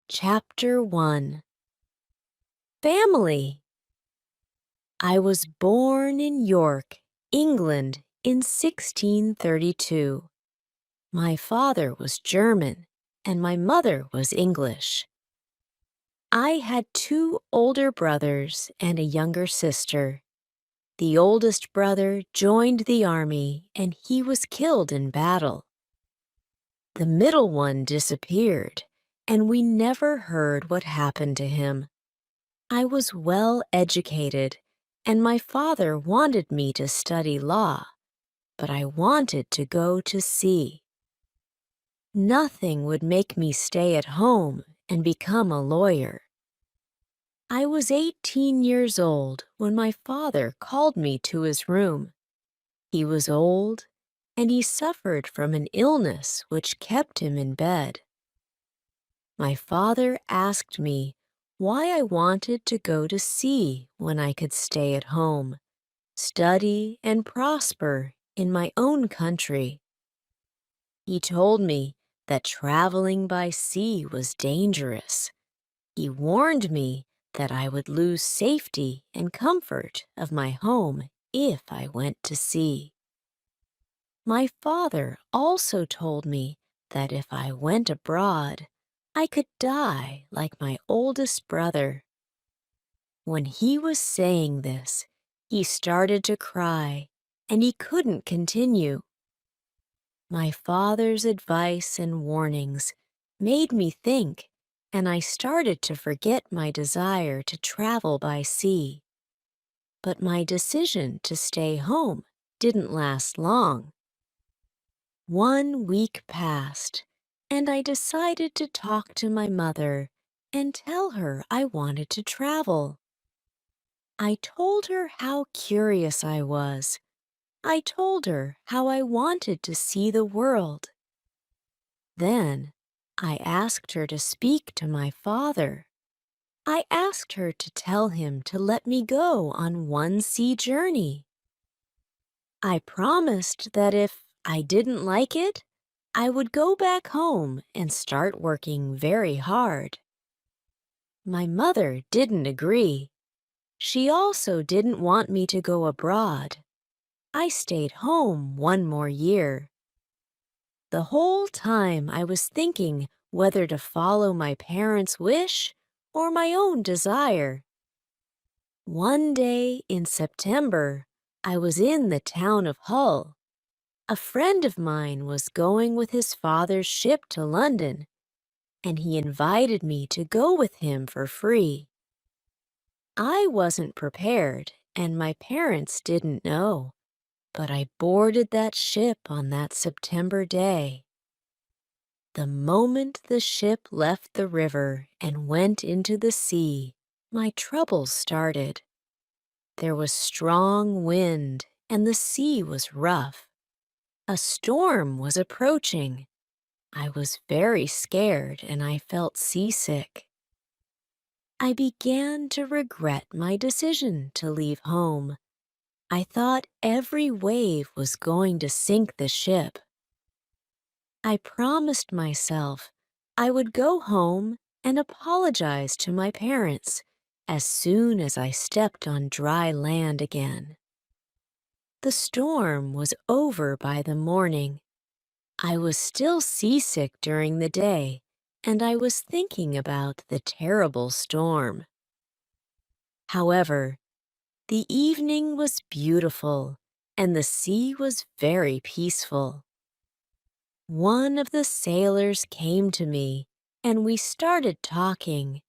Chapter 1. Family. I was born in York, England in 1632. My father was German and my mother was English. I had two older brothers and a younger sister. The oldest brother joined the army and he was killed in battle. The middle one disappeared, and we never heard what happened to him. I was well educated, and my father wanted me to study law, but I wanted to go to sea. Nothing would make me stay at home and become a lawyer. I was 18 years old when my father called me to his room. He was old, and he suffered from an illness which kept him in bed. My father asked me why I wanted to go to sea when I could stay at home, study and prosper in my own country. He told me that traveling by sea was dangerous. He warned me that I would lose safety and comfort of my home if I went to sea. My father also told me that if I went abroad, I could die like my oldest brother. When he was saying this, he started to cry, and he couldn't continue. My father's advice and warnings made me think, and I started to forget my desire to travel by sea. But my decision to stay home didn't last long. 1 week passed, and I decided to talk to my mother and tell her I wanted to travel. I told her how curious I was. I told her how I wanted to see the world. Then I asked her to speak to my father. I asked her to tell him to let me go on one sea journey. I promised that if I didn't like it, I would go back home and start working very hard. My mother didn't agree. She also didn't want me to go abroad. I stayed home 1 more year. The whole time I was thinking whether to follow my parents' wish or my own desire. One day in September, I was in the town of Hull. A friend of mine was going with his father's ship to London, and he invited me to go with him for free. I wasn't prepared, and my parents didn't know, but I boarded that ship on that September day. The moment the ship left the river and went into the sea, my troubles started. There was strong wind, and the sea was rough. A storm was approaching. I was very scared, and I felt seasick. I began to regret my decision to leave home. I thought every wave was going to sink the ship. I promised myself I would go home and apologize to my parents as soon as I stepped on dry land again. The storm was over by the morning. I was still seasick during the day, and I was thinking about the terrible storm. However, the evening was beautiful, and the sea was very peaceful. One of the sailors came to me, and we started talking.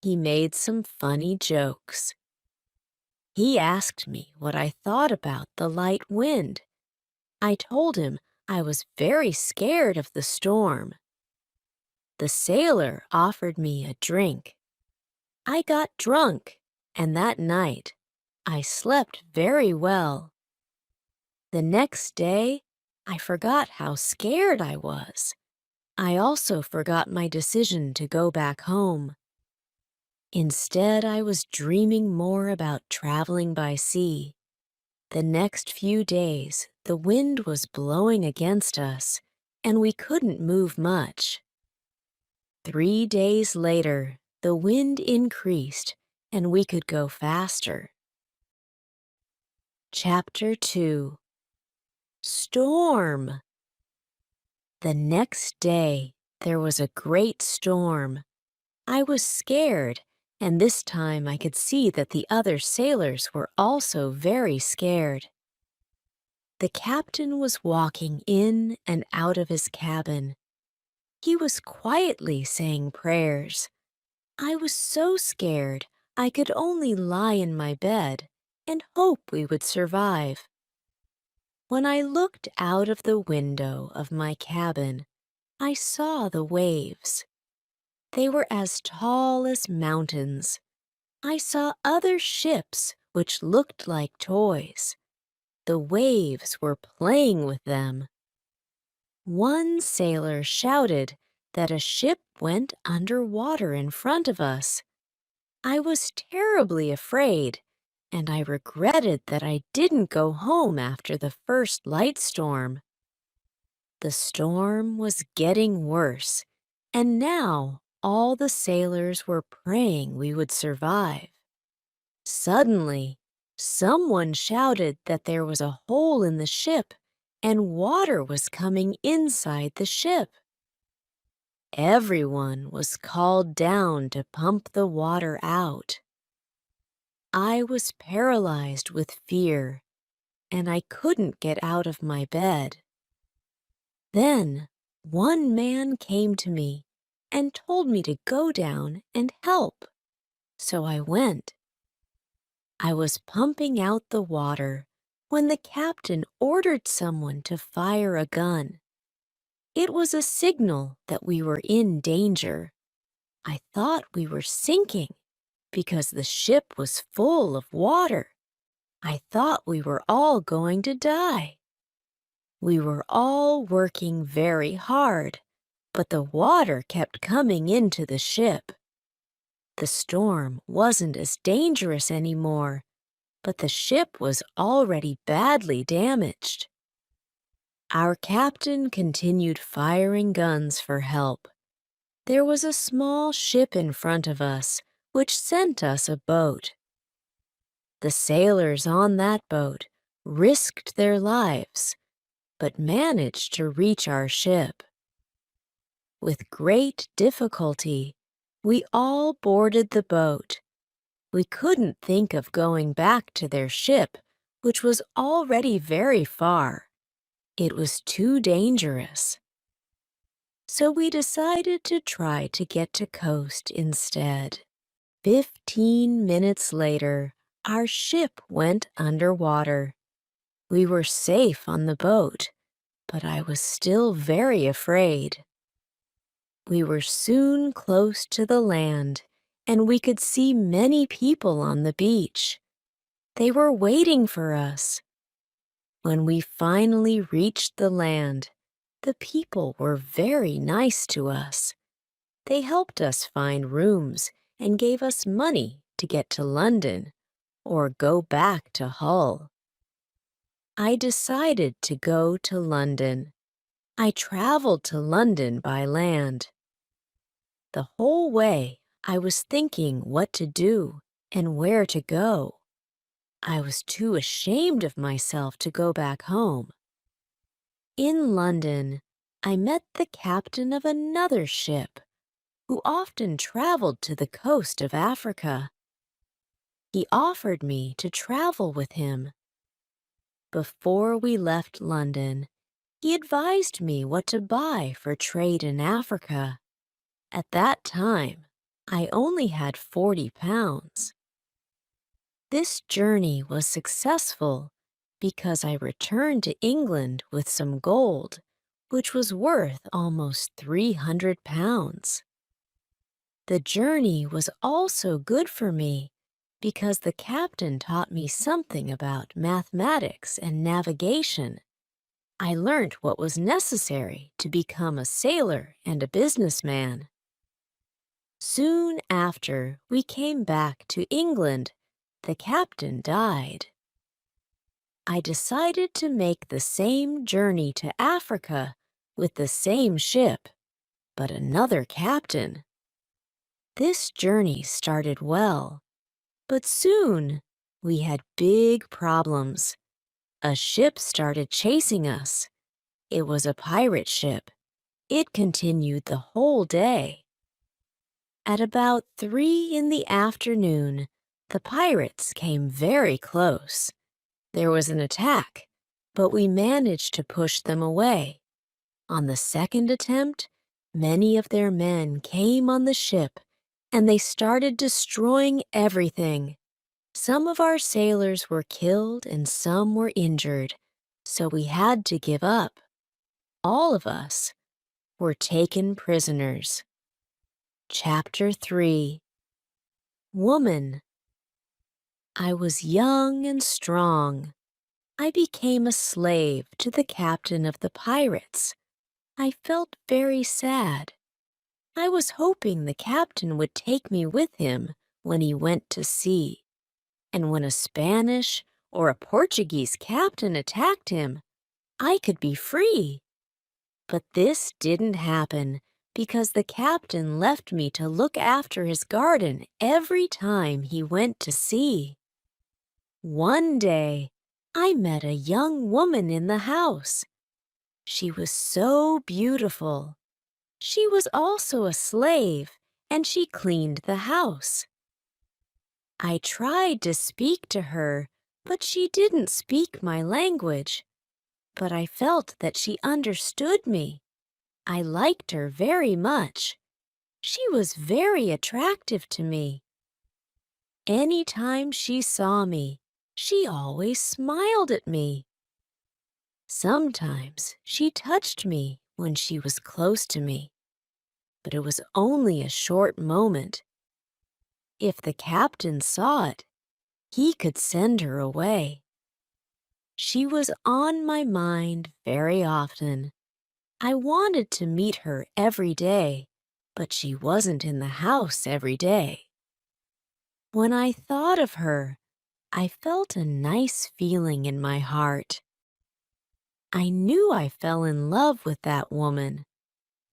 He made some funny jokes. He asked me what I thought about the light wind. I told him I was very scared of the storm. The sailor offered me a drink. I got drunk, and that night I slept very well. The next day, I forgot how scared I was. I also forgot my decision to go back home. Instead, I was dreaming more about traveling by sea. The next few days, the wind was blowing against us, and we couldn't move much. 3 days later, the wind increased and we could go faster. Chapter 2. Storm. The next day, there was a great storm. I was scared, and this time I could see that the other sailors were also very scared. The captain was walking in and out of his cabin. He was quietly saying prayers. I was so scared I could only lie in my bed and hope we would survive. When I looked out of the window of my cabin, I saw the waves. They were as tall as mountains. I saw other ships which looked like toys. The waves were playing with them. One sailor shouted that a ship went underwater in front of us. I was terribly afraid, and I regretted that I didn't go home after the first light storm. The storm was getting worse, and now all the sailors were praying we would survive. Suddenly, someone shouted that there was a hole in the ship and water was coming inside the ship. Everyone was called down to pump the water out. I was paralyzed with fear, and I couldn't get out of my bed. Then one man came to me and told me to go down and help. So I went. I was pumping out the water when the captain ordered someone to fire a gun. It was a signal that we were in danger. I thought we were sinking because the ship was full of water. I thought we were all going to die. We were all working very hard, but the water kept coming into the ship. The storm wasn't as dangerous anymore, but the ship was already badly damaged. Our captain continued firing guns for help. There was a small ship in front of us, which sent us a boat. The sailors on that boat risked their lives, but managed to reach our ship. With great difficulty, we all boarded the boat. We couldn't think of going back to their ship, which was already very far. It was too dangerous. So we decided to try to get to coast instead. 15 minutes later, our ship went underwater. We were safe on the boat, but I was still very afraid. We were soon close to the land, and we could see many people on the beach. They were waiting for us. When we finally reached the land, the people were very nice to us. They helped us find rooms and gave us money to get to London or go back to Hull. I decided to go to London. I traveled to London by land. The whole way, I was thinking what to do and where to go. I was too ashamed of myself to go back home. In London, I met the captain of another ship, who often traveled to the coast of Africa. He offered me to travel with him. Before we left London, he advised me what to buy for trade in Africa. At that time, I only had 40 pounds. This journey was successful because I returned to England with some gold, which was worth almost 300 pounds. The journey was also good for me because the captain taught me something about mathematics and navigation. I learned what was necessary to become a sailor and a businessman. Soon after we came back to England, the captain died. I decided to make the same journey to Africa with the same ship, but another captain. This journey started well, but soon we had big problems. A ship started chasing us. It was a pirate ship. It continued the whole day. At about 3 in the afternoon, the pirates came very close. There was an attack, but we managed to push them away. On the second attempt, many of their men came on the ship, and they started destroying everything. Some of our sailors were killed and some were injured, so we had to give up. All of us were taken prisoners. Chapter 3. Woman. I was young and strong. I became a slave to the captain of the pirates. I felt very sad. I was hoping the captain would take me with him when he went to sea. And when a Spanish or a Portuguese captain attacked him, I could be free. But this didn't happen because the captain left me to look after his garden every time he went to sea. One day, I met a young woman in the house. She was so beautiful. She was also a slave, and she cleaned the house. I tried to speak to her, but she didn't speak my language. But I felt that she understood me. I liked her very much. She was very attractive to me. Any time she saw me, she always smiled at me. Sometimes she touched me when she was close to me, but it was only a short moment. If the captain saw it, he could send her away. She was on my mind very often. I wanted to meet her every day, but she wasn't in the house every day. When I thought of her, I felt a nice feeling in my heart. I knew I fell in love with that woman,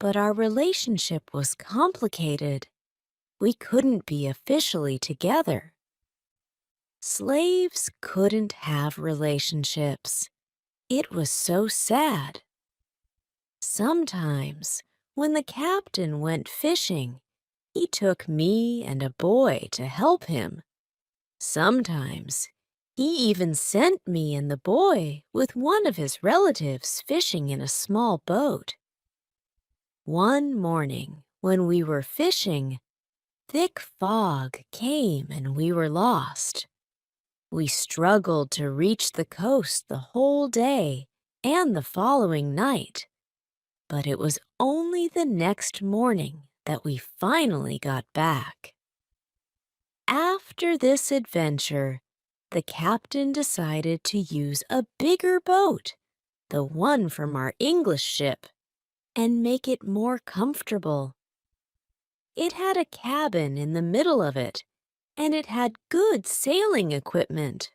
but our relationship was complicated. We couldn't be officially together. Slaves couldn't have relationships. It was so sad. Sometimes, when the captain went fishing, he took me and a boy to help him. Sometimes, he even sent me and the boy with one of his relatives fishing in a small boat. One morning, when we were fishing, thick fog came and we were lost. We struggled to reach the coast the whole day and the following night, but it was only the next morning that we finally got back. After this adventure, the captain decided to use a bigger boat, the one from our English ship, and make it more comfortable. It had a cabin in the middle of it, and it had good sailing equipment.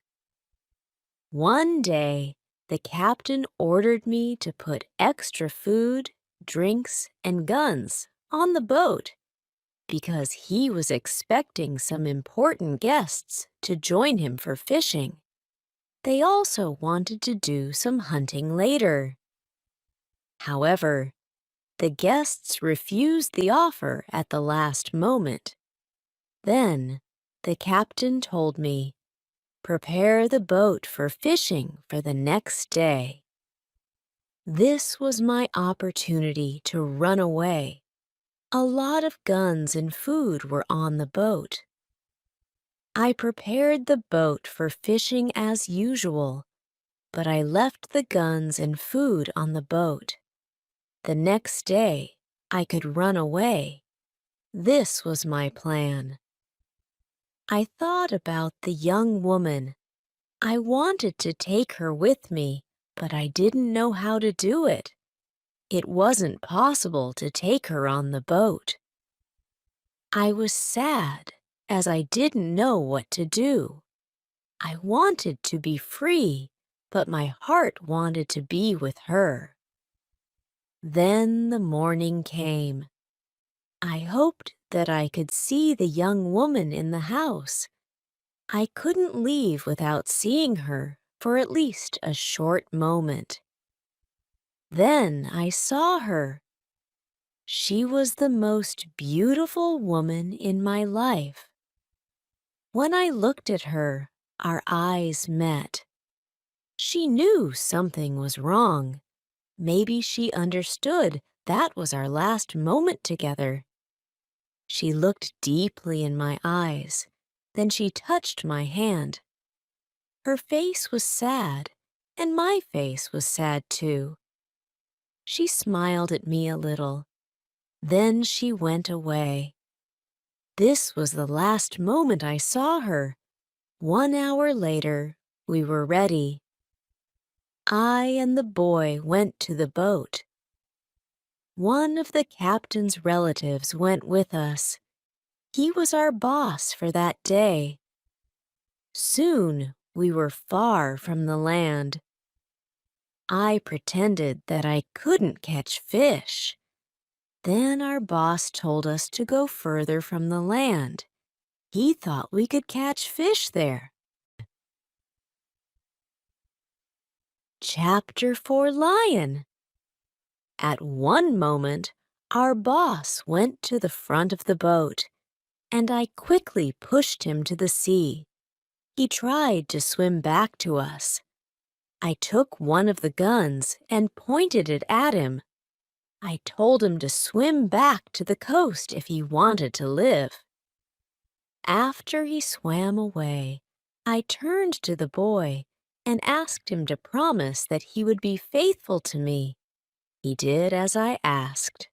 One day, the captain ordered me to put extra food, drinks, and guns on the boat because he was expecting some important guests to join him for fishing. They also wanted to do some hunting later. However, the guests refused the offer at the last moment. Then, the captain told me, "Prepare the boat for fishing for the next day." This was my opportunity to run away. A lot of guns and food were on the boat. I prepared the boat for fishing as usual, but I left the guns and food on the boat. The next day, I could run away. This was my plan. I thought about the young woman. I wanted to take her with me, but I didn't know how to do it. It wasn't possible to take her on the boat. I was sad as I didn't know what to do. I wanted to be free, but my heart wanted to be with her. Then the morning came. I hoped that I could see the young woman in the house. I couldn't leave without seeing her for at least a short moment. Then I saw her. She was the most beautiful woman in my life. When I looked at her, our eyes met. She knew something was wrong. Maybe she understood that was our last moment together. She looked deeply in my eyes. Then she touched my hand. Her face was sad, and my face was sad too. She smiled at me a little. Then she went away. This was the last moment I saw her. 1 hour later, we were ready. I and the boy went to the boat. One of the captain's relatives went with us. He was our boss for that day. Soon we were far from the land. I pretended that I couldn't catch fish. Then our boss told us to go further from the land. He thought we could catch fish there. Chapter 4 Lion. At one moment, our boss went to the front of the boat, and I quickly pushed him to the sea. He tried to swim back to us. I took one of the guns and pointed it at him. I told him to swim back to the coast if he wanted to live. After he swam away, I turned to the boy and asked him to promise that he would be faithful to me. He did as I asked.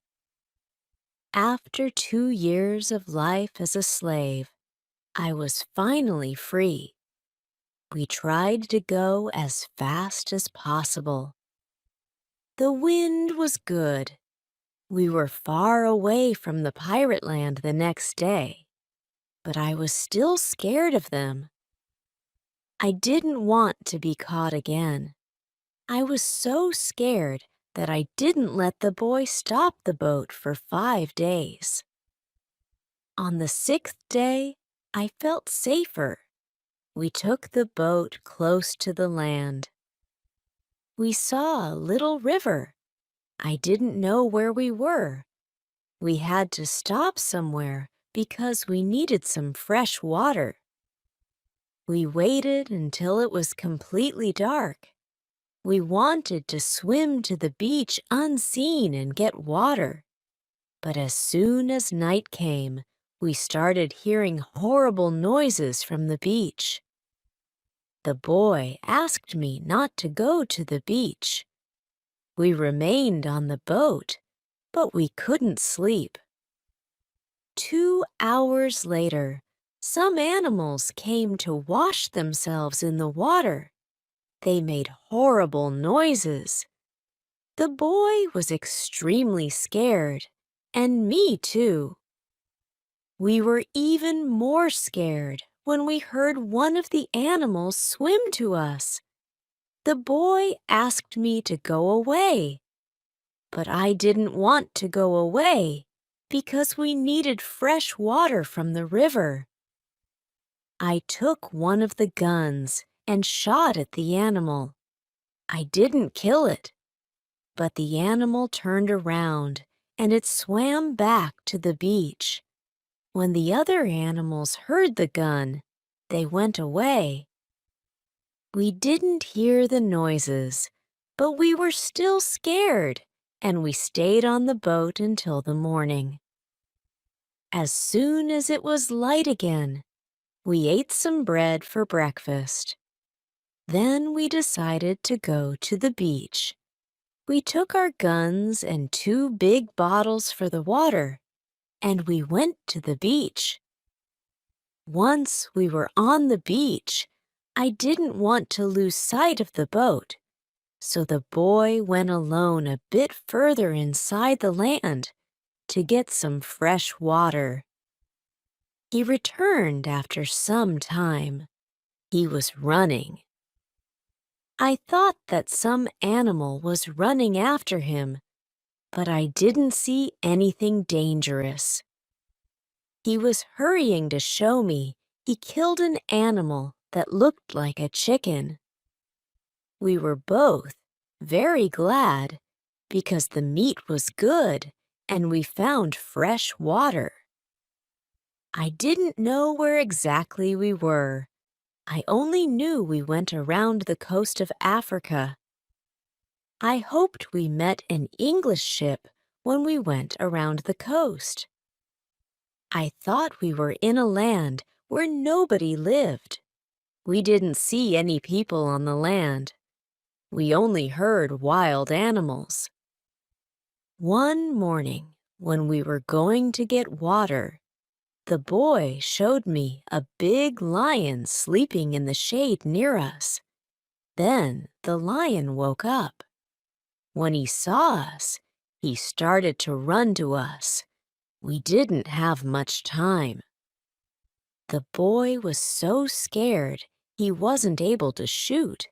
After 2 years of life as a slave, I was finally free. We tried to go as fast as possible. The wind was good. We were far away from the pirate land the next day, but I was still scared of them. I didn't want to be caught again. I was so scared that I didn't let the boy stop the boat for 5 days. On the 6th day, I felt safer. We took the boat close to the land. We saw a little river. I didn't know where we were. We had to stop somewhere because we needed some fresh water. We waited until it was completely dark. We wanted to swim to the beach unseen and get water. But as soon as night came, we started hearing horrible noises from the beach. The boy asked me not to go to the beach. We remained on the boat, but we couldn't sleep. 2 hours later, some animals came to wash themselves in the water. They made horrible noises. The boy was extremely scared, and me too. We were even more scared when we heard one of the animals swim to us. The boy asked me to go away, but I didn't want to go away because we needed fresh water from the river. I took one of the guns and shot at the animal. I didn't kill it, but the animal turned around and it swam back to the beach. When the other animals heard the gun, they went away. We didn't hear the noises, but we were still scared, and we stayed on the boat until the morning. As soon as it was light again, we ate some bread for breakfast. Then we decided to go to the beach. We took our guns and 2 big bottles for the water, and we went to the beach. Once we were on the beach, I didn't want to lose sight of the boat, so the boy went alone a bit further inside the land to get some fresh water. He returned after some time. He was running. I thought that some animal was running after him, but I didn't see anything dangerous. He was hurrying to show me he killed an animal that looked like a chicken. We were both very glad because the meat was good and we found fresh water. I didn't know where exactly we were. I only knew we went around the coast of Africa. I hoped we met an English ship when we went around the coast. I thought we were in a land where nobody lived. We didn't see any people on the land. We only heard wild animals. One morning, when we were going to get water, the boy showed me a big lion sleeping in the shade near us. Then the lion woke up. When he saw us, he started to run to us. We didn't have much time. The boy was so scared he wasn't able to shoot.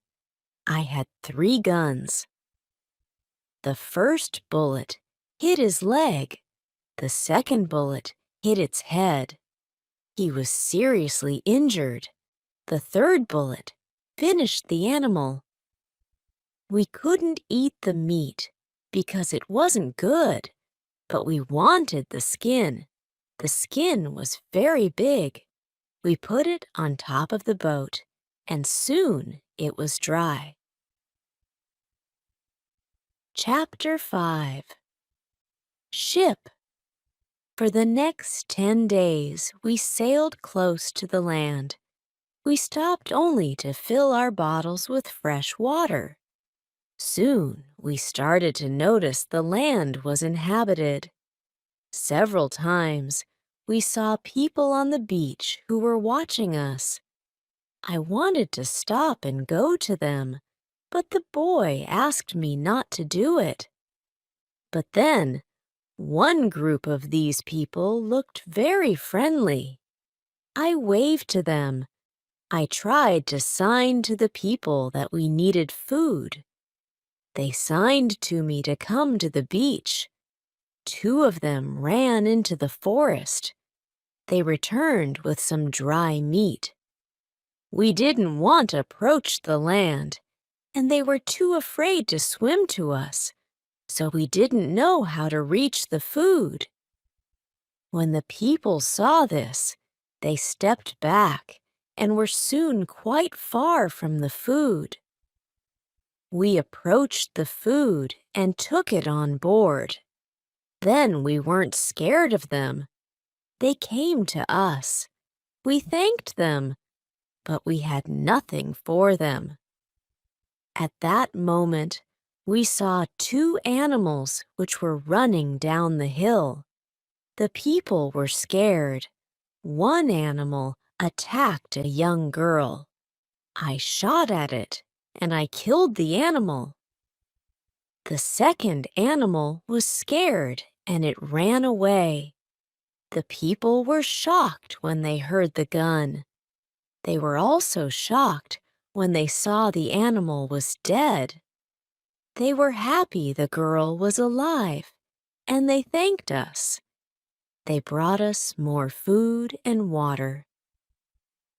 I had 3 guns. The first bullet hit his leg. The second bullet hit its head. He was seriously injured. The third bullet finished the animal. We couldn't eat the meat because it wasn't good, but we wanted the skin. The skin was very big. We put it on top of the boat, and soon it was dry. Chapter 5. Ship. For the next 10 days, we sailed close to the land. We stopped only to fill our bottles with fresh water. Soon, we started to notice the land was inhabited. Several times, we saw people on the beach who were watching us. I wanted to stop and go to them, but the boy asked me not to do it. But then, one group of these people looked very friendly. I waved to them. I tried to sign to the people that we needed food. They signed to me to come to the beach. 2 of them ran into the forest. They returned with some dry meat. We didn't want to approach the land, and they were too afraid to swim to us, so we didn't know how to reach the food. When the people saw this, they stepped back and were soon quite far from the food. We approached the food and took it on board. Then we weren't scared of them. They came to us. We thanked them, but we had nothing for them. At that moment, we saw 2 animals which were running down the hill. The people were scared. One animal attacked a young girl. I shot at it, and I killed the animal. The second animal was scared, and it ran away. The people were shocked when they heard the gun. They were also shocked when they saw the animal was dead. They were happy the girl was alive, and they thanked us. They brought us more food and water.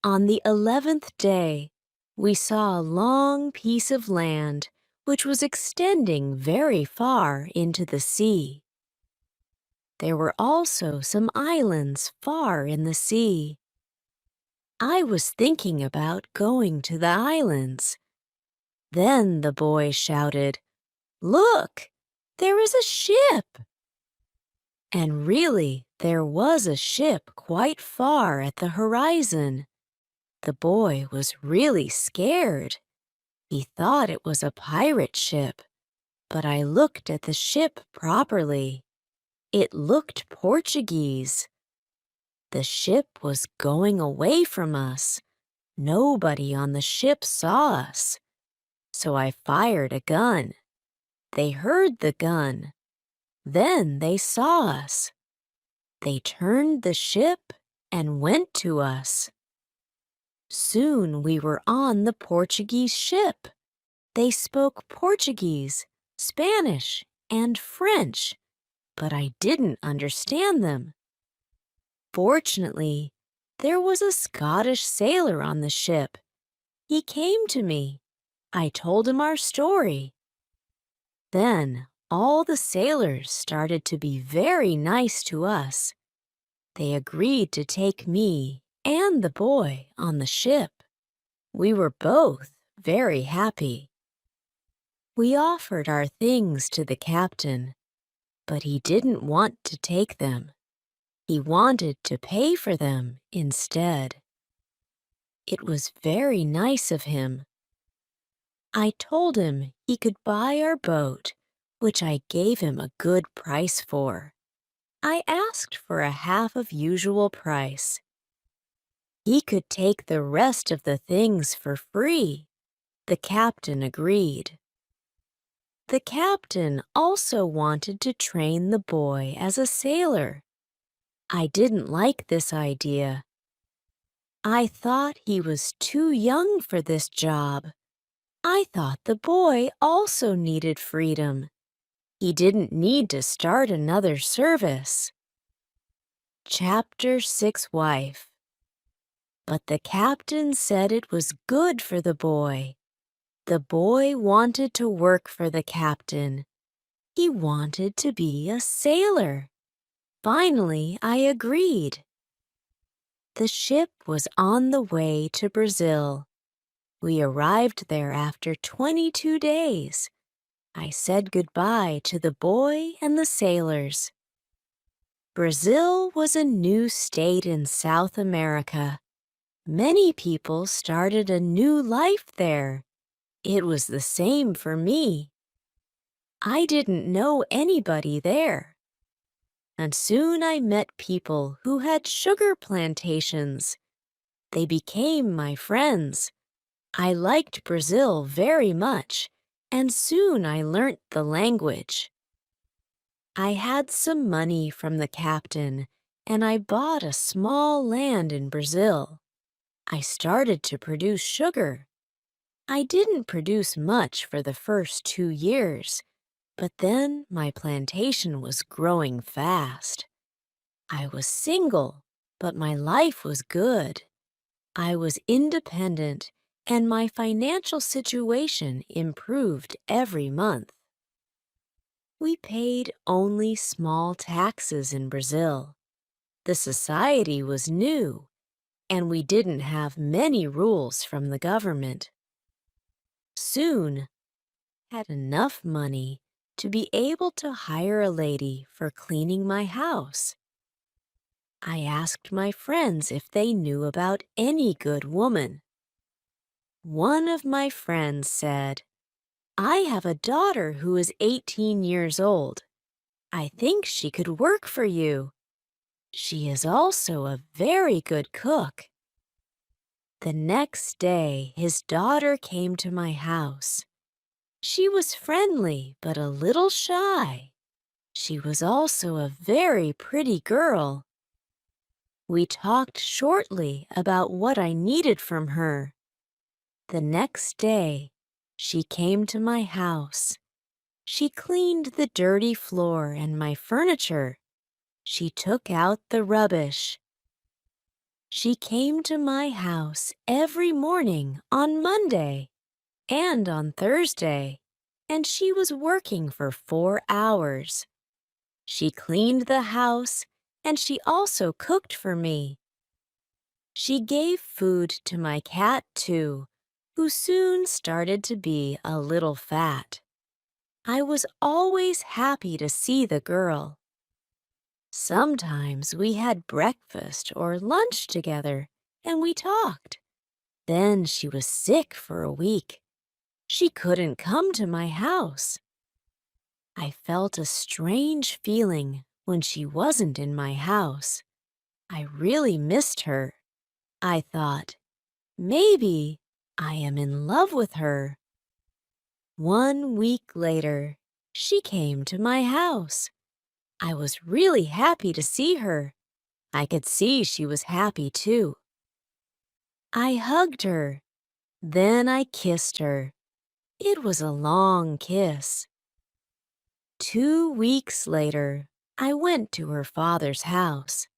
On the 11th day, we saw a long piece of land which was extending very far into the sea. There were also some islands far in the sea. I was thinking about going to the islands. Then the boy shouted, "Look, there is a ship!" And really, there was a ship quite far at the horizon. The boy was really scared. He thought it was a pirate ship, but I looked at the ship properly. It looked Portuguese. The ship was going away from us. Nobody on the ship saw us. So I fired a gun. They heard the gun. Then they saw us. They turned the ship and went to us. Soon we were on the Portuguese ship. They spoke Portuguese, Spanish, and French, but I didn't understand them. Fortunately, there was a Scottish sailor on the ship. He came to me. I told him our story. Then all the sailors started to be very nice to us. They agreed to take me and the boy on the ship. We were both very happy. We offered our things to the captain, but he didn't want to take them. He wanted to pay for them instead. It was very nice of him. I told him he could buy our boat, which I gave him a good price for. I asked for a half of usual price. He could take the rest of the things for free. The captain agreed. The captain also wanted to train the boy as a sailor. I didn't like this idea. I thought he was too young for this job. I thought the boy also needed freedom. He didn't need to start another service. Chapter 6 Wife. But the captain said it was good for the boy. The boy wanted to work for the captain. He wanted to be a sailor. Finally, I agreed. The ship was on the way to Brazil. We arrived there after 22 days. I said goodbye to the boy and the sailors. Brazil was a new state in South America. Many people started a new life there. It was the same for me. I didn't know anybody there. And soon I met people who had sugar plantations. They became my friends. I liked Brazil very much, and soon I learnt the language. I had some money from the captain, and I bought a small land in Brazil. I started to produce sugar. I didn't produce much for the first 2 years, but then my plantation was growing fast. I was single, but my life was good. I was independent, and my financial situation improved every month. We paid only small taxes in Brazil. The society was new, and we didn't have many rules from the government. Soon, I had enough money to be able to hire a lady for cleaning my house. I asked my friends if they knew about any good woman. One of my friends said, "I have a daughter who is 18 years old. I think she could work for you. She is also a very good cook." The next day, his daughter came to my house. She was friendly but a little shy. She was also a very pretty girl. We talked shortly about what I needed from her. The next day, she came to my house. She cleaned the dirty floor and my furniture. She took out the rubbish. She came to my house every morning on Monday and on Thursday, and she was working for 4 hours. She cleaned the house, and she also cooked for me. She gave food to my cat, too, who soon started to be a little fat. I was always happy to see the girl. Sometimes we had breakfast or lunch together, and we talked. Then she was sick for a week. She couldn't come to my house. I felt a strange feeling when she wasn't in my house. I really missed her. I thought, maybe I am in love with her. 1 week later, she came to my house. I was really happy to see her. I could see she was happy too. I hugged her. Then I kissed her. It was a long kiss. 2 weeks later, I went to her father's house.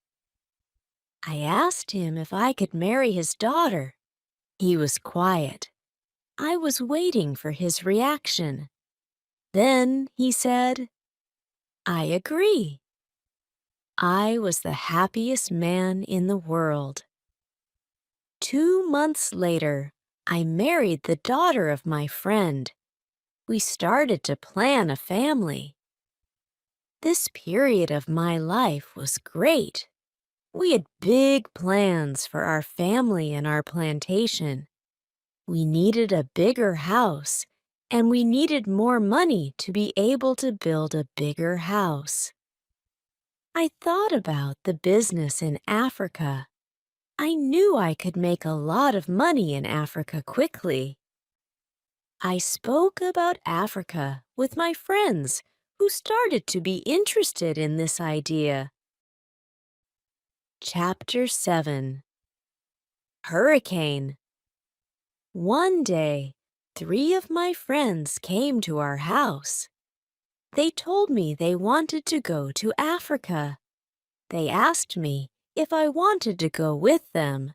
I asked him if I could marry his daughter. He was quiet. I was waiting for his reaction. Then he said, "I agree." I was the happiest man in the world. 2 months later, I married the daughter of my friend. We started to plan a family. This period of my life was great. We had big plans for our family and our plantation. We needed a bigger house, and we needed more money to be able to build a bigger house. I thought about the business in Africa. I knew I could make a lot of money in Africa quickly. I spoke about Africa with my friends who started to be interested in this idea. Chapter 7. Hurricane. One day, 3 of my friends came to our house. They told me they wanted to go to Africa. They asked me if I wanted to go with them.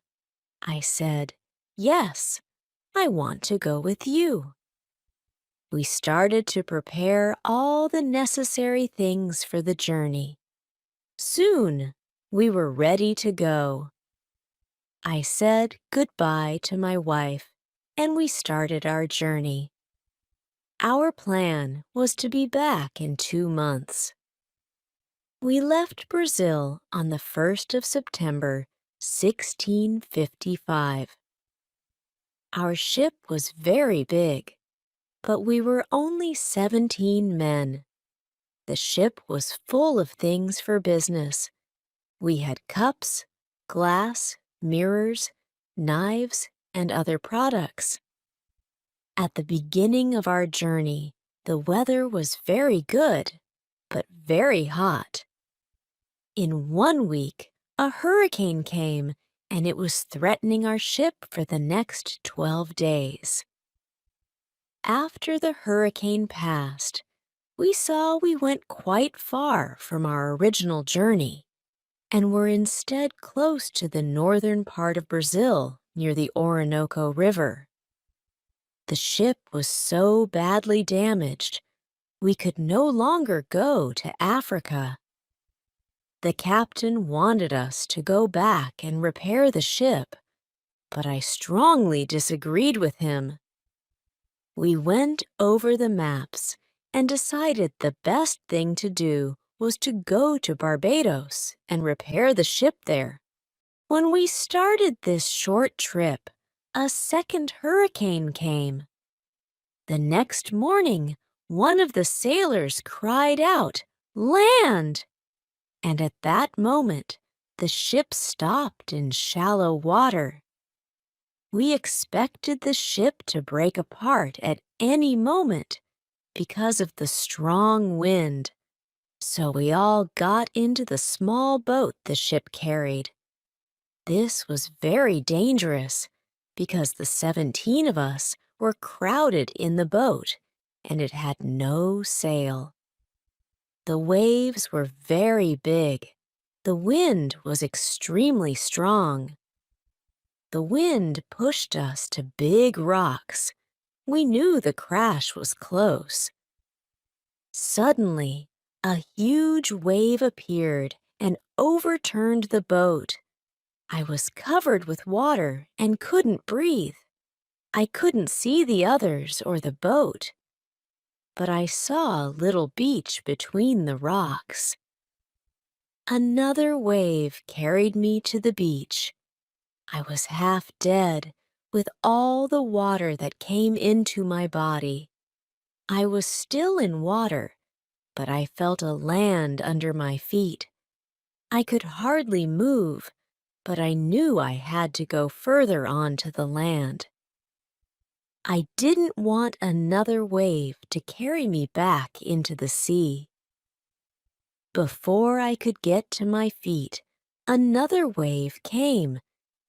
I said, "Yes, I want to go with you." We started to prepare all the necessary things for the journey. Soon, we were ready to go. I said goodbye to my wife, and we started our journey. Our plan was to be back in 2 months. We left Brazil on the 1st of September, 1655. Our ship was very big, but we were only 17 men. The ship was full of things for business. We had cups, glass, mirrors, knives, and other products. At the beginning of our journey, the weather was very good, but very hot. In 1 week, a hurricane came, and it was threatening our ship for the next 12 days. After the hurricane passed, we saw we went quite far from our original journey and were instead close to the northern part of Brazil near the Orinoco River. The ship was so badly damaged, we could no longer go to Africa. The captain wanted us to go back and repair the ship, but I strongly disagreed with him. We went over the maps and decided the best thing to do was to go to Barbados and repair the ship there. When we started this short trip, a second hurricane came. The next morning, one of the sailors cried out, "Land!" And at that moment, the ship stopped in shallow water. We expected the ship to break apart at any moment because of the strong wind, so we all got into the small boat the ship carried. This was very dangerous because the 17 of us were crowded in the boat and it had no sail. The waves were very big. The wind was extremely strong. The wind pushed us to big rocks. We knew the crash was close. Suddenly, a huge wave appeared and overturned the boat. I was covered with water and couldn't breathe. I couldn't see the others or the boat, but I saw a little beach between the rocks. Another wave carried me to the beach. I was half dead, with all the water that came into my body. I was still in water, but I felt a land under my feet. I could hardly move, but I knew I had to go further on to the land. I didn't want another wave to carry me back into the sea. Before I could get to my feet, another wave came,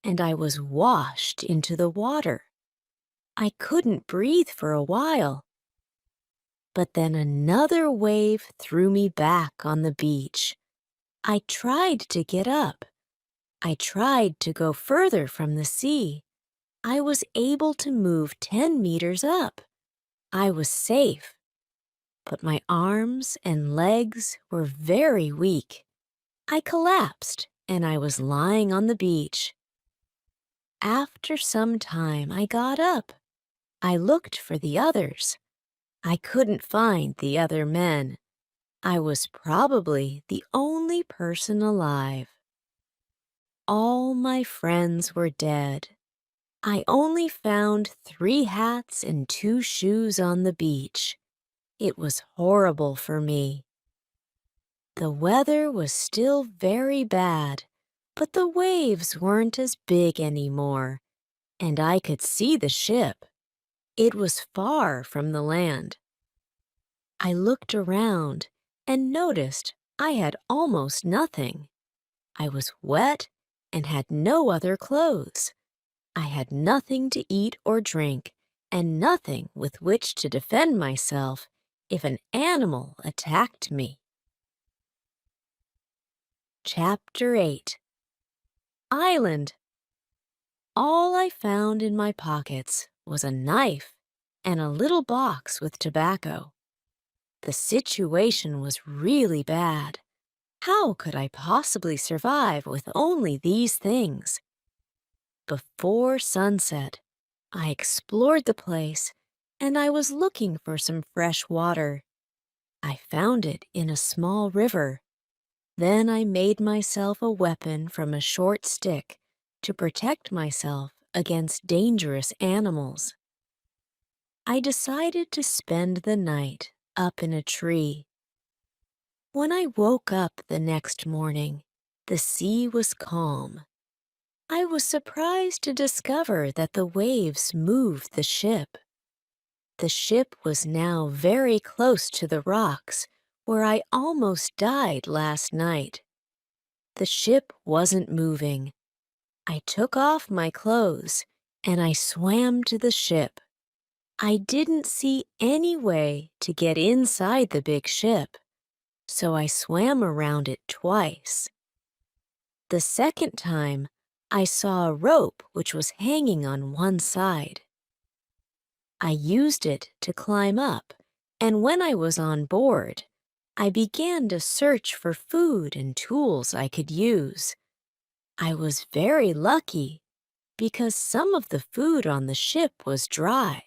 and I was washed into the water. I couldn't breathe for a while. But then another wave threw me back on the beach. I tried to get up. I tried to go further from the sea. I was able to move 10 meters up. I was safe. But my arms and legs were very weak. I collapsed and I was lying on the beach. After some time, I got up. I looked for the others. I couldn't find the other men. I was probably the only person alive. All my friends were dead. I only found 3 hats and 2 shoes on the beach. It was horrible for me. The weather was still very bad, but the waves weren't as big anymore, and I could see the ship. It was far from the land. I looked around and noticed I had almost nothing. I was wet and had no other clothes. I had nothing to eat or drink and nothing with which to defend myself if an animal attacked me. Chapter 8. Island. All I found in my pockets was a knife and a little box with tobacco. The situation was really bad. How could I possibly survive with only these things? Before sunset, I explored the place and I was looking for some fresh water. I found it in a small river. Then I made myself a weapon from a short stick to protect myself against dangerous animals. I decided to spend the night up in a tree. When I woke up the next morning, the sea was calm. I was surprised to discover that the waves moved the ship. The ship was now very close to the rocks where I almost died last night. The ship wasn't moving. I took off my clothes and I swam to the ship. I didn't see any way to get inside the big ship, so I swam around it twice. The second time, I saw a rope which was hanging on one side. I used it to climb up, and when I was on board, I began to search for food and tools I could use. I was very lucky because some of the food on the ship was dry.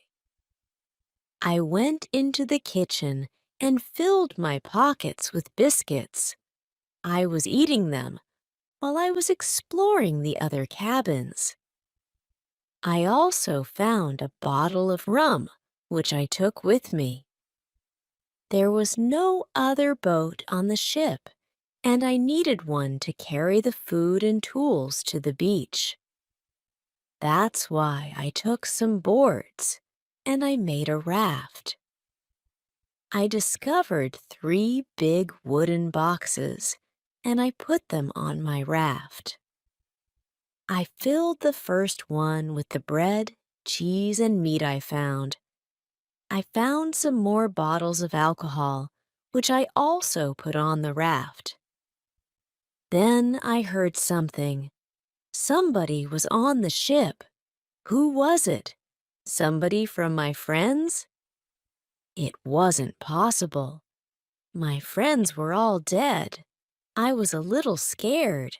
I went into the kitchen and filled my pockets with biscuits. I was eating them while I was exploring the other cabins. I also found a bottle of rum, which I took with me. There was no other boat on the ship, and I needed one to carry the food and tools to the beach. That's why I took some boards, and I made a raft. I discovered 3 big wooden boxes, and I put them on my raft. I filled the first one with the bread, cheese, and meat I found. I found some more bottles of alcohol, which I also put on the raft. Then I heard something. Somebody was on the ship. Who was it? Somebody from my friends? It wasn't possible. My friends were all dead. I was a little scared.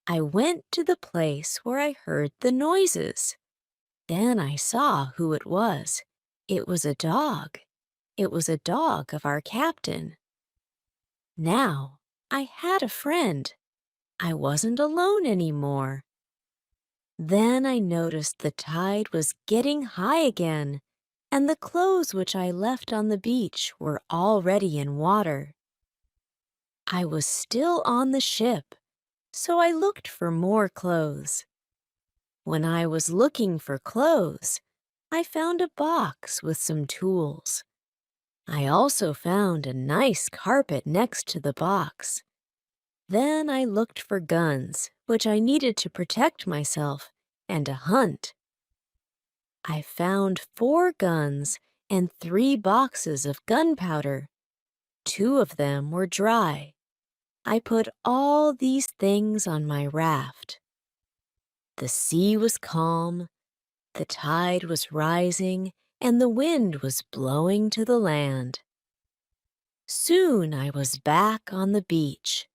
I went to the place where I heard the noises. Then I saw who it was. It was a dog. It was a dog of our captain. Now I had a friend. I wasn't alone anymore. Then I noticed the tide was getting high again, and the clothes which I left on the beach were already in water. I was still on the ship, so I looked for more clothes. When I was looking for clothes, I found a box with some tools. I also found a nice carpet next to the box. Then I looked for guns, which I needed to protect myself, and a hunt. I found 4 guns and 3 boxes of gunpowder. 2 of them were dry. I put all these things on my raft. The sea was calm, the tide was rising, and the wind was blowing to the land. Soon I was back on the beach.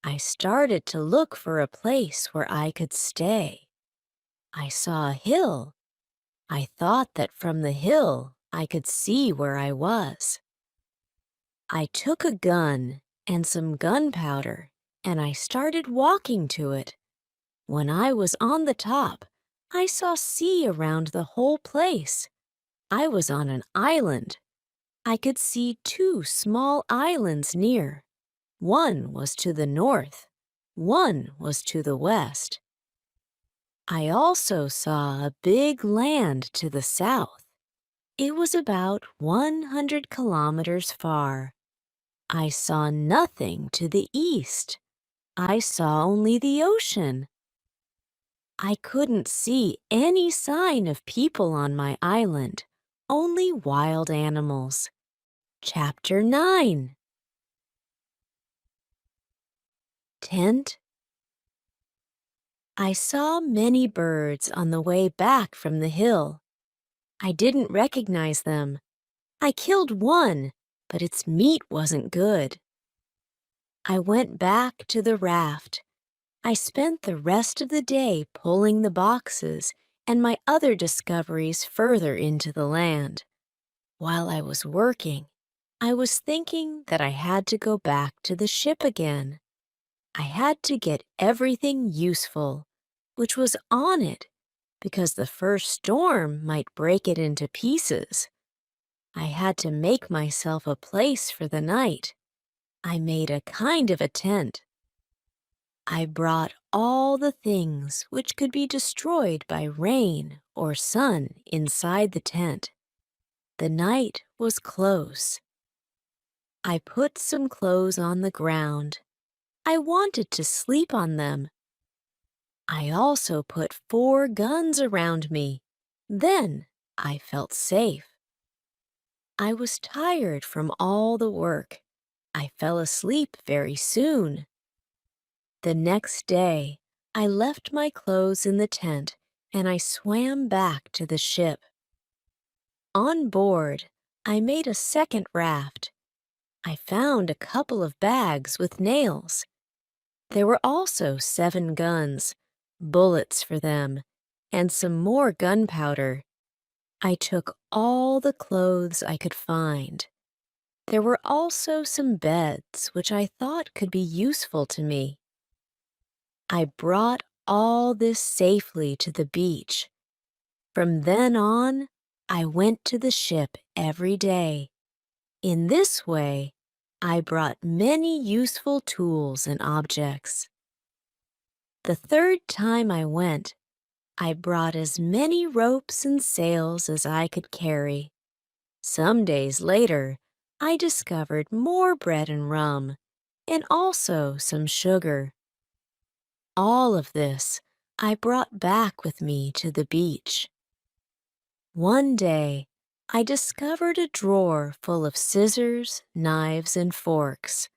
I started to look for a place where I could stay. I saw a hill. I thought that from the hill I could see where I was. I took a gun and some gunpowder, and I started walking to it. When I was on the top, I saw sea around the whole place. I was on an island. I could see 2 small islands near. One was to the north, one was to the west. I also saw a big land to the south. It was about 100 kilometers far. I saw nothing to the east. I saw only the ocean. I couldn't see any sign of people on my island, only wild animals. Chapter 9. Tent. I saw many birds on the way back from the hill. I didn't recognize them. I killed one, but its meat wasn't good. I went back to the raft. I spent the rest of the day pulling the boxes and my other discoveries further into the land. While I was working, I was thinking that I had to go back to the ship again. I had to get everything useful, which was on it, because the first storm might break it into pieces. I had to make myself a place for the night. I made a kind of a tent. I brought all the things which could be destroyed by rain or sun inside the tent. The night was close. I put some clothes on the ground. I wanted to sleep on them. I also put 4 guns around me. Then I felt safe. I was tired from all the work. I fell asleep very soon. The next day, I left my clothes in the tent and I swam back to the ship. On board, I made a second raft. I found a couple of bags with nails. There were also 7 guns, bullets for them, and some more gunpowder. I took all the clothes I could find. There were also some beds which I thought could be useful to me. I brought all this safely to the beach. From then on, I went to the ship every day. In this way, I brought many useful tools and objects. The third time I went, I brought as many ropes and sails as I could carry. Some days later, I discovered more bread and rum, and also some sugar. All of this I brought back with me to the beach. One day, I discovered a drawer full of scissors, knives, and forks.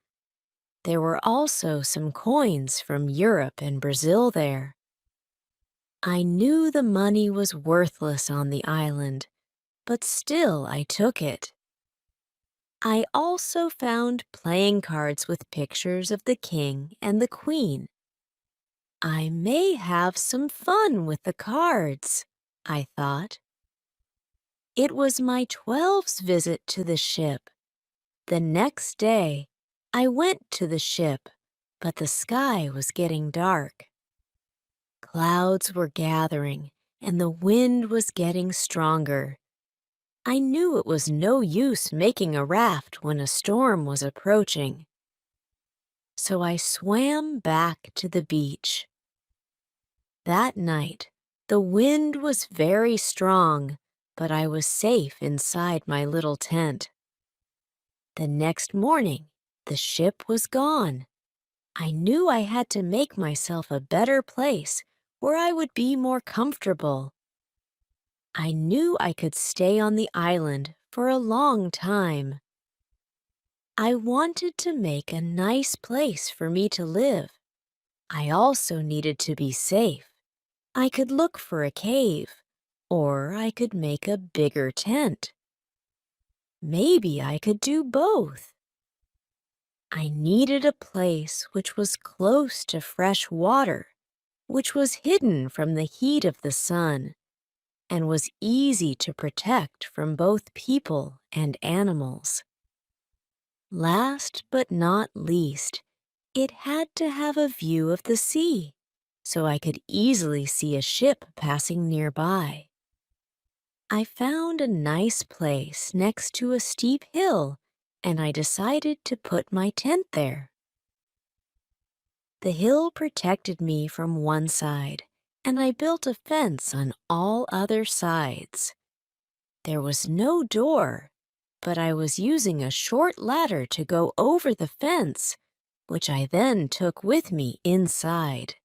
There were also some coins from Europe and Brazil there. I knew the money was worthless on the island, but still I took it. I also found playing cards with pictures of the king and the queen. I may have some fun with the cards, I thought. It was my 12th visit to the ship. The next day, I went to the ship, but the sky was getting dark. Clouds were gathering, and the wind was getting stronger. I knew it was no use making a raft when a storm was approaching. So I swam back to the beach. That night, the wind was very strong, but I was safe inside my little tent. The next morning, the ship was gone. I knew I had to make myself a better place where I would be more comfortable. I knew I could stay on the island for a long time. I wanted to make a nice place for me to live. I also needed to be safe. I could look for a cave, or I could make a bigger tent. Maybe I could do both. I needed a place which was close to fresh water, which was hidden from the heat of the sun, and was easy to protect from both people and animals. Last but not least, it had to have a view of the sea, so I could easily see a ship passing nearby. I found a nice place next to a steep hill, and I decided to put my tent there. The hill protected me from one side, and I built a fence on all other sides. There was no door, but I was using a short ladder to go over the fence, which I then took with me inside.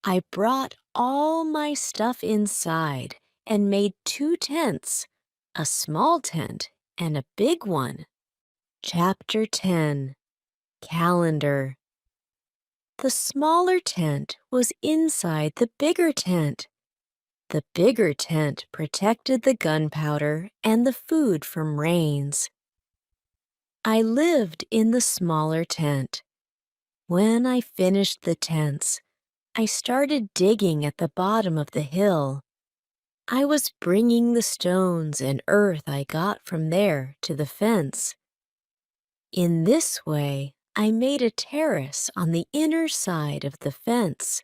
I brought all my stuff inside and made 2 tents, a small tent and a big one. Chapter 10. Calendar. The smaller tent was inside the bigger tent. The bigger tent protected the gunpowder and the food from rains. I lived in the smaller tent. When I finished the tents, I started digging at the bottom of the hill. I was bringing the stones and earth I got from there to the fence. In this way, I made a terrace on the inner side of the fence.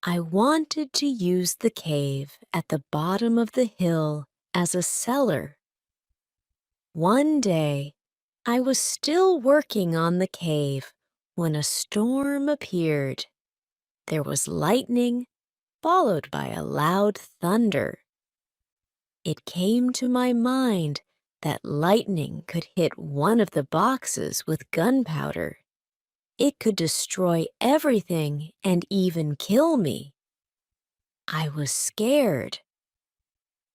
I wanted to use the cave at the bottom of the hill as a cellar. One day, I was still working on the cave when a storm appeared. There was lightning, followed by a loud thunder. It came to my mind that lightning could hit one of the boxes with gunpowder. It could destroy everything and even kill me. I was scared.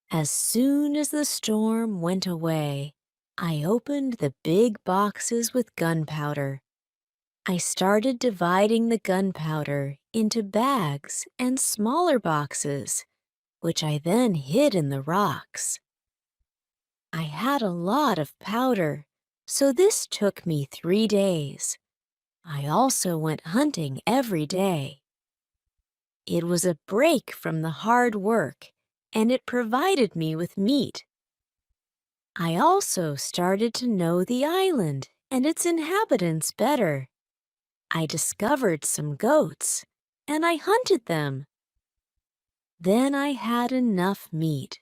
As soon as the storm went away, I opened the big boxes with gunpowder. I started dividing the gunpowder into bags and smaller boxes, which I then hid in the rocks. I had a lot of powder, so this took me 3 days. I also went hunting every day. It was a break from the hard work, and it provided me with meat. I also started to know the island and its inhabitants better. I discovered some goats, and I hunted them. Then I had enough meat.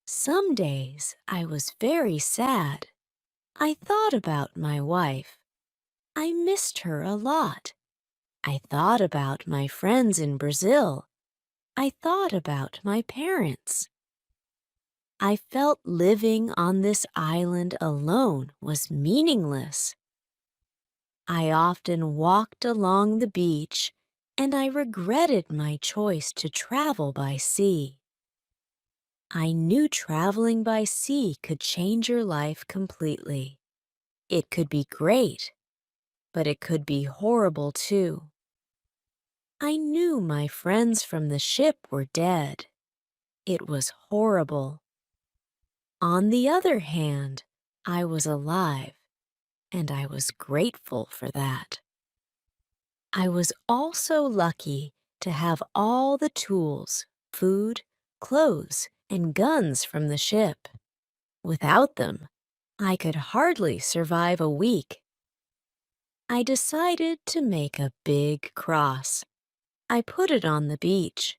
Some days I was very sad. I thought about my wife. I missed her a lot. I thought about my friends in Brazil. I thought about my parents. I felt living on this island alone was meaningless. I often walked along the beach, and I regretted my choice to travel by sea. I knew traveling by sea could change your life completely. It could be great, but it could be horrible too. I knew my friends from the ship were dead. It was horrible. On the other hand, I was alive, and I was grateful for that. I was also lucky to have all the tools, food, clothes, and guns from the ship. Without them, I could hardly survive a week. I decided to make a big cross. I put it on the beach.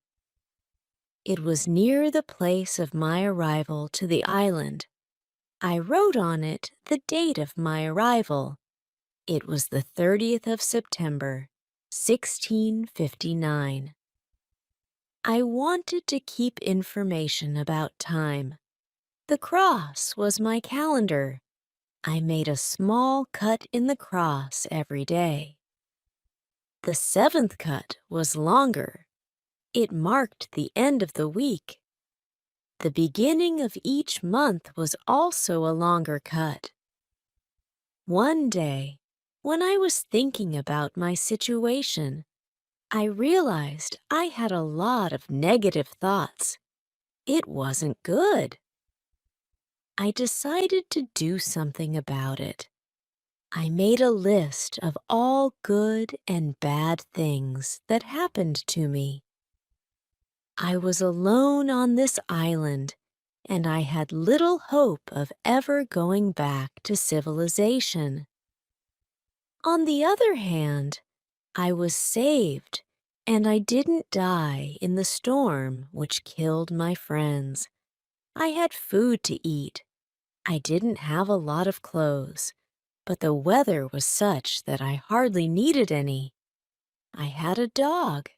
It was near the place of my arrival to the island. I wrote on it the date of my arrival. It was the 30th of September, 1659. I wanted to keep information about time. The cross was my calendar. I made a small cut in the cross every day. The 7th cut was longer. It marked the end of the week. The beginning of each month was also a longer cut. One day, when I was thinking about my situation, I realized I had a lot of negative thoughts. It wasn't good. I decided to do something about it. I made a list of all good and bad things that happened to me. I was alone on this island, and I had little hope of ever going back to civilization. On the other hand, I was saved, and I didn't die in the storm which killed my friends. I had food to eat. I didn't have a lot of clothes, but the weather was such that I hardly needed any. I had a dog.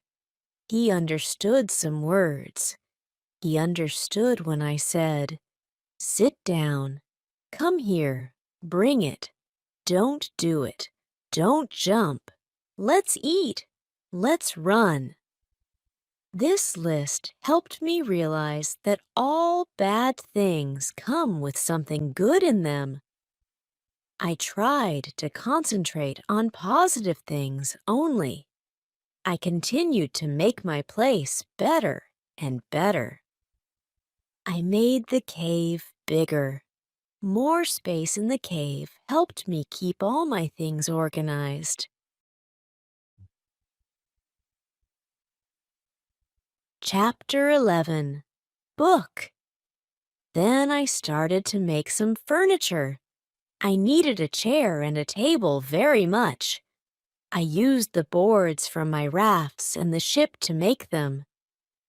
He understood some words. He understood when I said, "Sit down, come here, bring it, don't do it, don't jump, let's eat, let's run." This list helped me realize that all bad things come with something good in them. I tried to concentrate on positive things only. I continued to make my place better and better. I made the cave bigger. More space in the cave helped me keep all my things organized. Chapter 11. Book. Then I started to make some furniture. I needed a chair and a table very much. I used the boards from my rafts and the ship to make them.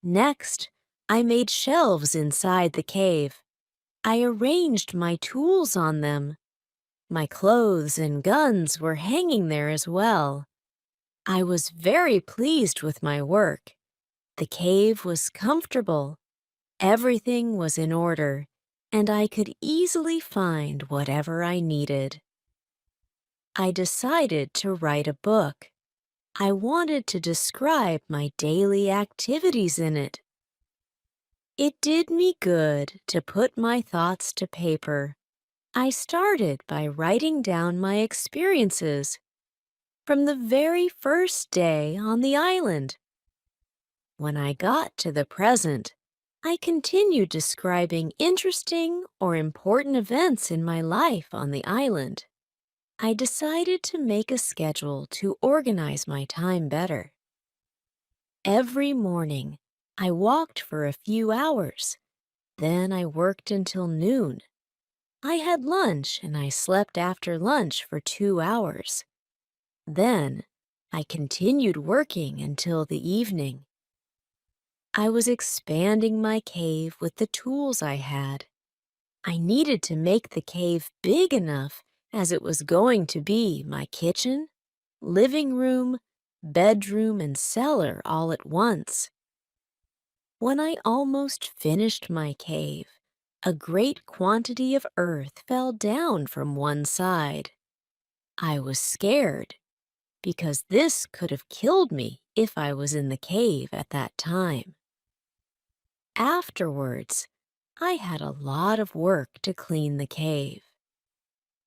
Next, I made shelves inside the cave. I arranged my tools on them. My clothes and guns were hanging there as well. I was very pleased with my work. The cave was comfortable. Everything was in order, and I could easily find whatever I needed. I decided to write a book. I wanted to describe my daily activities in it. It did me good to put my thoughts to paper. I started by writing down my experiences from the very first day on the island. When I got to the present, I continued describing interesting or important events in my life on the island. I decided to make a schedule to organize my time better. Every morning, I walked for a few hours. Then I worked until noon. I had lunch and I slept after lunch for 2 hours. Then, I continued working until the evening. I was expanding my cave with the tools I had. I needed to make the cave big enough as it was going to be my kitchen, living room, bedroom, and cellar all at once. When I almost finished my cave, a great quantity of earth fell down from one side. I was scared, because this could have killed me if I was in the cave at that time. Afterwards, I had a lot of work to clean the cave.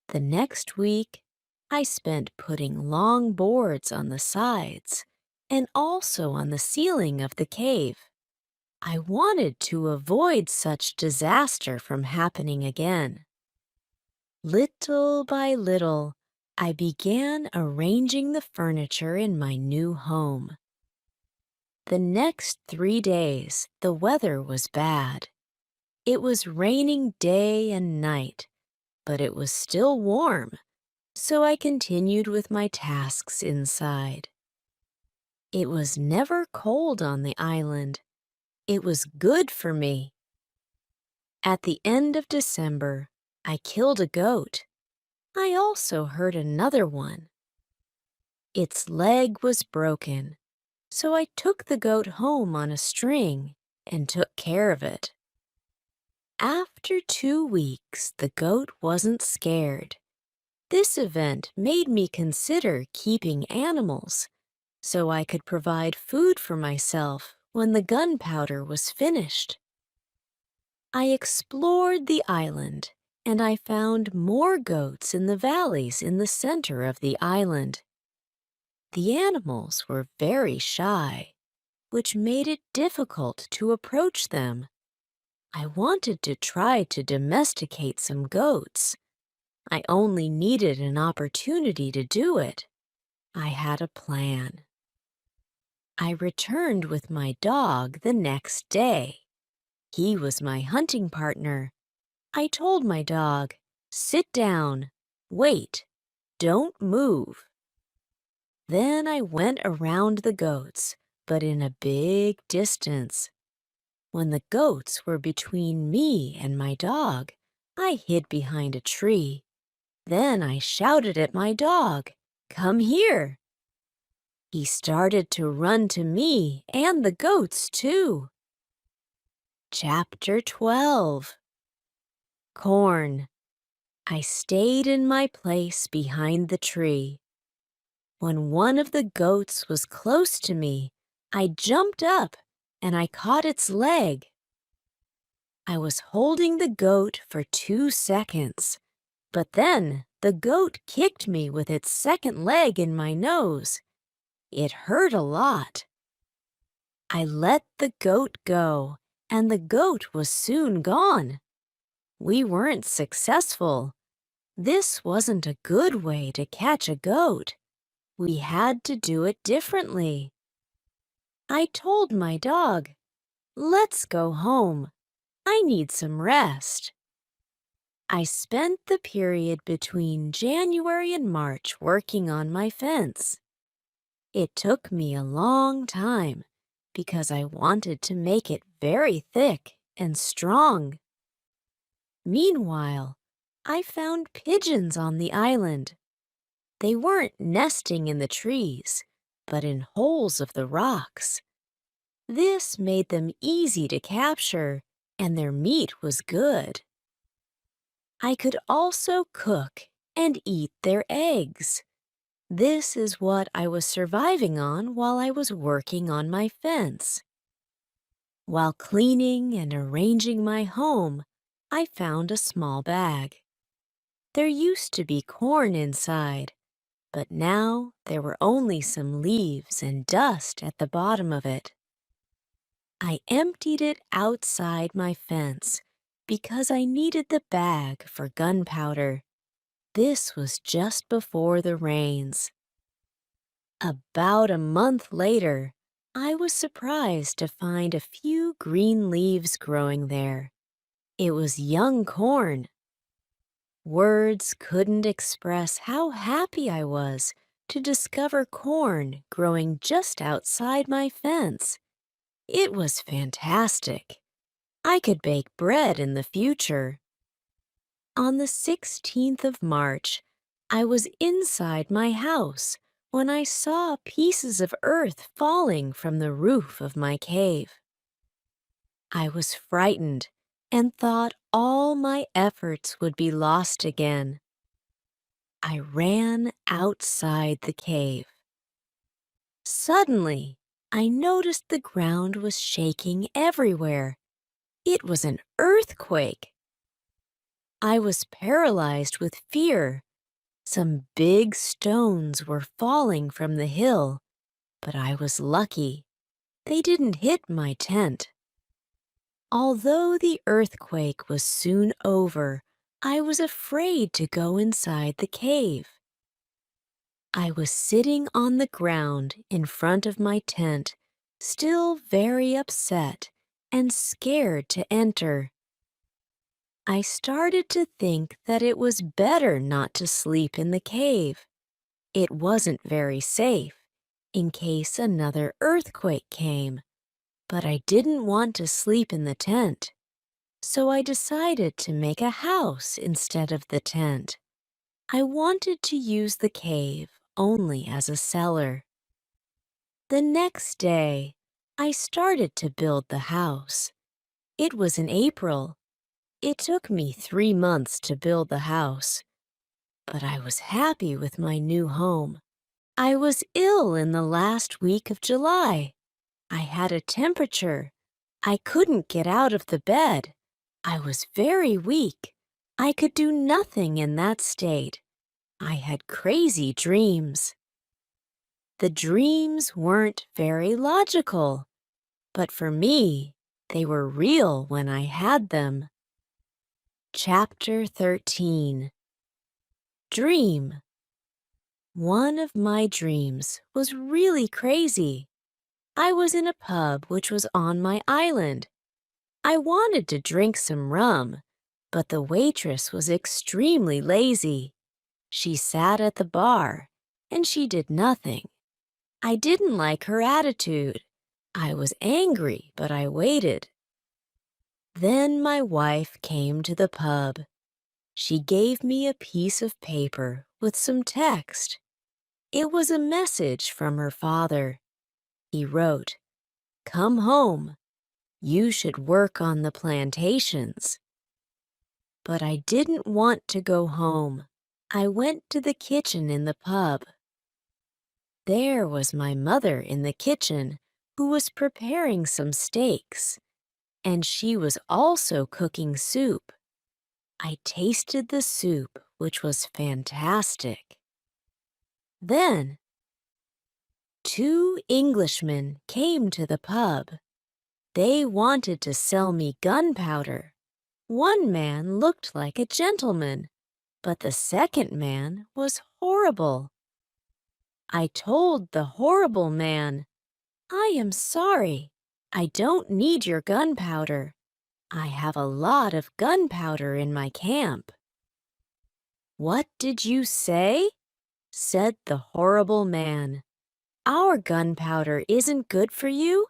The next week, I spent putting long boards on the sides and also on the ceiling of the cave. I wanted to avoid such disaster from happening again. Little by little, I began arranging the furniture in my new home. The next 3 days, the weather was bad. It was raining day and night, but it was still warm, so I continued with my tasks inside. It was never cold on the island. It was good for me. At the end of December, I killed a goat. I also hurt another one. Its leg was broken, so I took the goat home on a string and took care of it. After 2 weeks, the goat wasn't scared. This event made me consider keeping animals, so I could provide food for myself when the gunpowder was finished. I explored the island, and I found more goats in the valleys in the center of the island. The animals were very shy, which made it difficult to approach them. I wanted to try to domesticate some goats. I only needed an opportunity to do it. I had a plan. I returned with my dog the next day. He was my hunting partner. I told my dog, "Sit down, wait, don't move." Then I went around the goats, but in a big distance. When the goats were between me and my dog, I hid behind a tree. Then I shouted at my dog, "Come here." He started to run to me and the goats too. Chapter 12. Corn. I stayed in my place behind the tree. When one of the goats was close to me, I jumped up and I caught its leg. I was holding the goat for 2 seconds, but then the goat kicked me with its second leg in my nose. It hurt a lot. I let the goat go, and the goat was soon gone. We weren't successful. This wasn't a good way to catch a goat. We had to do it differently. I told my dog, "Let's go home. I need some rest." I spent the period between January and March working on my fence. It took me a long time because I wanted to make it very thick and strong. Meanwhile, I found pigeons on the island. They weren't nesting in the trees, but in holes of the rocks. This made them easy to capture, and their meat was good. I could also cook and eat their eggs. This is what I was surviving on while I was working on my fence. While cleaning and arranging my home, I found a small bag. There used to be corn inside, but now there were only some leaves and dust at the bottom of it. I emptied it outside my fence because I needed the bag for gunpowder. This was just before the rains. About a month later, I was surprised to find a few green leaves growing there. It was young corn. Words couldn't express how happy I was to discover corn growing just outside my fence. It was fantastic. I could bake bread in the future. On the 16th of March, I was inside my house when I saw pieces of earth falling from the roof of my cave. I was frightened and thought all my efforts would be lost again. I ran outside the cave. Suddenly, I noticed the ground was shaking everywhere. It was an earthquake. I was paralyzed with fear. Some big stones were falling from the hill, but I was lucky. They didn't hit my tent. Although the earthquake was soon over, I was afraid to go inside the cave. I was sitting on the ground in front of my tent, still very upset and scared to enter. I started to think that it was better not to sleep in the cave. It wasn't very safe in case another earthquake came, but I didn't want to sleep in the tent. So I decided to make a house instead of the tent. I wanted to use the cave only as a cellar. The next day, I started to build the house. It was in April. It took me 3 months to build the house, but I was happy with my new home. I was ill in the last week of July. I had a temperature. I couldn't get out of the bed. I was very weak. I could do nothing in that state. I had crazy dreams. The dreams weren't very logical, but for me, they were real when I had them. Chapter 13. Dream. One of my dreams was really crazy. I was in a pub which was on my island. I wanted to drink some rum, but the waitress was extremely lazy. She sat at the bar, and she did nothing. I didn't like her attitude. I was angry, but I waited. Then my wife came to the pub. She gave me a piece of paper with some text. It was a message from her father. He wrote, "Come home. You should work on the plantations." But I didn't want to go home. I went to the kitchen in the pub. There was my mother in the kitchen, who was preparing some steaks, and she was also cooking soup. I tasted the soup, which was fantastic. Then, two Englishmen came to the pub. They wanted to sell me gunpowder. One man looked like a gentleman, but the second man was horrible. I told the horrible man, "I am sorry. I don't need your gunpowder. I have a lot of gunpowder in my camp." "What did you say?" said the horrible man. "Our gunpowder isn't good for you.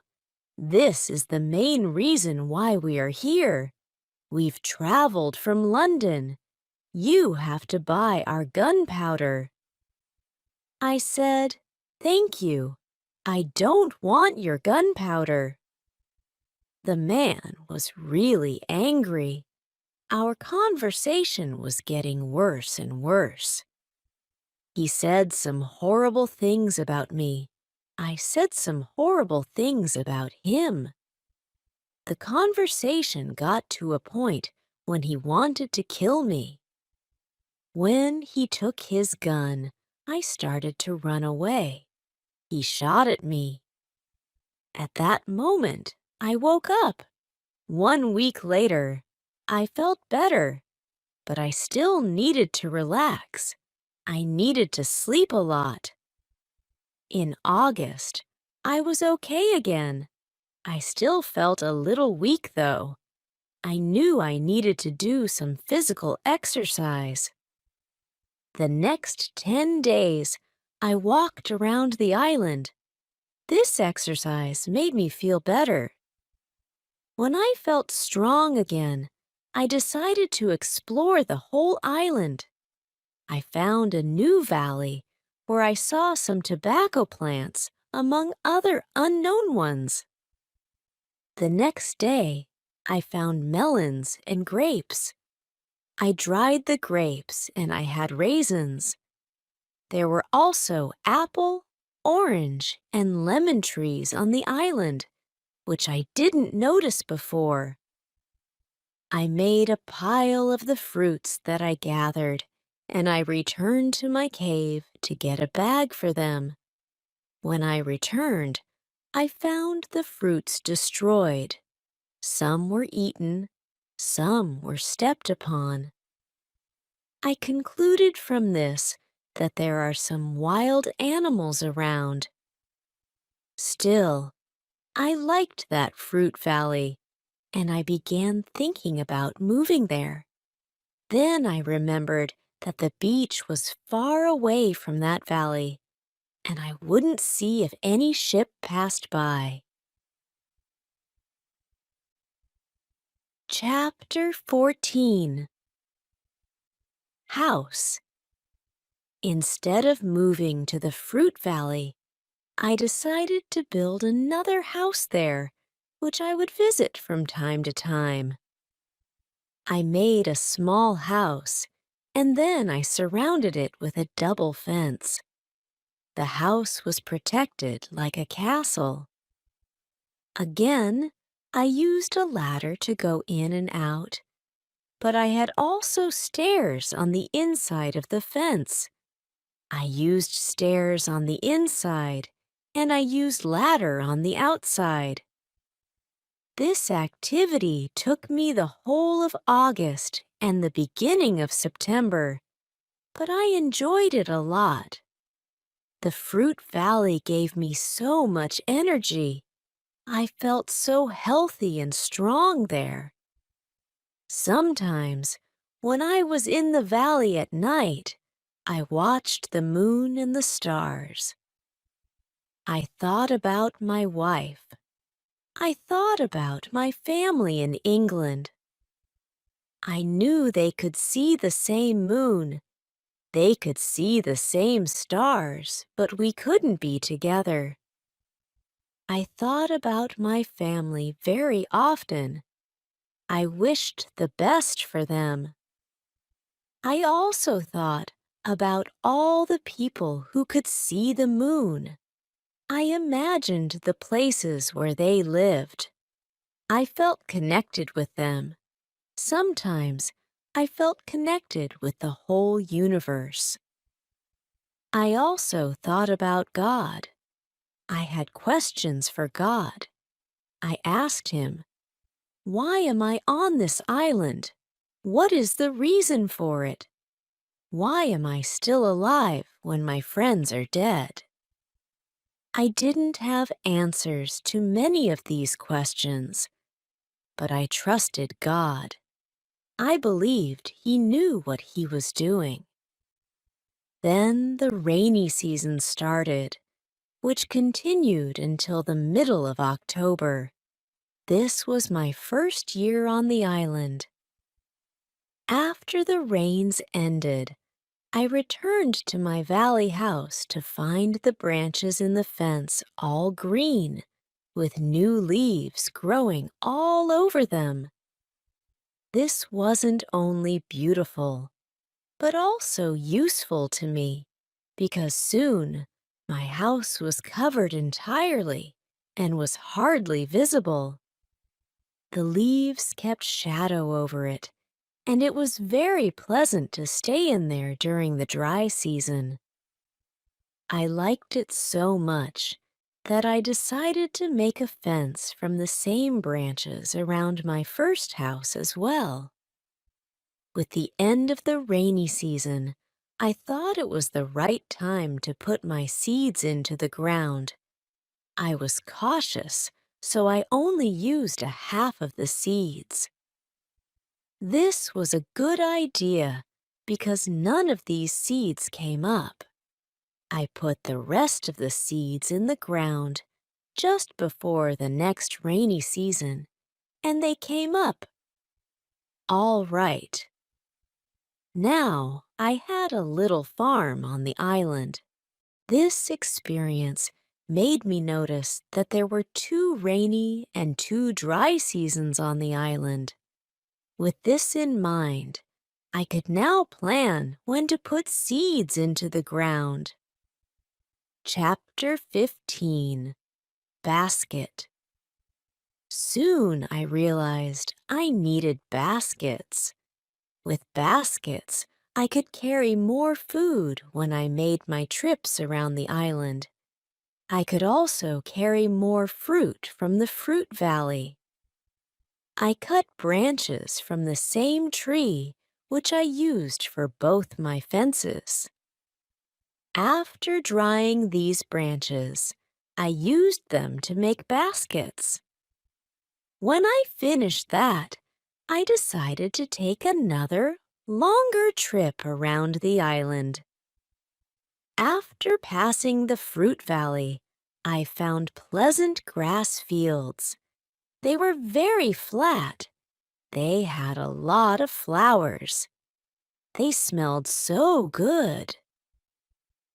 This is the main reason why we are here. We've traveled from London. You have to buy our gunpowder." I said, "Thank you. I don't want your gunpowder." The man was really angry. Our conversation was getting worse and worse. He said some horrible things about me. I said some horrible things about him. The conversation got to a point when he wanted to kill me. When he took his gun, I started to run away. He shot at me. At that moment, I woke up. 1 week later, I felt better, but I still needed to relax. I needed to sleep a lot. In August, I was okay again. I still felt a little weak, though. I knew I needed to do some physical exercise. The next 10 days, I walked around the island. This exercise made me feel better. When I felt strong again, I decided to explore the whole island. I found a new valley where I saw some tobacco plants among other unknown ones. The next day, I found melons and grapes. I dried the grapes and I had raisins. There were also apple, orange, and lemon trees on the island, which I didn't notice before. I made a pile of the fruits that I gathered, and I returned to my cave to get a bag for them. When I returned, I found the fruits destroyed. Some were eaten, some were stepped upon. I concluded from this that there are some wild animals around. Still, I liked that fruit valley, and I began thinking about moving there. Then I remembered that the beach was far away from that valley, and I wouldn't see if any ship passed by. Chapter 14. House. Instead of moving to the fruit valley, I decided to build another house there, which I would visit from time to time. I made a small house, and then I surrounded it with a double fence. The house was protected like a castle. Again, I used a ladder to go in and out, but I had also stairs on the inside of the fence. I used stairs on the inside, and I used ladder on the outside. This activity took me the whole of August and the beginning of September, but I enjoyed it a lot. The fruit valley gave me so much energy. I felt so healthy and strong there. Sometimes, when I was in the valley at night, I watched the moon and the stars. I thought about my wife. I thought about my family in England. I knew they could see the same moon. They could see the same stars, but we couldn't be together. I thought about my family very often. I wished the best for them. I also thought about all the people who could see the moon. I imagined the places where they lived. I felt connected with them. Sometimes I felt connected with the whole universe. I also thought about God. I had questions for God. I asked him, "Why am I on this island? What is the reason for it? Why am I still alive when my friends are dead?" I didn't have answers to many of these questions, but I trusted God. I believed he knew what he was doing. Then the rainy season started, which continued until the middle of October. This was my first year on the island. After the rains ended, I returned to my valley house to find the branches in the fence all green, with new leaves growing all over them. This wasn't only beautiful, but also useful to me, because soon my house was covered entirely and was hardly visible. The leaves kept shadow over it, and it was very pleasant to stay in there during the dry season. I liked it so much that I decided to make a fence from the same branches around my first house as well. With the end of the rainy season, I thought it was the right time to put my seeds into the ground. I was cautious, so I only used a half of the seeds. This was a good idea because none of these seeds came up. I put the rest of the seeds in the ground just before the next rainy season, and they came up all right. Now I had a little farm on the island. This experience made me notice that there were 2 rainy and 2 dry seasons on the island. With this in mind, I could now plan when to put seeds into the ground. Chapter 15. Basket. Soon I realized I needed baskets. With baskets, I could carry more food when I made my trips around the island. I could also carry more fruit from the fruit valley. I cut branches from the same tree, which I used for both my fences. After drying these branches, I used them to make baskets. When I finished that, I decided to take another, longer trip around the island. After passing the fruit valley, I found pleasant grass fields. They were very flat. They had a lot of flowers. They smelled so good.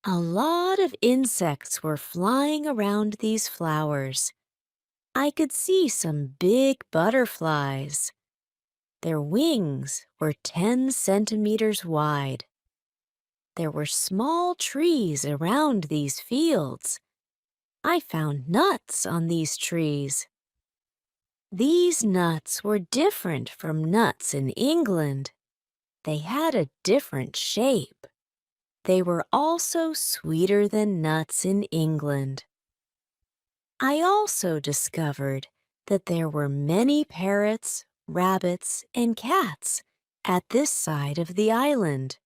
A lot of insects were flying around these flowers. I could see some big butterflies. Their wings were 10 centimeters wide. There were small trees around these fields. I found nuts on these trees. These nuts were different from nuts in England. They had a different shape. They were also sweeter than nuts in England. I also discovered that there were many parrots, rabbits, and cats at this side of the island.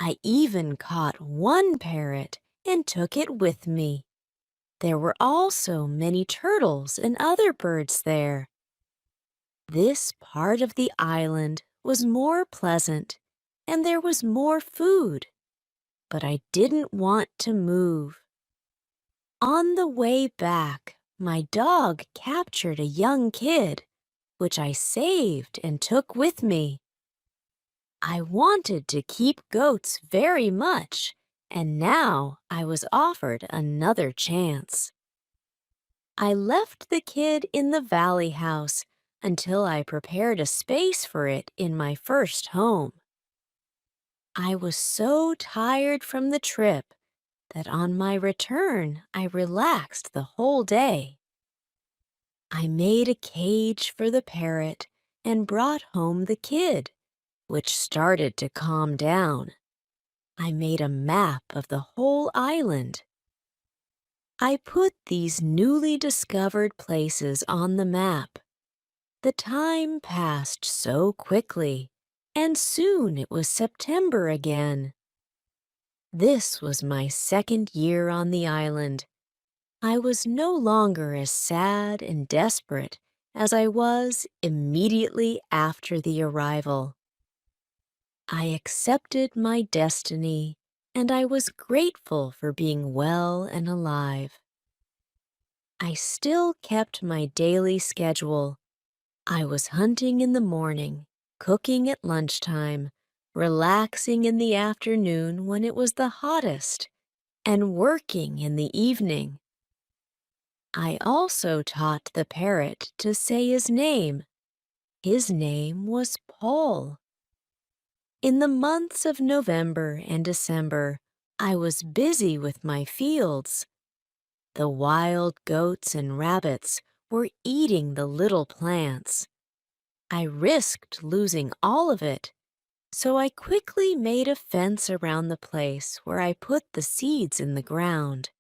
I even caught one parrot and took it with me. There were also many turtles and other birds there. This part of the island was more pleasant, and there was more food, but I didn't want to move. On the way back, my dog captured a young kid, which I saved and took with me. I wanted to keep goats very much, and now I was offered another chance. I left the kid in the valley house until I prepared a space for it in my first home. I was so tired from the trip that on my return I relaxed the whole day. I made a cage for the parrot and brought home the kid, which started to calm down. I made a map of the whole island. I put these newly discovered places on the map. The time passed so quickly, and soon it was September again. This was my second year on the island. I was no longer as sad and desperate as I was immediately after the arrival. I accepted my destiny, and I was grateful for being well and alive. I still kept my daily schedule. I was hunting in the morning, cooking at lunchtime, relaxing in the afternoon when it was the hottest, and working in the evening. I also taught the parrot to say his name. His name was Paul. In the months of November and December, I was busy with my fields. The wild goats and rabbits were eating the little plants. I risked losing all of it, so I quickly made a fence around the place where I put the seeds in the ground.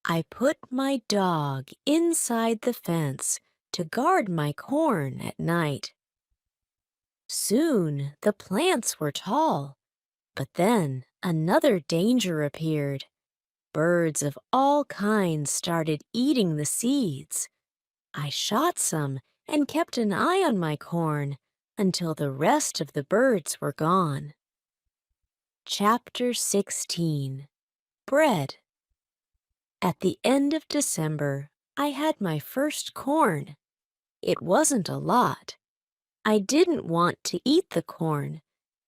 I put my dog inside the fence to guard my corn at night. Soon the plants were tall, but then another danger appeared. Birds of all kinds started eating the seeds. I shot some and kept an eye on my corn until the rest of the birds were gone. Chapter 16. Bread. At the end of December, I had my first corn. It wasn't a lot. I didn't want to eat the corn,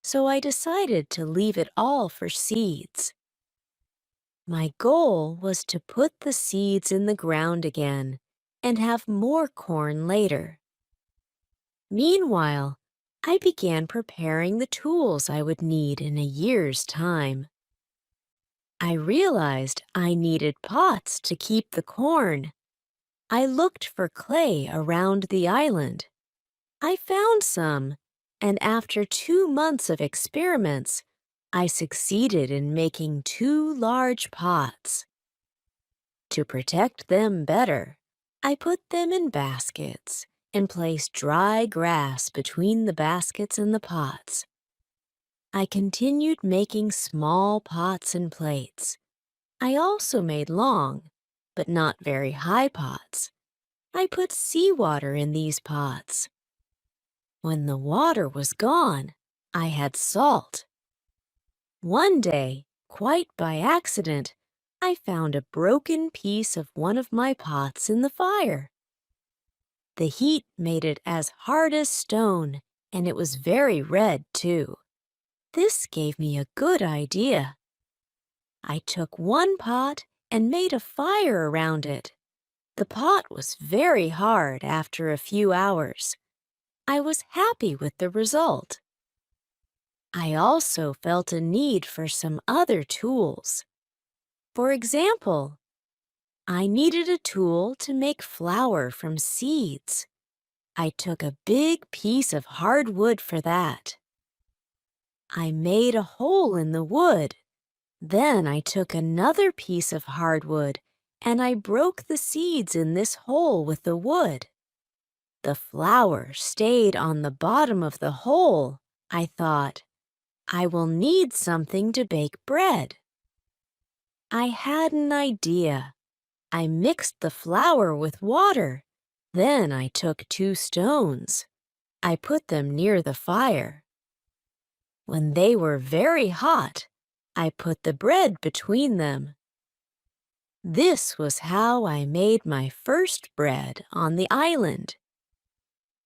so I decided to leave it all for seeds. My goal was to put the seeds in the ground again and have more corn later. Meanwhile, I began preparing the tools I would need in a year's time. I realized I needed pots to keep the corn. I looked for clay around the island. I found some, and after 2 months of experiments, I succeeded in making 2 large pots. To protect them better, I put them in baskets and placed dry grass between the baskets and the pots. I continued making small pots and plates. I also made long, but not very high pots. I put seawater in these pots. When the water was gone, I had salt. One day, quite by accident, I found a broken piece of one of my pots in the fire. The heat made it as hard as stone, and it was very red, too. This gave me a good idea. I took one pot and made a fire around it. The pot was very hard after a few hours. I was happy with the result. I also felt a need for some other tools. For example, I needed a tool to make flour from seeds. I took a big piece of hard wood for that. I made a hole in the wood. Then I took another piece of hardwood and I broke the seeds in this hole with the wood. The flour stayed on the bottom of the hole. I thought, I will need something to bake bread. I had an idea. I mixed the flour with water. Then I took 2 stones. I put them near the fire. When they were very hot, I put the bread between them. This was how I made my first bread on the island.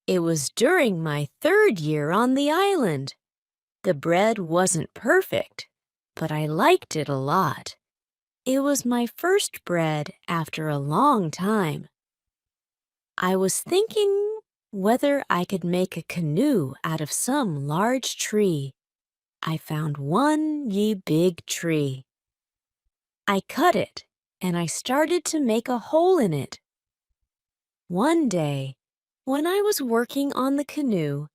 It was during my 3rd year on the island. The bread wasn't perfect, but I liked it a lot. It was my first bread after a long time. I was thinking whether I could make a canoe out of some large tree. I found one big tree. I cut it, and I started to make a hole in it. One day, when I was working on the canoe,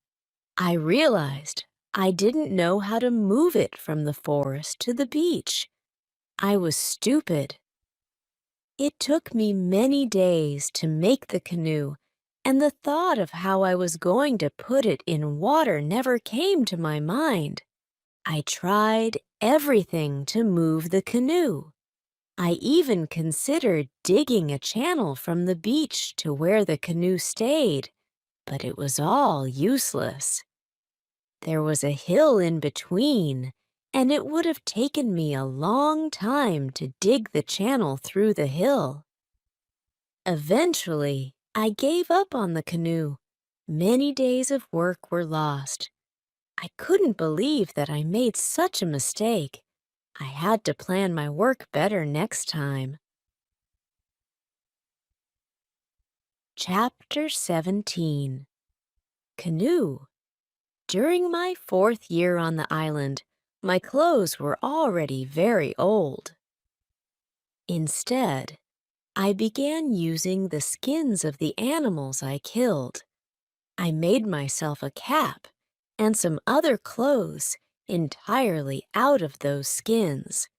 I realized I didn't know how to move it from the forest to the beach. I was stupid. It took me many days to make the canoe, and the thought of how I was going to put it in water never came to my mind. I tried everything to move the canoe. I even considered digging a channel from the beach to where the canoe stayed, but it was all useless. There was a hill in between, and it would have taken me a long time to dig the channel through the hill. Eventually, I gave up on the canoe. Many days of work were lost. I couldn't believe that I made such a mistake. I had to plan my work better next time. Chapter 17. Canoe. During my 4th year on the island, my clothes were already very old. Instead, I began using the skins of the animals I killed. I made myself a cap and some other clothes entirely out of those skins.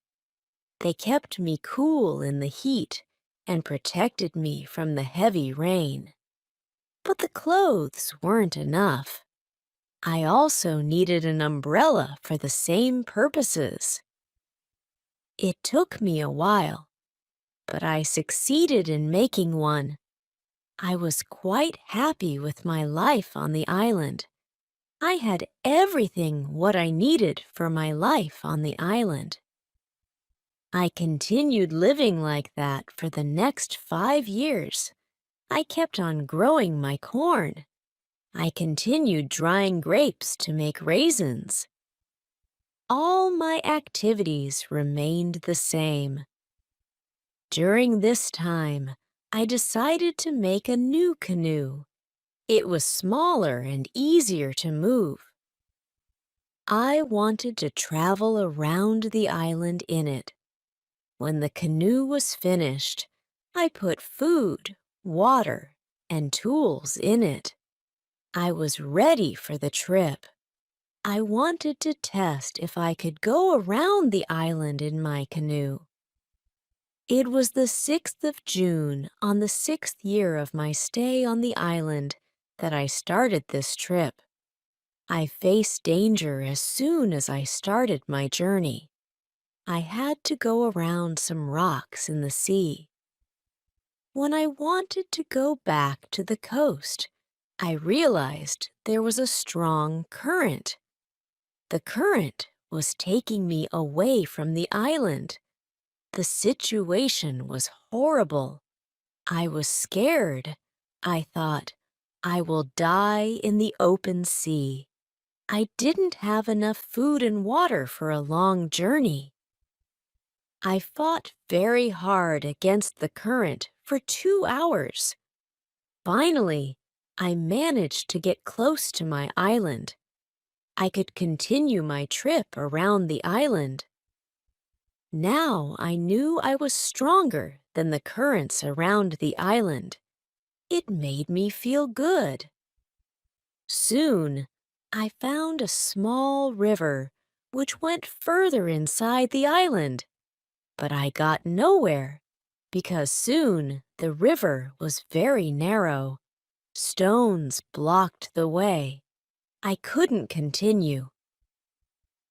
They kept me cool in the heat and protected me from the heavy rain. But the clothes weren't enough. I also needed an umbrella for the same purposes. It took me a while, but I succeeded in making one. I was quite happy with my life on the island. I had everything what I needed for my life on the island. I continued living like that for the next 5 years. I kept on growing my corn. I continued drying grapes to make raisins. All my activities remained the same. During this time, I decided to make a new canoe. It was smaller and easier to move. I wanted to travel around the island in it. When the canoe was finished, I put food, water, and tools in it. I was ready for the trip. I wanted to test if I could go around the island in my canoe. It was the 6th of June on the 6th year of my stay on the island that I started this trip. I faced danger as soon as I started my journey. I had to go around some rocks in the sea. When I wanted to go back to the coast, I realized there was a strong current. The current was taking me away from the island. The situation was horrible. I was scared. I thought, I will die in the open sea. I didn't have enough food and water for a long journey. I fought very hard against the current for 2 hours. Finally, I managed to get close to my island. I could continue my trip around the island. Now I knew I was stronger than the currents around the island. It made me feel good. Soon, I found a small river which went further inside the island, but I got nowhere because soon the river was very narrow. Stones blocked the way. I couldn't continue.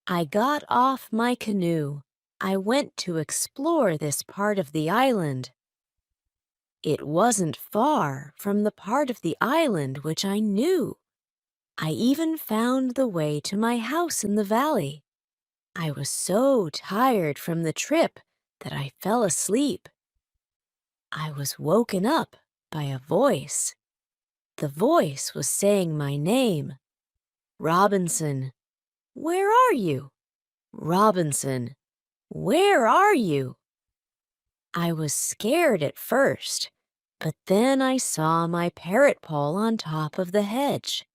I got off my canoe. I went to explore this part of the island. It wasn't far from the part of the island which I knew. I even found the way to my house in the valley. I was so tired from the trip that I fell asleep. I was woken up by a voice. The voice was saying my name. Robinson, where are you? Robinson, where are you? I was scared at first, but then I saw my parrot Paul on top of the hedge.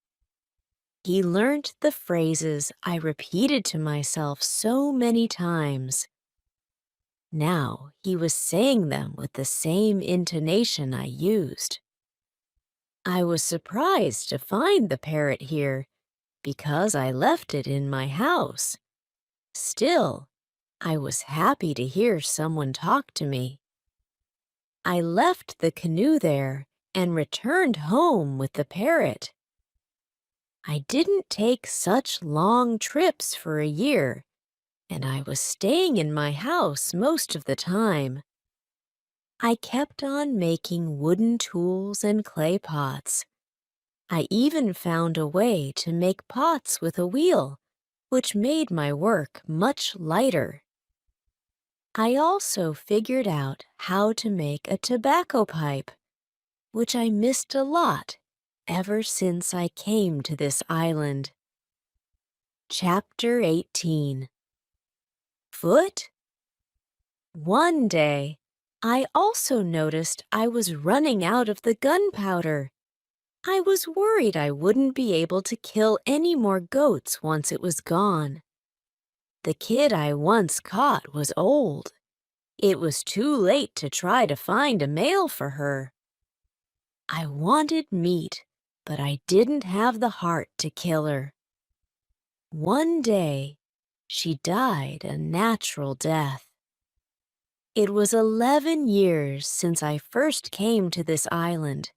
He learnt the phrases I repeated to myself so many times. Now he was saying them with the same intonation I used. I was surprised to find the parrot here because I left it in my house. Still, I was happy to hear someone talk to me. I left the canoe there and returned home with the parrot. I didn't take such long trips for a year, and I was staying in my house most of the time. I kept on making wooden tools and clay pots. I even found a way to make pots with a wheel, which made my work much lighter. I also figured out how to make a tobacco pipe, which I missed a lot ever since I came to this island. Chapter 18. Foot? One day, I also noticed I was running out of the gunpowder. I was worried I wouldn't be able to kill any more goats once it was gone. The kid I once caught was old. It was too late to try to find a male for her. I wanted meat, but I didn't have the heart to kill her. One day, she died a natural death. It was 11 years since I first came to this island,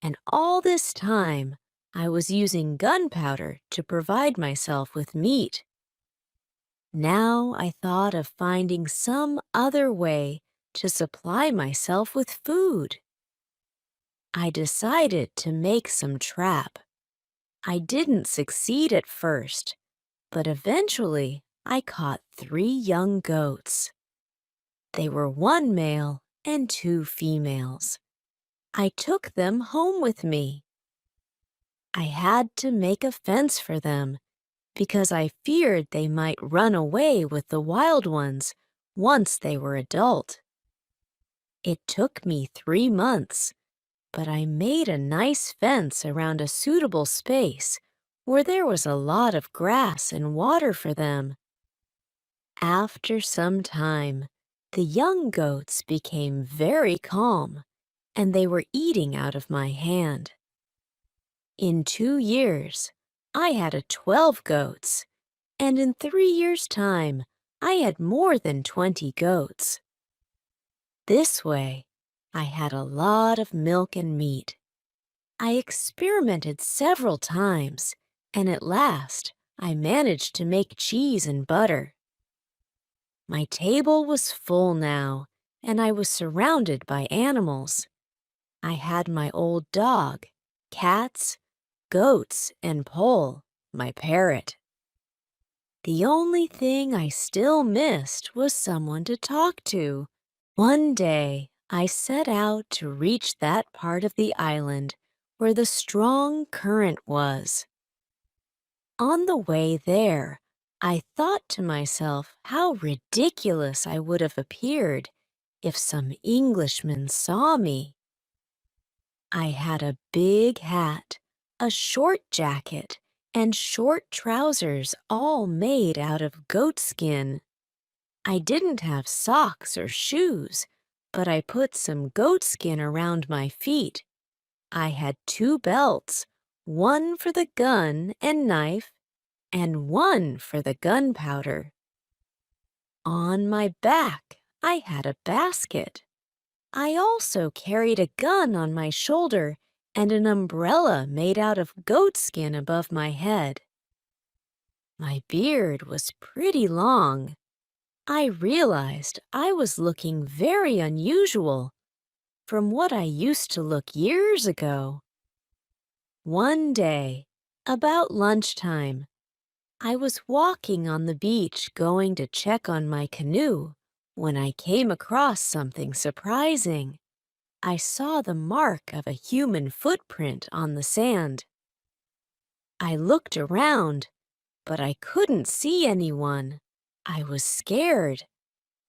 and all this time I was using gunpowder to provide myself with meat. Now I thought of finding some other way to supply myself with food. I decided to make some trap. I didn't succeed at first, but eventually I caught 3 young goats. They were 1 male and 2 females. I took them home with me. I had to make a fence for them because I feared they might run away with the wild ones once they were adult. It took me 3 months, but I made a nice fence around a suitable space where there was a lot of grass and water for them. After some time, the young goats became very calm, and they were eating out of my hand. In 2 years, I had 12 goats, and in 3 years' time, I had more than 20 goats. This way, I had a lot of milk and meat. I experimented several times, and at last, I managed to make cheese and butter. My table was full now, and I was surrounded by animals. I had my old dog, cats, goats, and Pole, my parrot. The only thing I still missed was someone to talk to. One day, I set out to reach that part of the island where the strong current was. On the way there, I thought to myself how ridiculous I would have appeared if some Englishmen saw me. I had a big hat, a short jacket, and short trousers all made out of goatskin. I didn't have socks or shoes, but I put some goat skin around my feet. I had two belts, one for the gun and knife, and one for the gunpowder. On my back, I had a basket. I also carried a gun on my shoulder and an umbrella made out of goat skin above my head. My beard was pretty long. I realized I was looking very unusual from what I used to look years ago. One day, about lunchtime, I was walking on the beach going to check on my canoe when I came across something surprising. I saw the mark of a human footprint on the sand. I looked around, but I couldn't see anyone. I was scared.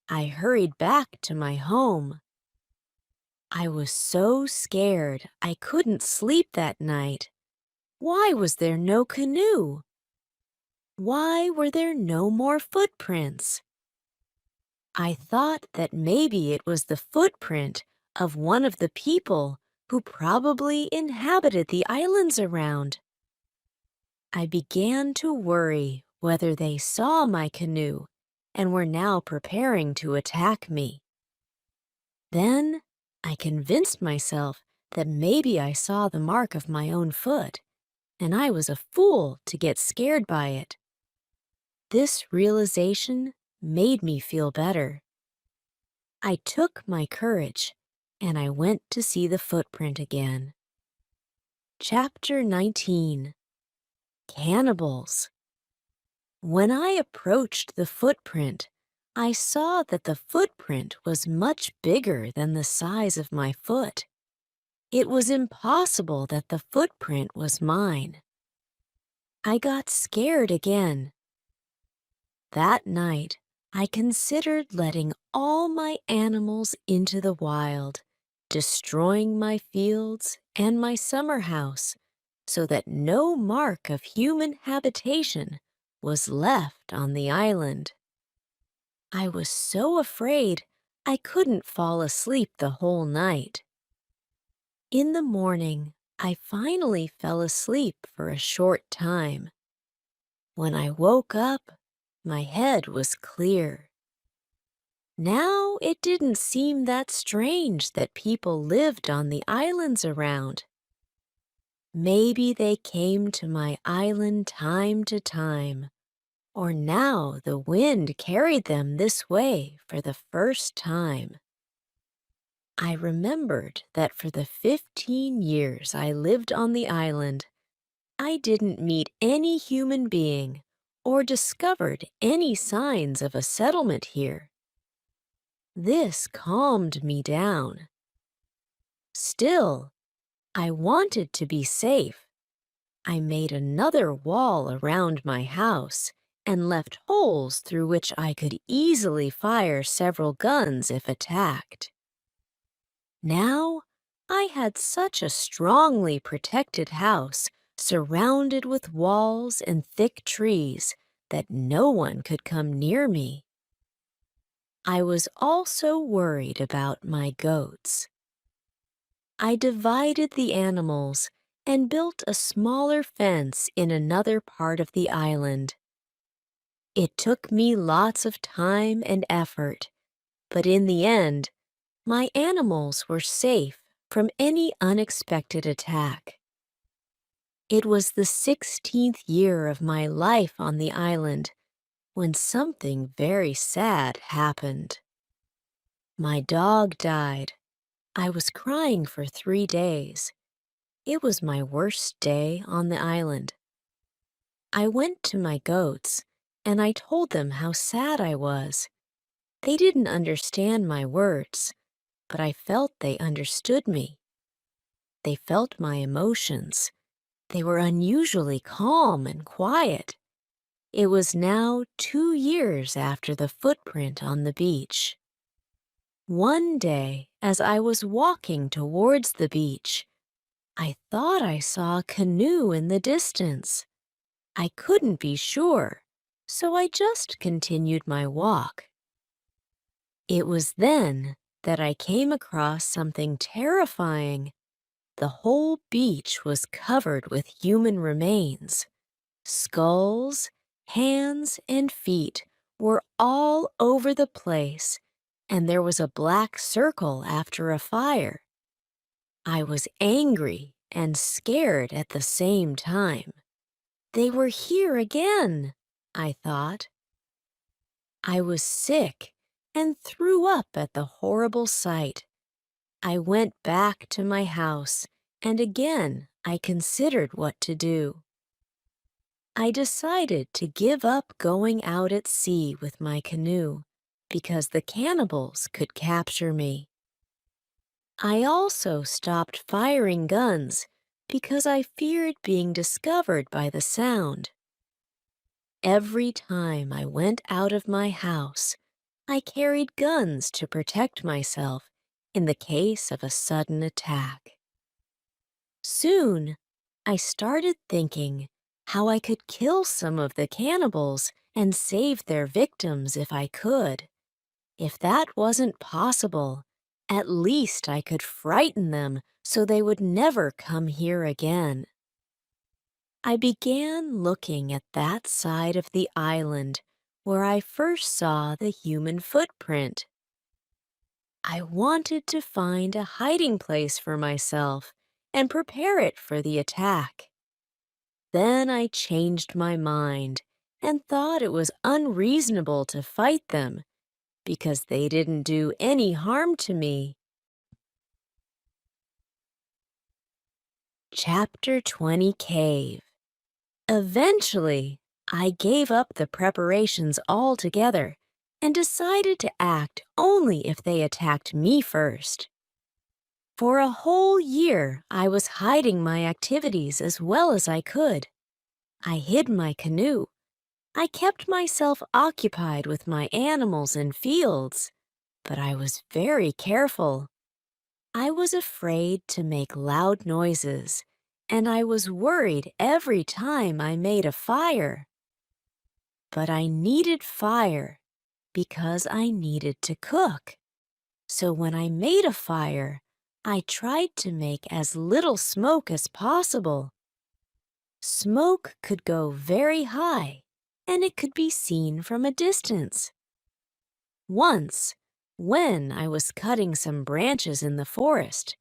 I hurried back to my home. I was so scared I couldn't sleep that night. Why was there no canoe? Why were there no more footprints? I thought that maybe it was the footprint of one of the people who probably inhabited the islands around. I began to worry whether they saw my canoe and were now preparing to attack me. Then I convinced myself that maybe I saw the mark of my own foot, and I was a fool to get scared by it. This realization made me feel better. I took my courage, and I went to see the footprint again. Chapter 19. Cannibals. When I approached the footprint, I saw that the footprint was much bigger than the size of my foot. It was impossible that the footprint was mine. I got scared again. That night, I considered letting all my animals into the wild, destroying my fields and my summer house, so that no mark of human habitation was left on the island. I was so afraid I couldn't fall asleep the whole night. In the morning, I finally fell asleep for a short time. When I woke up, my head was clear. Now it didn't seem that strange that people lived on the islands around. Maybe they came to my island time to time, or now the wind carried them this way for the first time. I remembered that for the 15 years I lived on the island, I didn't meet any human being or discovered any signs of a settlement here. This calmed me down. Still, I wanted to be safe. I made another wall around my house and left holes through which I could easily fire several guns if attacked. Now, I had such a strongly protected house surrounded with walls and thick trees that no one could come near me. I was also worried about my goats. I divided the animals and built a smaller fence in another part of the island. It took me lots of time and effort, but in the end, my animals were safe from any unexpected attack. It was the 16th year of my life on the island when something very sad happened. My dog died. I was crying for 3 days. It was my worst day on the island. I went to my goats, and I told them how sad I was. They didn't understand my words, but I felt they understood me. They felt my emotions. They were unusually calm and quiet. It was now 2 years after the footprint on the beach. One day, as I was walking towards the beach, I thought I saw a canoe in the distance. I couldn't be sure, so I just continued my walk. It was then that I came across something terrifying. The whole beach was covered with human remains. Skulls, hands, and feet were all over the place, and there was a black circle after a fire. I was angry and scared at the same time. They were here again, I thought. I was sick and threw up at the horrible sight. I went back to my house, and again I considered what to do. I decided to give up going out at sea with my canoe because the cannibals could capture me. I also stopped firing guns because I feared being discovered by the sound. Every time I went out of my house, I carried guns to protect myself in the case of a sudden attack. Soon, I started thinking how I could kill some of the cannibals and save their victims if I could. If that wasn't possible, at least I could frighten them so they would never come here again. I began looking at that side of the island where I first saw the human footprint. I wanted to find a hiding place for myself and prepare it for the attack. Then I changed my mind and thought it was unreasonable to fight them because they didn't do any harm to me. Chapter 20 Cave. Eventually, I gave up the preparations altogether and decided to act only if they attacked me first. For a whole year, I was hiding my activities as well as I could. I hid my canoe. I kept myself occupied with my animals and fields, but I was very careful. I was afraid to make loud noises, and I was worried every time I made a fire. But I needed fire because I needed to cook. So when I made a fire, I tried to make as little smoke as possible. Smoke could go very high, and it could be seen from a distance. Once, when I was cutting some branches in the forest,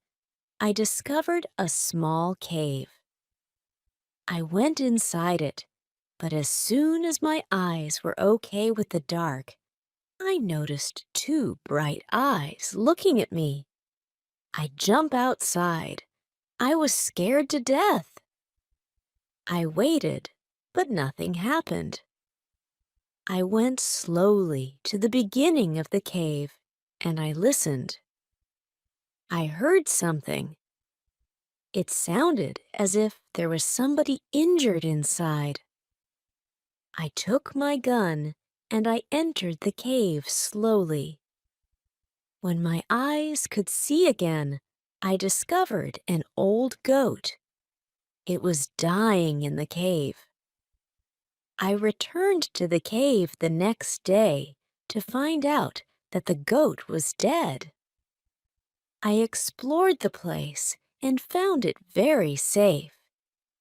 I discovered a small cave. I went inside it, but as soon as my eyes were okay with the dark, I noticed two bright eyes looking at me. I jumped outside. I was scared to death. I waited, but nothing happened. I went slowly to the beginning of the cave, and I listened. I heard something. It sounded as if there was somebody injured inside. I took my gun and I entered the cave slowly. When my eyes could see again, I discovered an old goat. It was dying in the cave. I returned to the cave the next day to find out that the goat was dead. I explored the place and found it very safe.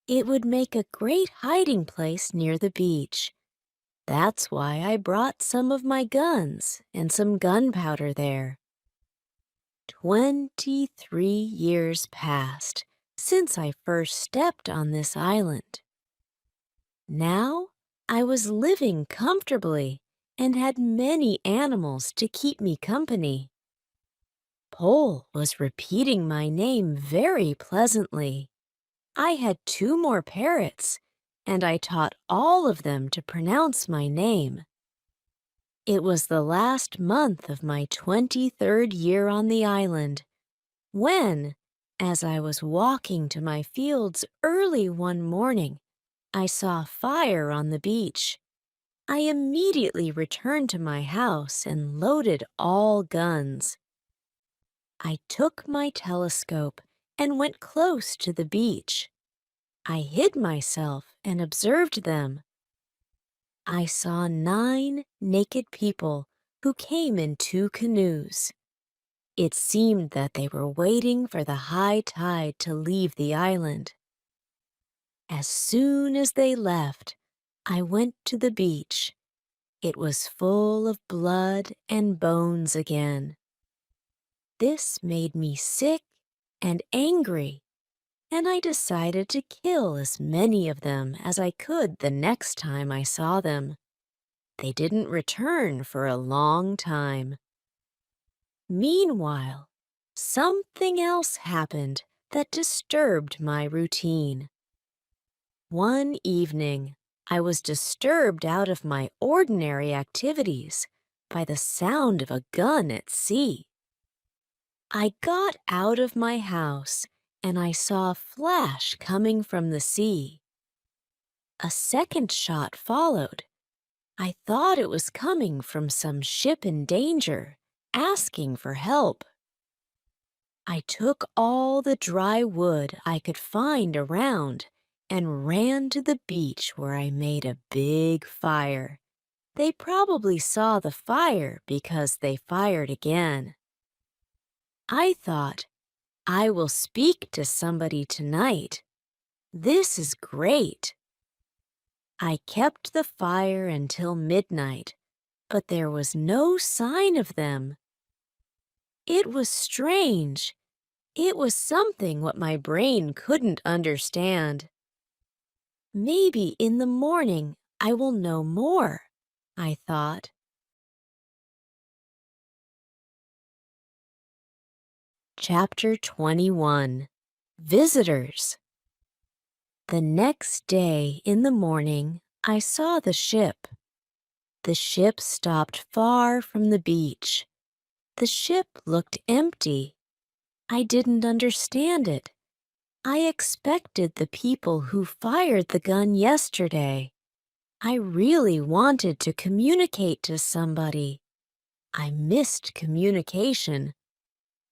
It would make a great hiding place near the beach. That's why I brought some of my guns and some gunpowder there. 23 years passed since I first stepped on this island. Now I was living comfortably and had many animals to keep me company. Pole was repeating my name very pleasantly. I had 2 more parrots, and I taught all of them to pronounce my name. It was the last month of my 23rd year on the island, when, as I was walking to my fields early one morning, I saw fire on the beach. I immediately returned to my house and loaded all guns. I took my telescope and went close to the beach. I hid myself and observed them. I saw 9 naked people who came in 2 canoes. It seemed that they were waiting for the high tide to leave the island. As soon as they left, I went to the beach. It was full of blood and bones again. This made me sick and angry, and I decided to kill as many of them as I could the next time I saw them. They didn't return for a long time. Meanwhile, something else happened that disturbed my routine. One evening, I was disturbed out of my ordinary activities by the sound of a gun at sea. I got out of my house and I saw a flash coming from the sea. A second shot followed. I thought it was coming from some ship in danger, asking for help. I took all the dry wood I could find around and ran to the beach where I made a big fire. They probably saw the fire because they fired again. I thought, I will speak to somebody tonight. This is great. I kept the fire until midnight, but there was no sign of them. It was strange. It was something what my brain couldn't understand. Maybe in the morning I will know more, I thought. Chapter 21. Visitors. The next day in the morning, I saw the ship. The ship stopped far from the beach. The ship looked empty. I didn't understand it. I expected the people who fired the gun yesterday. I really wanted to communicate to somebody. I missed communication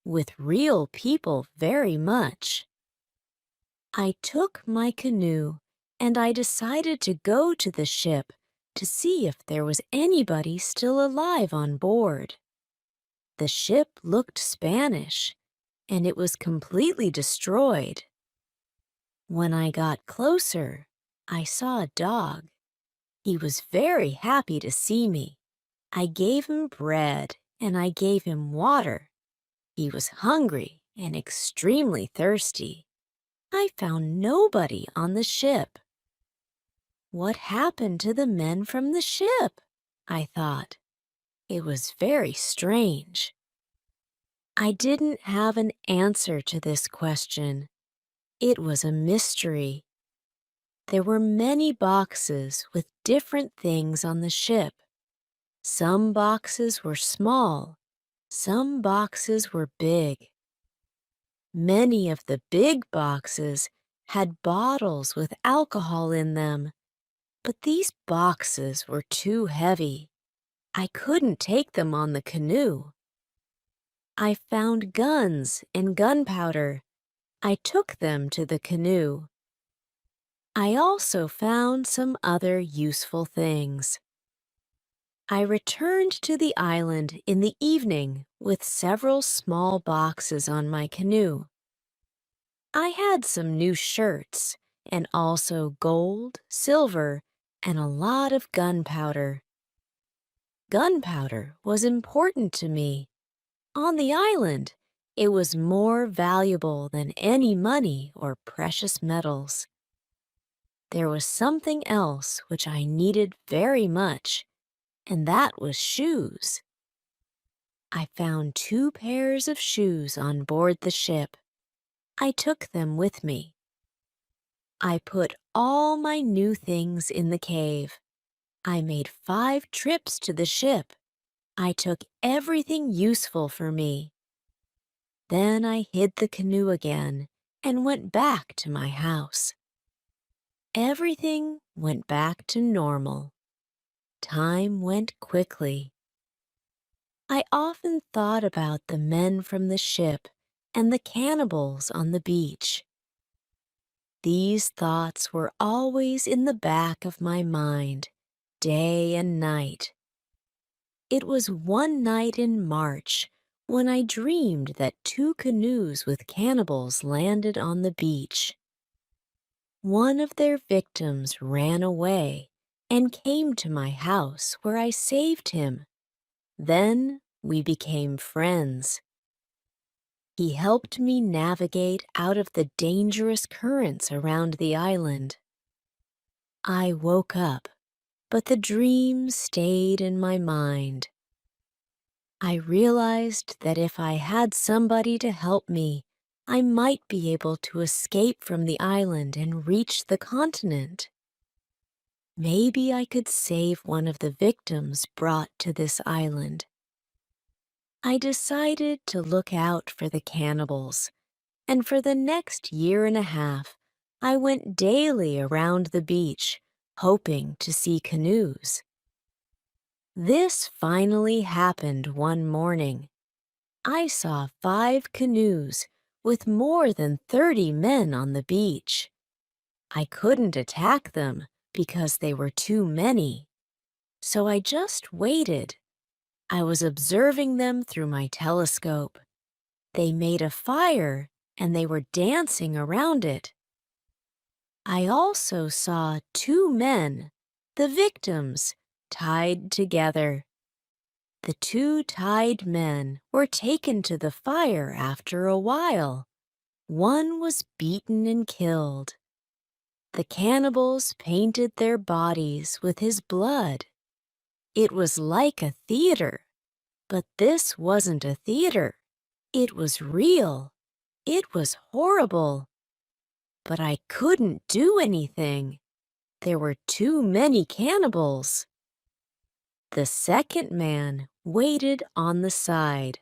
with real people very much. I took my canoe and I decided to go to the ship to see if there was anybody still alive on board. The ship looked Spanish, and it was completely destroyed. When I got closer, I saw a dog. He was very happy to see me. I gave him bread and I gave him water. He was hungry and extremely thirsty. I found nobody on the ship. What happened to the men from the ship? I thought. It was very strange. I didn't have an answer to this question. It was a mystery. There were many boxes with different things on the ship. Some boxes were small, some boxes were big. Many of the big boxes had bottles with alcohol in them, but these boxes were too heavy. I couldn't take them on the canoe. I found guns and gunpowder. I took them to the canoe. I also found some other useful things. I returned to the island in the evening with several small boxes on my canoe. I had some new shirts and also gold, silver, and a lot of gunpowder. Gunpowder was important to me. On the island, it was more valuable than any money or precious metals. There was something else which I needed very much, and that was shoes. I found 2 pairs of shoes on board the ship. I took them with me. I put all my new things in the cave. I made 5 trips to the ship. I took everything useful for me. Then I hid the canoe again and went back to my house. Everything went back to normal. Time went quickly. I often thought about the men from the ship and the cannibals on the beach. These thoughts were always in the back of my mind, day and night. It was one night in March when I dreamed that two canoes with cannibals landed on the beach. One of their victims ran away and came to my house where I saved him. Then we became friends. He helped me navigate out of the dangerous currents around the island. I woke up, but the dream stayed in my mind. I realized that if I had somebody to help me, I might be able to escape from the island and reach the continent. Maybe I could save one of the victims brought to this island. I decided to look out for the cannibals, and for the next year and a half, I went daily around the beach, hoping to see canoes. This finally happened one morning. I saw 5 canoes with more than 30 men on the beach. I couldn't attack them because they were too many, so I just waited. I was observing them through my telescope. They made a fire and they were dancing around it. I also saw 2 men, the victims, tied together. The 2 tied men were taken to the fire after a while. One was beaten and killed. The cannibals painted their bodies with his blood. It was like a theater, but this wasn't a theater. It was real. It was horrible. But I couldn't do anything. There were too many cannibals. The second man waited on the side.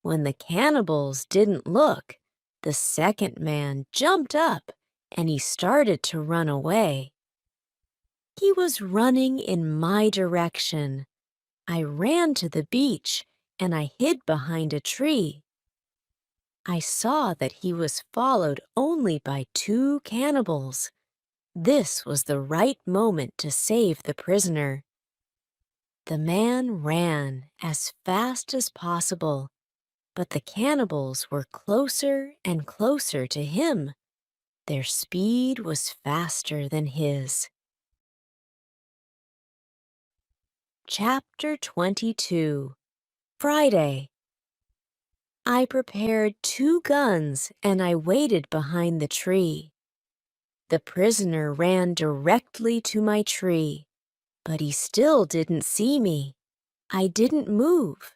When the cannibals didn't look, the second man jumped up and he started to run away. He was running in my direction. I ran to the beach and I hid behind a tree. I saw that he was followed only by 2 cannibals. This was the right moment to save the prisoner. The man ran as fast as possible, but the cannibals were closer and closer to him. Their speed was faster than his. Chapter 22. Friday. I prepared 2 guns and I waited behind the tree. The prisoner ran directly to my tree, but he still didn't see me. I didn't move.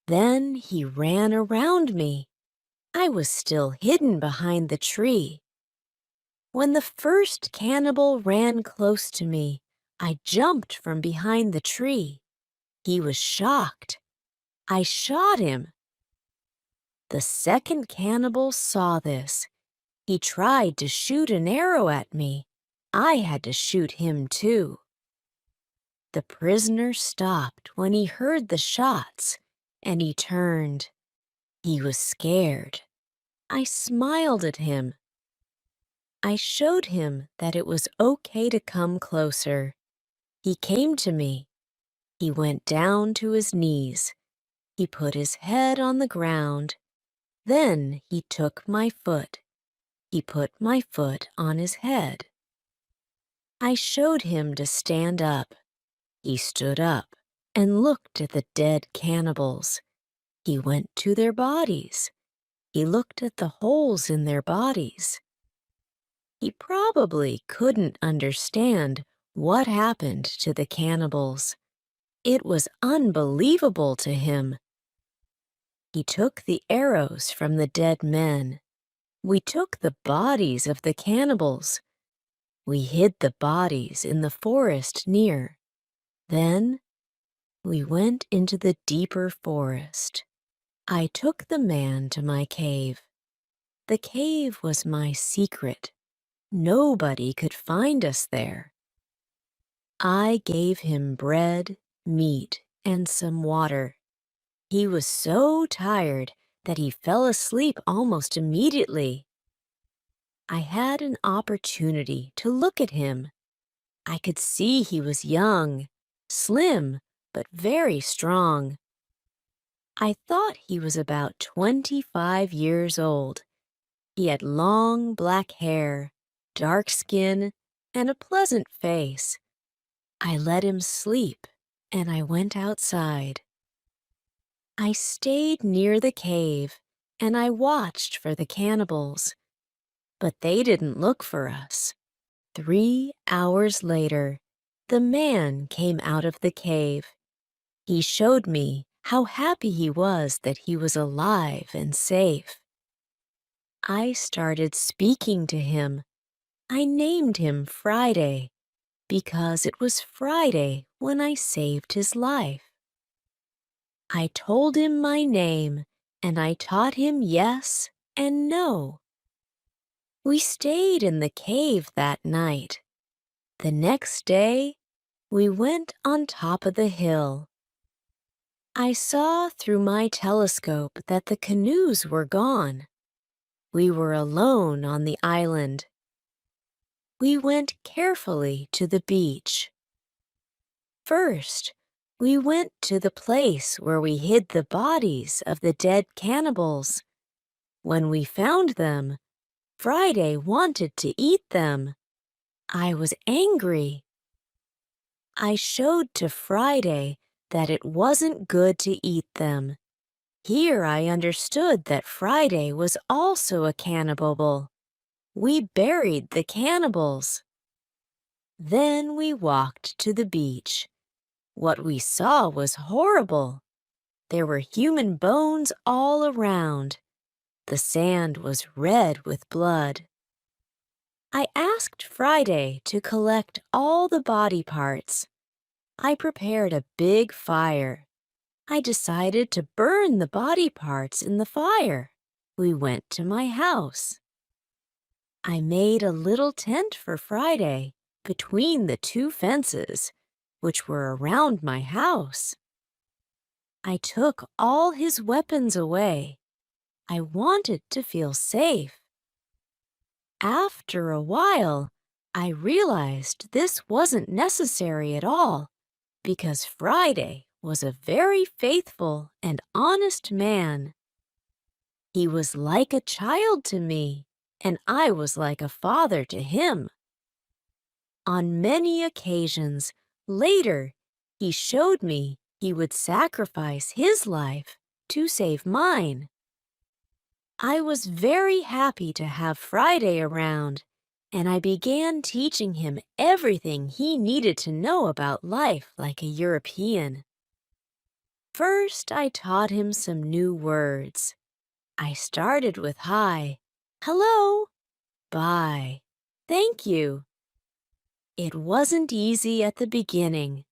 Then he ran around me. I was still hidden behind the tree. When the first cannibal ran close to me, I jumped from behind the tree. He was shocked. I shot him. The second cannibal saw this. He tried to shoot an arrow at me. I had to shoot him too. The prisoner stopped when he heard the shots, and he turned. He was scared. I smiled at him. I showed him that it was okay to come closer. He came to me. He went down to his knees. He put his head on the ground. Then he took my foot. He put my foot on his head. I showed him to stand up. He stood up and looked at the dead cannibals. He went to their bodies. He looked at the holes in their bodies. He probably couldn't understand what happened to the cannibals. It was unbelievable to him. He took the arrows from the dead men. We took the bodies of the cannibals. We hid the bodies in the forest near. Then we went into the deeper forest. I took the man to my cave. The cave was my secret. Nobody could find us there. I gave him bread, meat, and some water. He was so tired that he fell asleep almost immediately. I had an opportunity to look at him. I could see he was young, slim, but very strong. I thought he was about 25 years old. He had long black hair, dark skin, and a pleasant face. I let him sleep, and I went outside. I stayed near the cave, and I watched for the cannibals. But they didn't look for us. 3 hours later, the man came out of the cave. He showed me how happy he was that he was alive and safe. I started speaking to him. I named him Friday because it was Friday when I saved his life. I told him my name and I taught him yes and no. We stayed in the cave that night. The next day, we went on top of the hill. I saw through my telescope that the canoes were gone. We were alone on the island. We went carefully to the beach. First, we went to the place where we hid the bodies of the dead cannibals. When we found them, Friday wanted to eat them. I was angry. I showed to Friday that it wasn't good to eat them. Here I understood that Friday was also a cannibal. We buried the cannibals. Then we walked to the beach. What we saw was horrible. There were human bones all around. The sand was red with blood. I asked Friday to collect all the body parts. I prepared a big fire. I decided to burn the body parts in the fire. We went to my house. I made a little tent for Friday between the two fences, which were around my house. I took all his weapons away. I wanted to feel safe. After a while, I realized this wasn't necessary at all because Friday was a very faithful and honest man. He was like a child to me, and I was like a father to him. On many occasions, later, he showed me he would sacrifice his life to save mine. I was very happy to have Friday around, and I began teaching him everything he needed to know about life like a European. First, I taught him some new words. I started with hi, hello, bye, thank you. It wasn't easy at the beginning,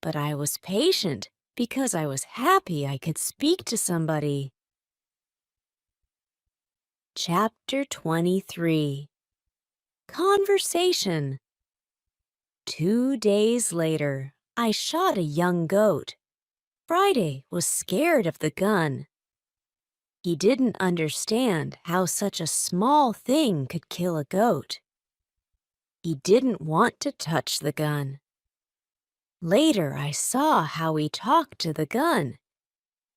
but I was patient because I was happy I could speak to somebody. Chapter 23. Conversation. 2 days later, I shot a young goat. Friday was scared of the gun. He didn't understand how such a small thing could kill a goat. He didn't want to touch the gun. Later, I saw how he talked to the gun.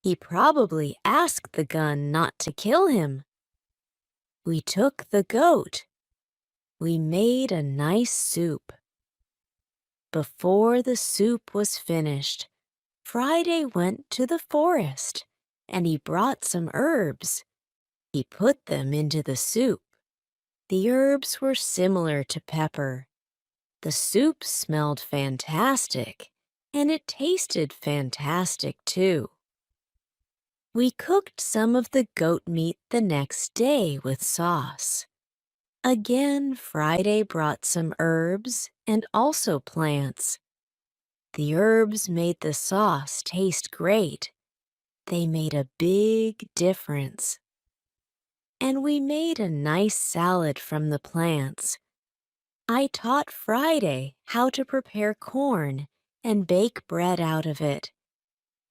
He probably asked the gun not to kill him. We took the goat. We made a nice soup. Before the soup was finished, Friday went to the forest and he brought some herbs. He put them into the soup. The herbs were similar to pepper. The soup smelled fantastic, and it tasted fantastic too. We cooked some of the goat meat the next day with sauce. Again, Friday brought some herbs and also plants. The herbs made the sauce taste great. They made a big difference. And we made a nice salad from the plants. I taught Friday how to prepare corn and bake bread out of it.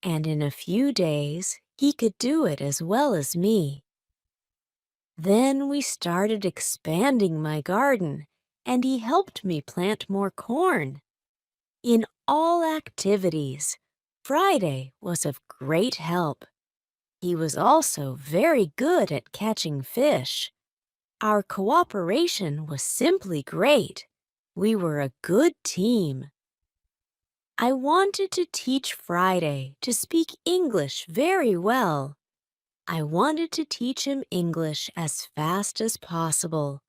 And in a few days, he could do it as well as me. Then we started expanding my garden, and he helped me plant more corn. In all activities, Friday was of great help. He was also very good at catching fish. Our cooperation was simply great. We were a good team. I wanted to teach Friday to speak English very well. I wanted to teach him English as fast as possible.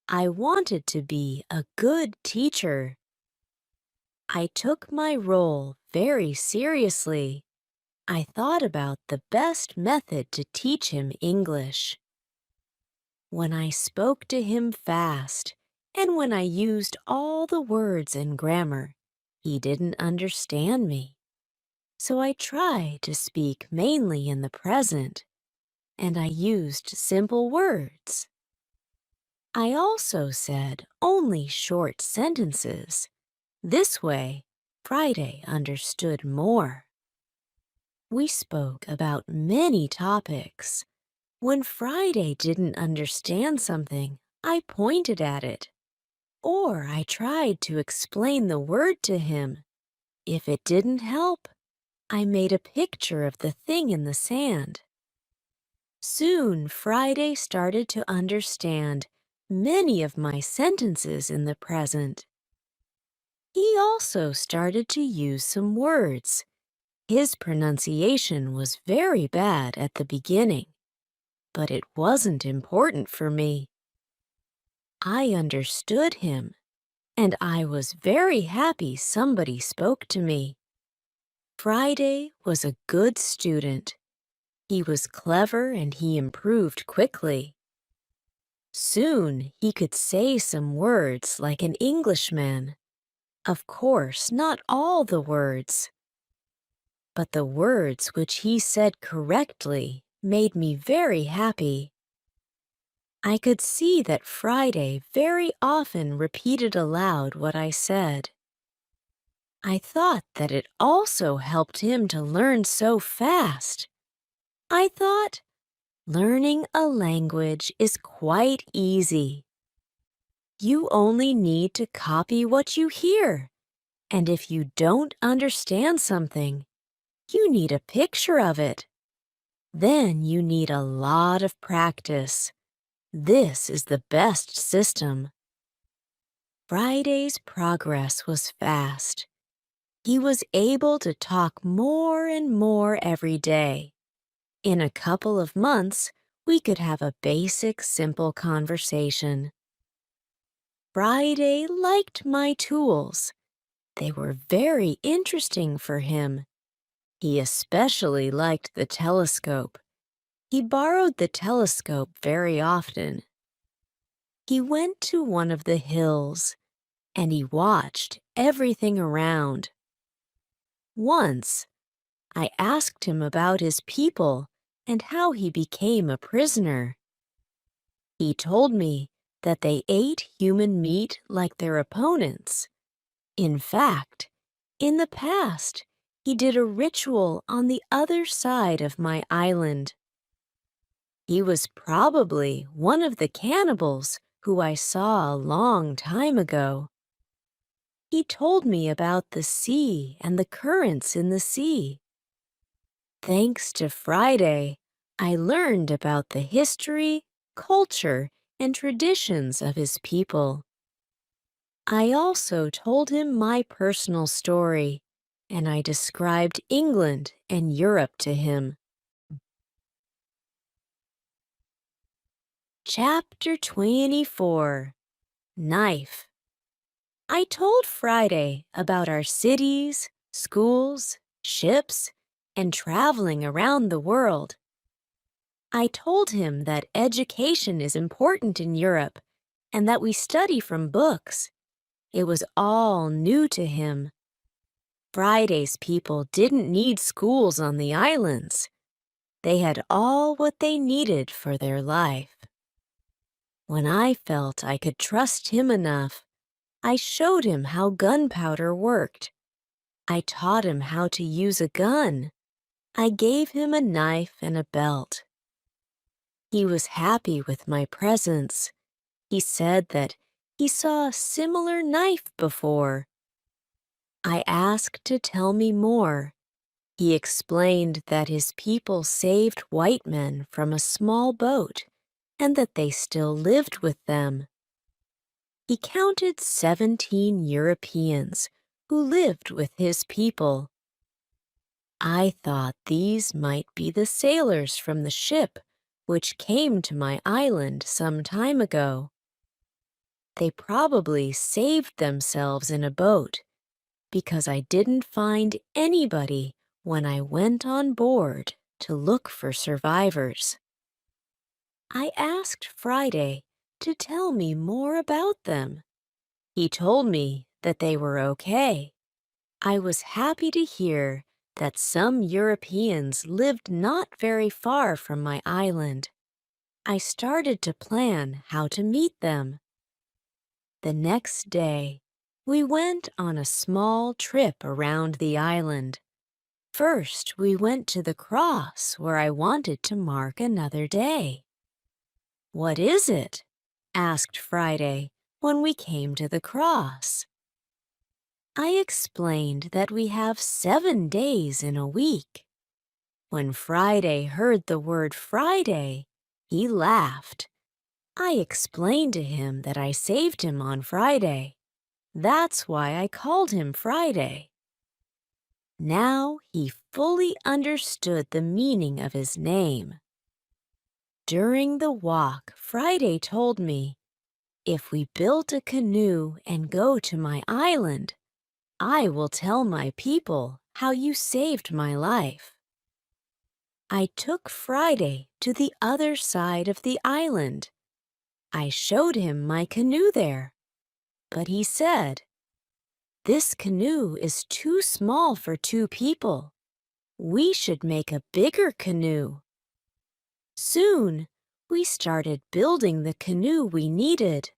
I wanted to be a good teacher. I took my role very seriously. I thought about the best method to teach him English. When I spoke to him fast, and when I used all the words and grammar, he didn't understand me. So I tried to speak mainly in the present, and I used simple words. I also said only short sentences. This way, Friday understood more. We spoke about many topics. When Friday didn't understand something, I pointed at it, or I tried to explain the word to him. If it didn't help, I made a picture of the thing in the sand. Soon Friday started to understand many of my sentences in the present. He also started to use some words. His pronunciation was very bad at the beginning, but it wasn't important for me. I understood him, and I was very happy somebody spoke to me. Friday was a good student. He was clever and he improved quickly. Soon he could say some words like an Englishman. Of course, not all the words, but the words which he said correctly made me very happy. I could see that Friday very often repeated aloud what I said. I thought that it also helped him to learn so fast. I thought, learning a language is quite easy. You only need to copy what you hear, and if you don't understand something, you need a picture of it. Then you need a lot of practice. This is the best system. Friday's progress was fast. He was able to talk more and more every day. In a couple of months, we could have a basic, simple conversation. Friday liked my tools. They were very interesting for him. He especially liked the telescope. He borrowed the telescope very often. He went to one of the hills, and he watched everything around. Once, I asked him about his people and how he became a prisoner. He told me that they ate human meat like their opponents. In fact, in the past, he did a ritual on the other side of my island. He was probably one of the cannibals who I saw a long time ago. He told me about the sea and the currents in the sea. Thanks to Friday, I learned about the history, culture, and traditions of his people. I also told him my personal story, and I described England and Europe to him. Chapter 24 Knife. I told Friday about our cities, schools, ships, and traveling around the world. I told him that education is important in Europe and that we study from books. It was all new to him. Friday's people didn't need schools on the islands. They had all what they needed for their life. When I felt I could trust him enough, I showed him how gunpowder worked. I taught him how to use a gun. I gave him a knife and a belt. He was happy with my presents. He said that he saw a similar knife before. I asked to tell me more, He explained that his people saved white men from a small boat and that they still lived with them. He counted 17 Europeans who lived with his people. I thought these might be the sailors from the ship which came to my island some time ago. They probably saved themselves in a boat because I didn't find anybody when I went on board to look for survivors. I asked Friday to tell me more about them. He told me that they were okay. I was happy to hear that some Europeans lived not very far from my island. I started to plan how to meet them. The next day, we went on a small trip around the island. First, we went to the cross where I wanted to mark another day. "What is it?" asked Friday when we came to the cross. I explained that we have 7 days in a week. When Friday heard the word Friday, he laughed. I explained to him that I saved him on Friday. That's why I called him Friday. Now he fully understood the meaning of his name. During the walk, Friday told me, "If we build a canoe and go to my island, I will tell my people how you saved my life." I took Friday to the other side of the island. I showed him my canoe there, but he said, "This canoe is too small for 2 people. We should make a bigger canoe." Soon, we started building the canoe we needed.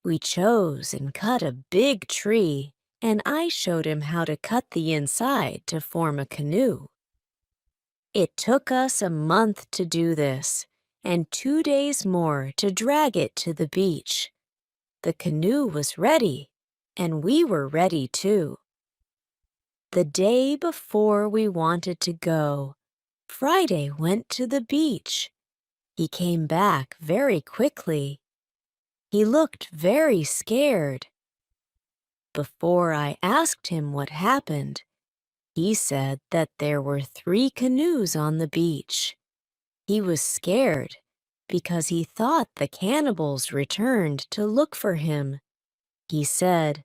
We chose and cut a big tree, and I showed him how to cut the inside to form a canoe. It took us a month to do this, and 2 days more to drag it to the beach. The canoe was ready, and we were ready too. The day before we wanted to go, Friday went to the beach. He came back very quickly. He looked very scared. Before I asked him what happened, he said that there were 3 canoes on the beach. He was scared because he thought the cannibals returned to look for him. He said,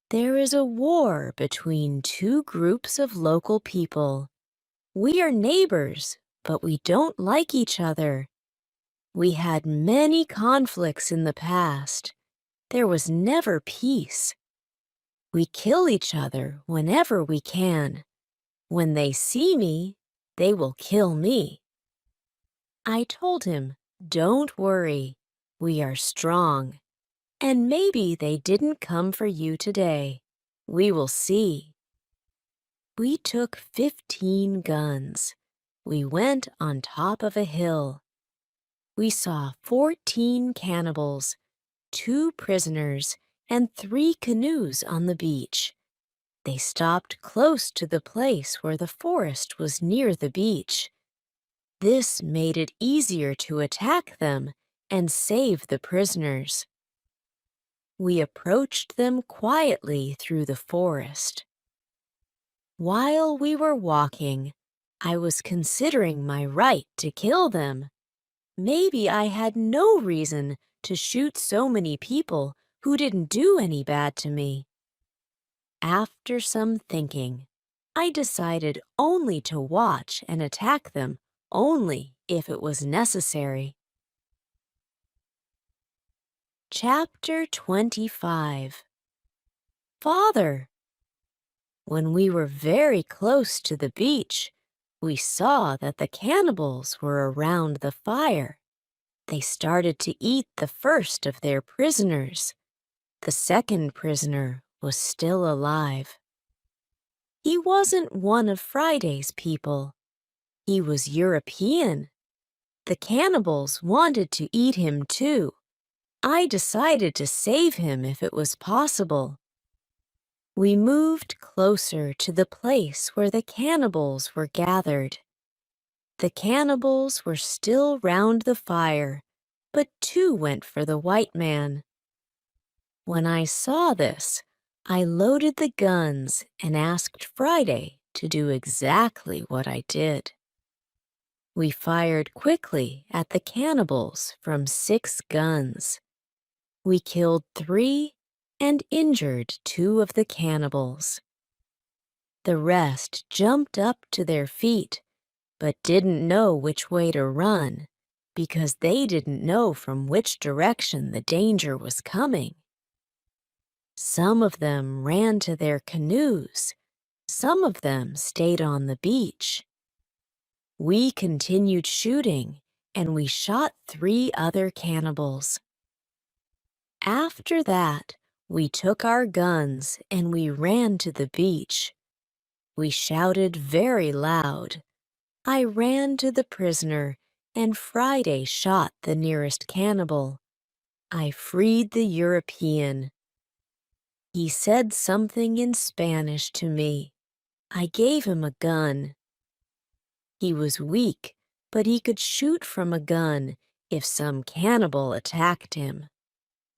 "There is a war between 2 groups of local people. We are neighbors, but we don't like each other. We had many conflicts in the past. There was never peace. We kill each other whenever we can. When they see me, they will kill me." I told him, "Don't worry, we are strong. And maybe they didn't come for you today. We will see." We took 15 guns. We went on top of a hill. We saw 14 cannibals, 2 prisoners, and 3 canoes on the beach. They stopped close to the place where the forest was near the beach. This made it easier to attack them and save the prisoners. We approached them quietly through the forest. While we were walking, I was considering my right to kill them. Maybe I had no reason to shoot so many people who didn't do any bad to me. After some thinking, I decided only to watch and attack them only if it was necessary. Chapter 25. Father. When we were very close to the beach, we saw that the cannibals were around the fire. They started to eat the first of their prisoners. The second prisoner was still alive. He wasn't one of Friday's people. He was European. The cannibals wanted to eat him too. I decided to save him if it was possible. We moved closer to the place where the cannibals were gathered. The cannibals were still round the fire, but two went for the white man. When I saw this, I loaded the guns and asked Friday to do exactly what I did. We fired quickly at the cannibals from 6 guns. We killed 3 and injured 2 of the cannibals. The rest jumped up to their feet, but didn't know which way to run because they didn't know from which direction the danger was coming. Some of them ran to their canoes. Some of them stayed on the beach. We continued shooting, and we shot 3 other cannibals. After that, we took our guns and we ran to the beach. We shouted very loud. I ran to the prisoner, and Friday shot the nearest cannibal. I freed the European. He said something in Spanish to me. I gave him a gun. He was weak, but he could shoot from a gun if some cannibal attacked him.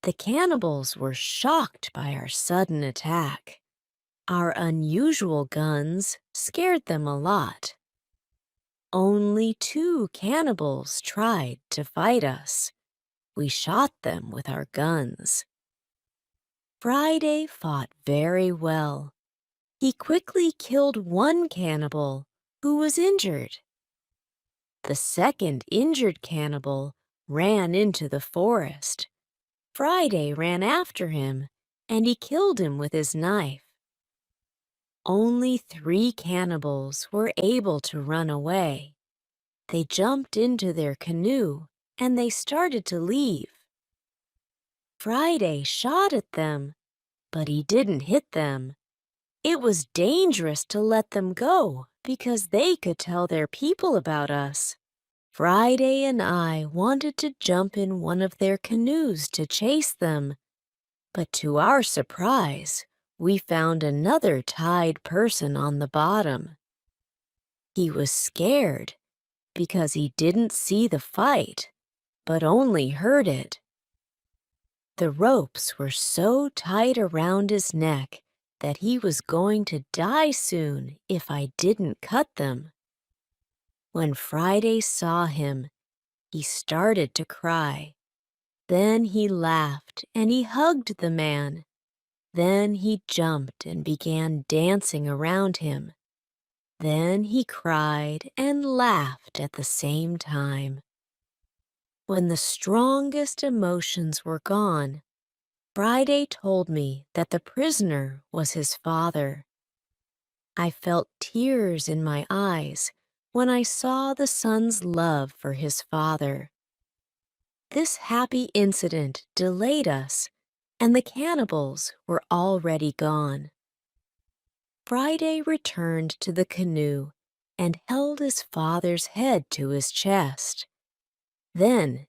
The cannibals were shocked by our sudden attack. Our unusual guns scared them a lot. Only 2 cannibals tried to fight us. We shot them with our guns. Friday fought very well. He quickly killed 1 cannibal who was injured. The second injured cannibal ran into the forest. Friday ran after him, and he killed him with his knife. Only 3 cannibals were able to run away. They jumped into their canoe, and they started to leave. Friday shot at them, but he didn't hit them. It was dangerous to let them go because they could tell their people about us. Friday and I wanted to jump in one of their canoes to chase them, but to our surprise, we found another tied person on the bottom. He was scared because he didn't see the fight, but only heard it. The ropes were so tight around his neck that he was going to die soon if I didn't cut them. When Friday saw him, he started to cry. Then he laughed and he hugged the man. Then he jumped and began dancing around him. Then he cried and laughed at the same time. When the strongest emotions were gone, Friday told me that the prisoner was his father. I felt tears in my eyes when I saw the son's love for his father. This happy incident delayed us, and the cannibals were already gone. Friday returned to the canoe and held his father's head to his chest. Then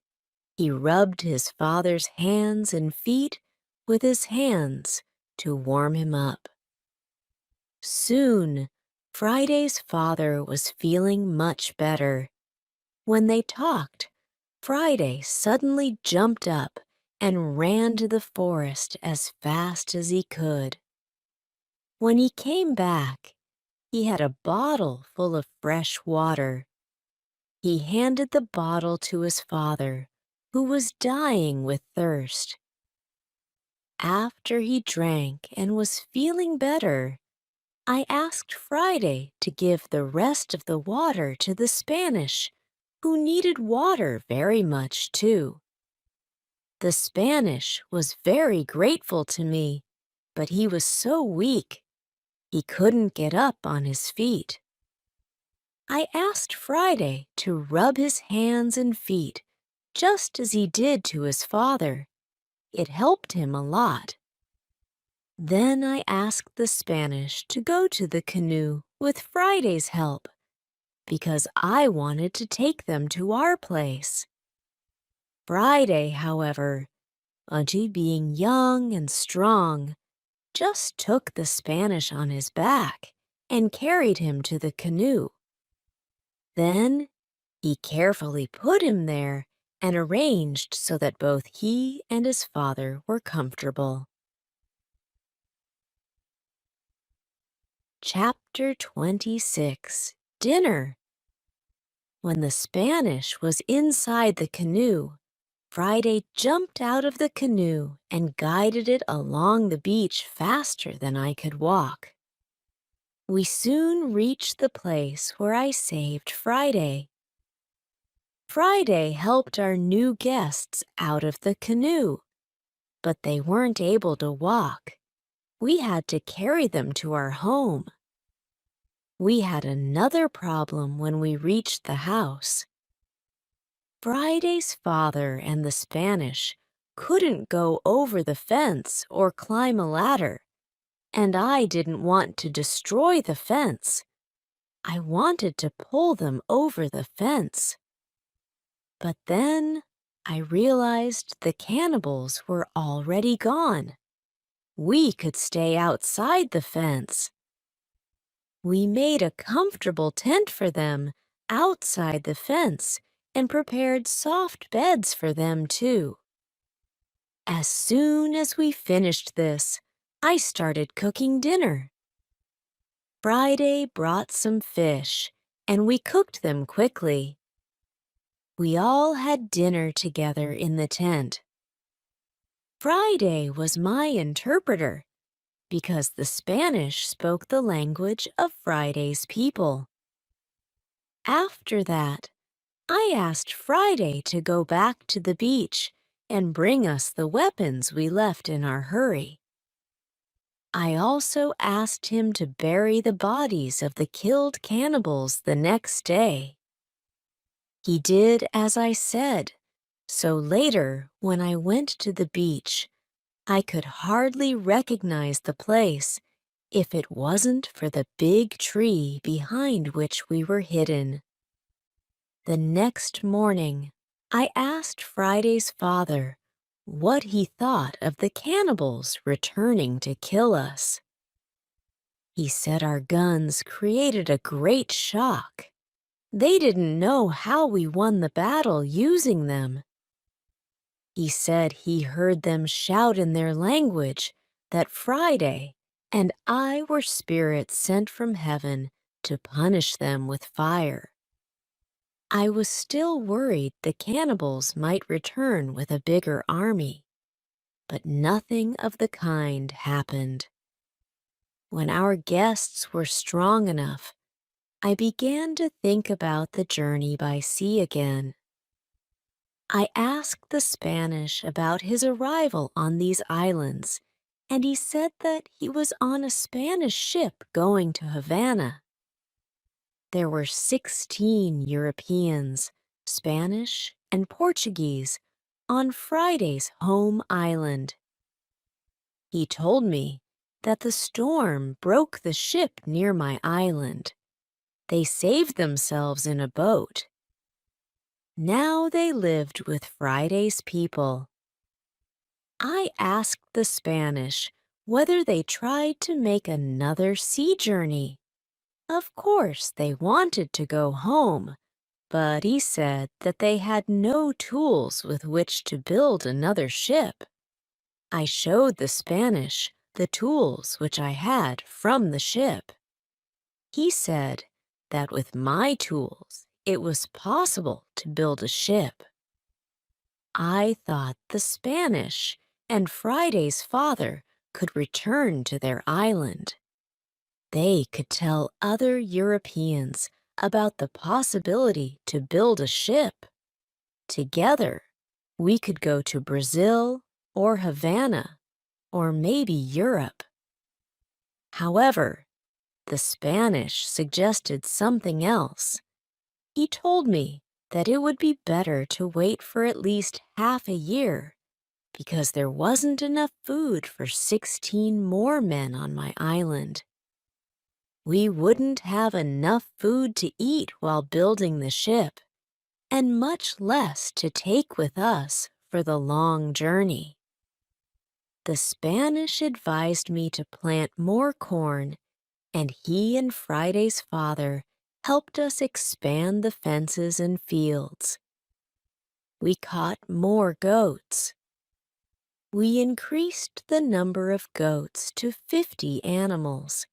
he rubbed his father's hands and feet with his hands to warm him up. Soon, Friday's father was feeling much better. When they talked, Friday suddenly jumped up and ran to the forest as fast as he could. When he came back, he had a bottle full of fresh water. He handed the bottle to his father, who was dying with thirst. After he drank and was feeling better, I asked Friday to give the rest of the water to the Spanish, who needed water very much too. The Spanish was very grateful to me, but he was so weak, he couldn't get up on his feet. I asked Friday to rub his hands and feet, just as he did to his father. It helped him a lot. Then I asked the Spanish to go to the canoe with Friday's help, because I wanted to take them to our place. Friday, however, Auntie being young and strong, just took the Spanish on his back and carried him to the canoe. Then he carefully put him there and arranged so that both he and his father were comfortable. Chapter 26. Dinner. When the Spanish was inside the canoe, Friday jumped out of the canoe and guided it along the beach faster than I could walk. We soon reached the place where I saved Friday. Friday helped our new guests out of the canoe, but they weren't able to walk. We had to carry them to our home. We had another problem when we reached the house. Friday's father and the Spanish couldn't go over the fence or climb a ladder, and I didn't want to destroy the fence. I wanted to pull them over the fence. But then I realized the cannibals were already gone. We could stay outside the fence. We made a comfortable tent for them outside the fence and prepared soft beds for them too. As soon as we finished this, I started cooking dinner. Friday brought some fish, and we cooked them quickly. We all had dinner together in the tent. Friday was my interpreter because the Spanish spoke the language of Friday's people. After that, I asked Friday to go back to the beach and bring us the weapons we left in our hurry. I also asked him to bury the bodies of the killed cannibals the next day. He did as I said, so later, when I went to the beach, I could hardly recognize the place if it wasn't for the big tree behind which we were hidden. The next morning, I asked Friday's father what he thought of the cannibals returning to kill us. He said our guns created a great shock. They didn't know how we won the battle using them. He said he heard them shout in their language that Friday and I were spirits sent from heaven to punish them with fire. I was still worried the cannibals might return with a bigger army, but nothing of the kind happened. When our guests were strong enough, I began to think about the journey by sea again. I asked the Spanish about his arrival on these islands, and he said that he was on a Spanish ship going to Havana. There were 16 Europeans, Spanish and Portuguese, on Friday's home island. He told me that the storm broke the ship near my island. They saved themselves in a boat. Now they lived with Friday's people. I asked the Spanish whether they tried to make another sea journey. Of course, they wanted to go home, but he said that they had no tools with which to build another ship. I showed the Spanish the tools which I had from the ship. He said that with my tools, it was possible to build a ship. I thought the Spanish and Friday's father could return to their island. They could tell other Europeans about the possibility to build a ship. Together, we could go to Brazil or Havana or maybe Europe. However, the Spanish suggested something else. He told me that it would be better to wait for at least half a year because there wasn't enough food for 16 more men on my island. We wouldn't have enough food to eat while building the ship, and much less to take with us for the long journey. The Spanish advised me to plant more corn, and he and Friday's father helped us expand the fences and fields. We caught more goats. We increased the number of goats to 50 animals.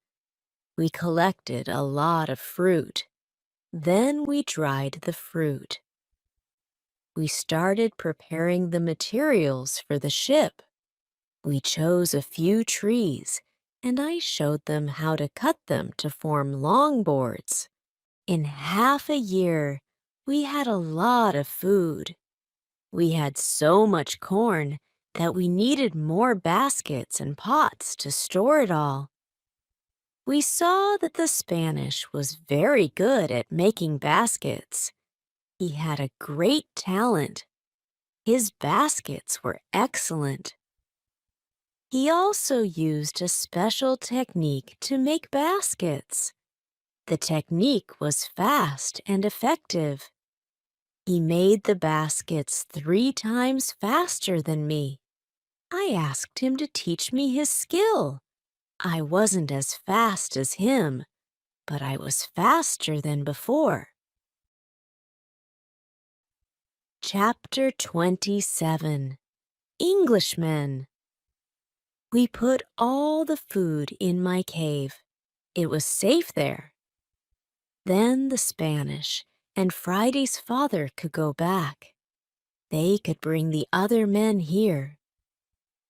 We collected a lot of fruit. Then we dried the fruit. We started preparing the materials for the ship. We chose a few trees, and I showed them how to cut them to form longboards. In half a year, we had a lot of food. We had so much corn that we needed more baskets and pots to store it all. We saw that the Spanish was very good at making baskets. He had a great talent. His baskets were excellent. He also used a special technique to make baskets. The technique was fast and effective. He made the baskets 3 times faster than me. I asked him to teach me his skill. I wasn't as fast as him, but I was faster than before. Chapter 27. Englishmen. We put all the food in my cave. It was safe there. Then the Spanish and Friday's father could go back. They could bring the other men here.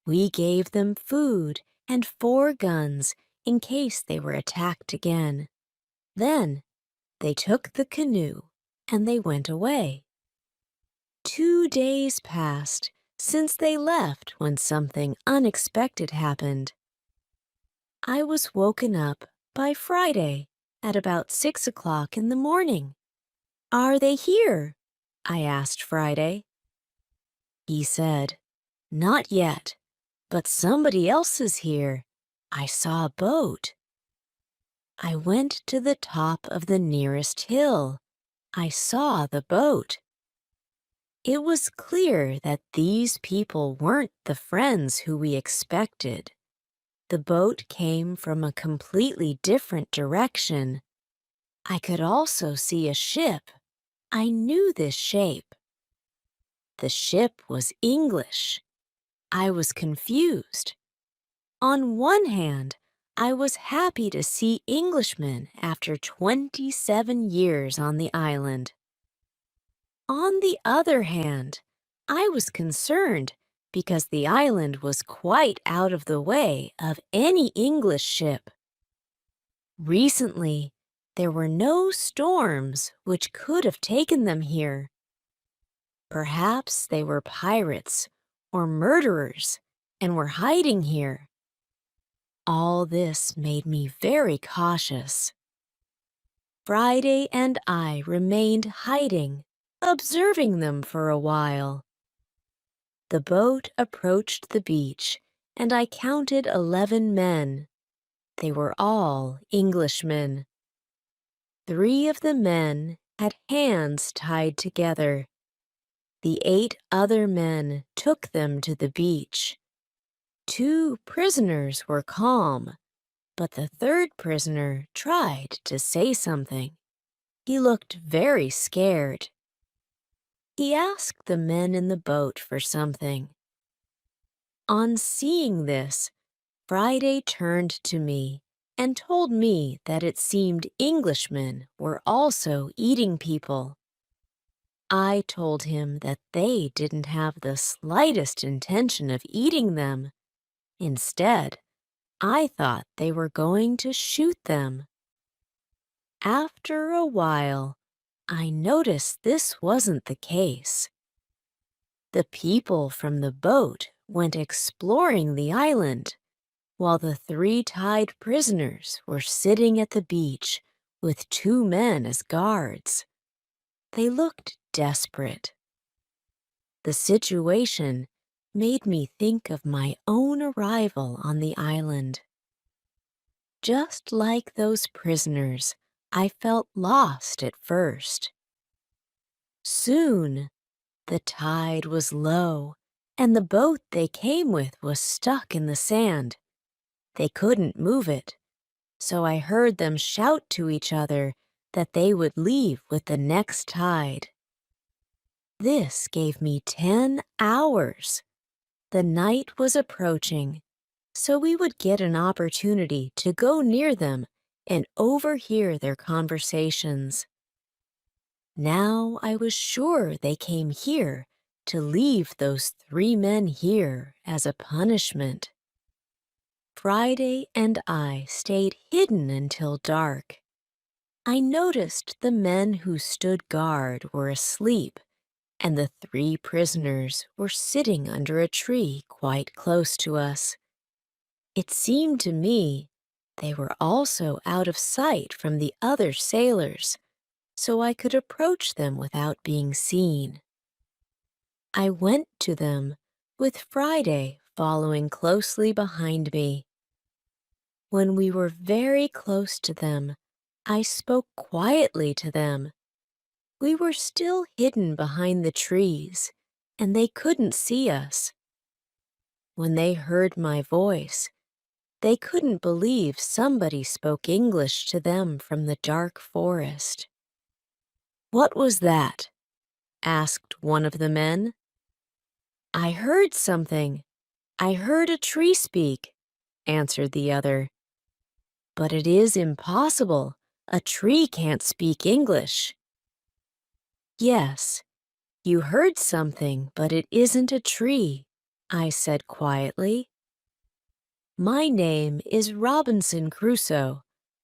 We gave them food and 4 guns in case they were attacked again. Then they took the canoe and they went away. 2 days passed since they left when something unexpected happened. I was woken up by Friday at about 6 o'clock in the morning. "Are they here?" I asked Friday. He said, "Not yet, but somebody else is here. I saw a boat." I went to the top of the nearest hill. I saw the boat. It was clear that these people weren't the friends who we expected. The boat came from a completely different direction. I could also see a ship. I knew this shape. The ship was English. I was confused. On one hand, I was happy to see Englishmen after 27 years on the island. On the other hand, I was concerned because the island was quite out of the way of any English ship. Recently, there were no storms which could have taken them here. Perhaps they were pirates or murderers and were hiding here. All this made me very cautious. Friday and I remained hiding, observing them for a while. The boat approached the beach, and I counted 11 men. They were all Englishmen. 3 of the men had hands tied together. The 8 other men took them to the beach. 2 prisoners were calm, but the 3rd prisoner tried to say something. He looked very scared. He asked the men in the boat for something. On seeing this, Friday turned to me and told me that it seemed Englishmen were also eating people. I told him that they didn't have the slightest intention of eating them. Instead, I thought they were going to shoot them. After a while, I noticed this wasn't the case. The people from the boat went exploring the island, while the 3 tied prisoners were sitting at the beach with 2 men as guards. They looked desperate. The situation made me think of my own arrival on the island. Just like those prisoners, I felt lost at first. Soon, the tide was low and the boat they came with was stuck in the sand. They couldn't move it, so I heard them shout to each other that they would leave with the next tide. This gave me 10 hours. The night was approaching, so we would get an opportunity to go near them and overhear their conversations. Now I was sure they came here to leave those 3 men here as a punishment. Friday and I stayed hidden until dark. I noticed the men who stood guard were asleep, and the 3 prisoners were sitting under a tree quite close to us. It seemed to me they were also out of sight from the other sailors, so I could approach them without being seen. I went to them, with Friday following closely behind me. When we were very close to them, I spoke quietly to them. We were still hidden behind the trees, and they couldn't see us. When they heard my voice, they couldn't believe somebody spoke English to them from the dark forest. "What was that?" asked one of the men. "I heard something. I heard a tree speak," answered the other. "But it is impossible. A tree can't speak English." "Yes, you heard something, but it isn't a tree," I said quietly. "My name is Robinson Crusoe.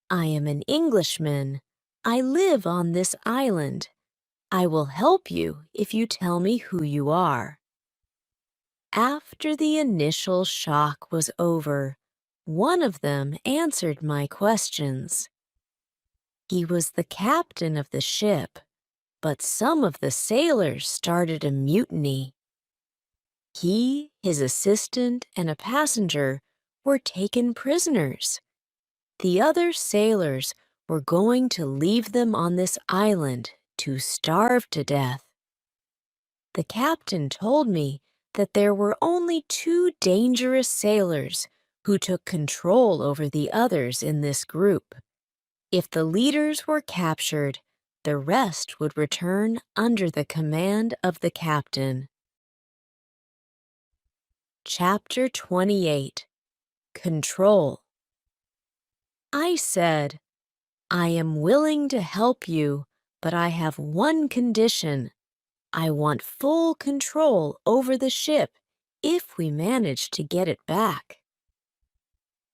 I am an Englishman. I live on this island. I will help you if you tell me who you are." After the initial shock was over, one of them answered my questions. He was the captain of the ship, but some of the sailors started a mutiny. He, his assistant, and a passenger were taken prisoners. The other sailors were going to leave them on this island to starve to death. The captain told me that there were only 2 dangerous sailors who took control over the others in this group. If the leaders were captured, the rest would return under the command of the captain. Chapter 28. Control. I said, "I am willing to help you, but I have one condition. I want full control over the ship if we manage to get it back."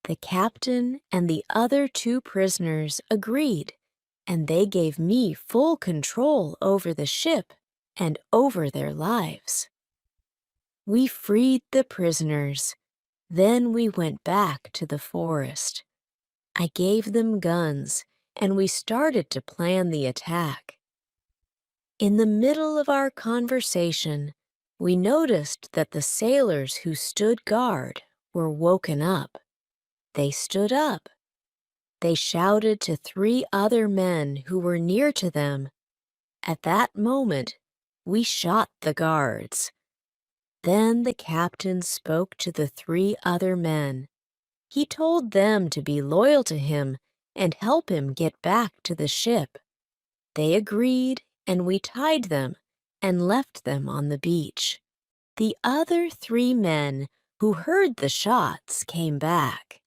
The captain and the other 2 prisoners agreed, and they gave me full control over the ship and over their lives. We freed the prisoners. Then we went back to the forest. I gave them guns, and we started to plan the attack. In the middle of our conversation, we noticed that the sailors who stood guard were woken up. They stood up. They shouted to 3 other men who were near to them. At that moment, we shot the guards. Then the captain spoke to the 3 other men. He told them to be loyal to him and help him get back to the ship. They agreed, and we tied them and left them on the beach. The other 3 men who heard the shots came back.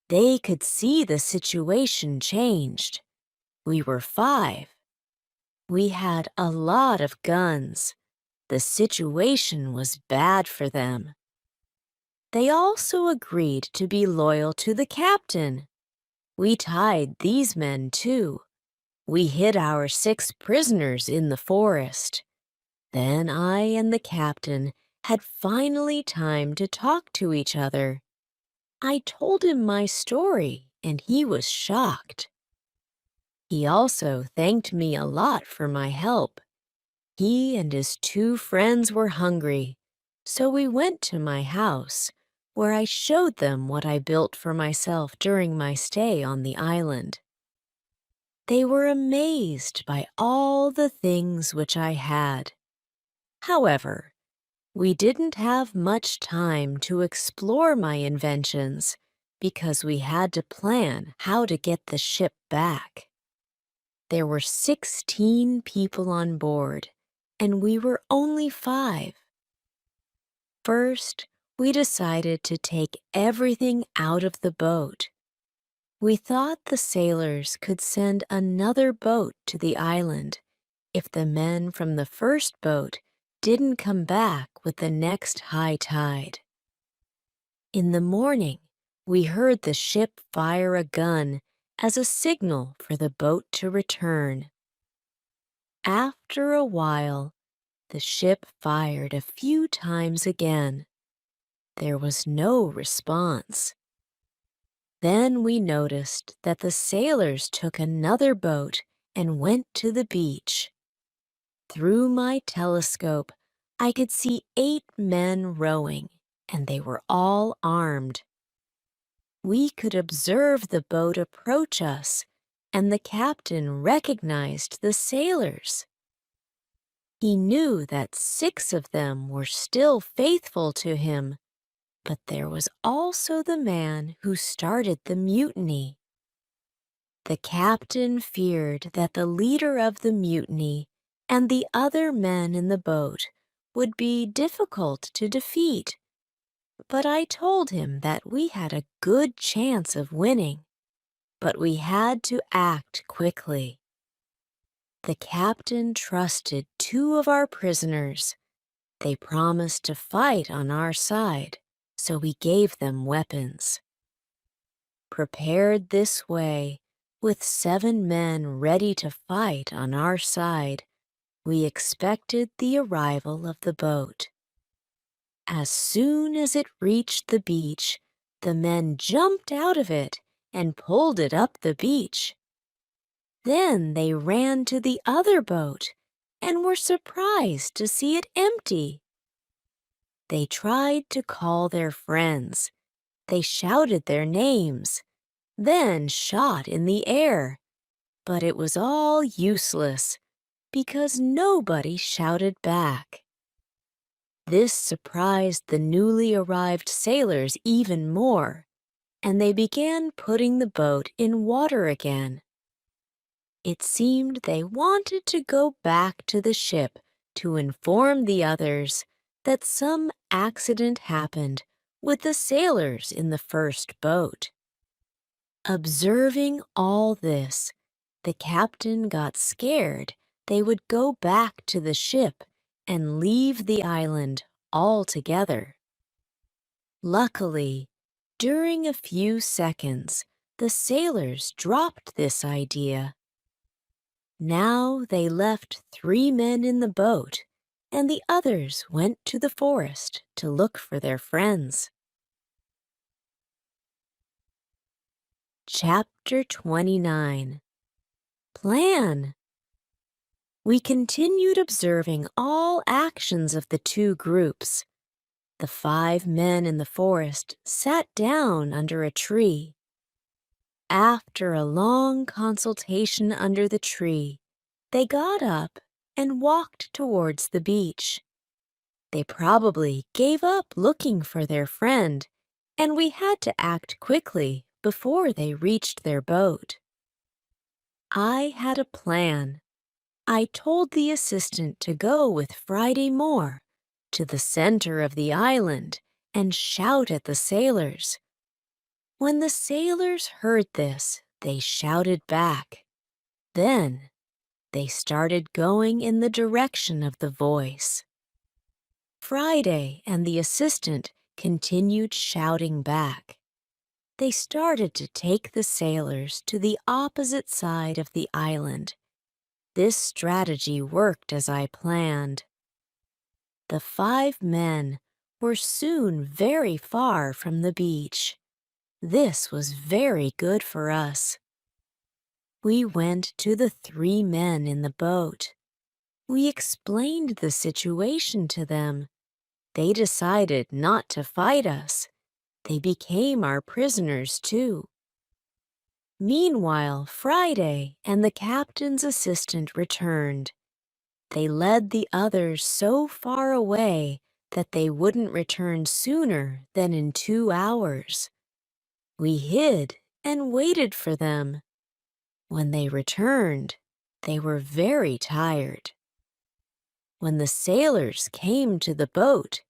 They could see the situation changed. We were 5. We had a lot of guns. The situation was bad for them. They also agreed to be loyal to the captain. We tied these men too. We hid our 6 prisoners in the forest. Then I and the captain had finally time to talk to each other. I told him my story, and he was shocked. He also thanked me a lot for my help. He and his 2 friends were hungry, so we went to my house, where I showed them what I built for myself during my stay on the island. They were amazed by all the things which I had. However, We didn't have much time to explore my inventions because we had to plan how to get the ship back. There were 16 people on board, and we were only 5. First, we decided to take everything out of the boat. We thought the sailors could send another boat to the island if the men from the first boat didn't come back with the next high tide. In the morning, we heard the ship fire a gun as a signal for the boat to return. After a while, the ship fired a few times again. There was no response. Then we noticed that the sailors took another boat and went to the beach. Through my telescope, I could see 8 men rowing, and they were all armed. We could observe the boat approach us, and the captain recognized the sailors. He knew that 6 of them were still faithful to him, but there was also the man who started the mutiny. The captain feared that the leader of the mutiny and the other men in the boat would be difficult to defeat, but I told him that we had a good chance of winning, but we had to act quickly. The captain trusted 2 of our prisoners. They promised to fight on our side, so we gave them weapons. Prepared this way, with 7 men ready to fight on our side, we expected the arrival of the boat. As soon as it reached the beach, the men jumped out of it and pulled it up the beach. Then they ran to the other boat and were surprised to see it empty. They tried to call their friends. They shouted their names, then shot in the air. But it was all useless because nobody shouted back. This surprised the newly arrived sailors even more, and they began putting the boat in water again. It seemed they wanted to go back to the ship to inform the others that some accident happened with the sailors in the first boat. Observing all this, the captain got scared they would go back to the ship and leave the island altogether. Luckily, during a few seconds, the sailors dropped this idea. Now they left 3 men in the boat, and the others went to the forest to look for their friends. Chapter 29. Plan. We continued observing all actions of the 2 groups. The 5 men in the forest sat down under a tree. After a long consultation under the tree, they got up and walked towards the beach. They probably gave up looking for their friend, and we had to act quickly before they reached their boat. I had a plan. I told the assistant to go with Friday Moore to the center of the island and shout at the sailors. When the sailors heard this, they shouted back. Then they started going in the direction of the voice. Friday and the assistant continued shouting back. They started to take the sailors to the opposite side of the island. This strategy worked as I planned. The 5 men were soon very far from the beach. This was very good for us. We went to the 3 men in the boat. We explained the situation to them. They decided not to fight us. They became our prisoners too. Meanwhile, Friday and the captain's assistant returned. They led the others so far away that they wouldn't return sooner than in 2 hours. We hid and waited for them. When they returned, they were very tired. When the sailors came to the boat,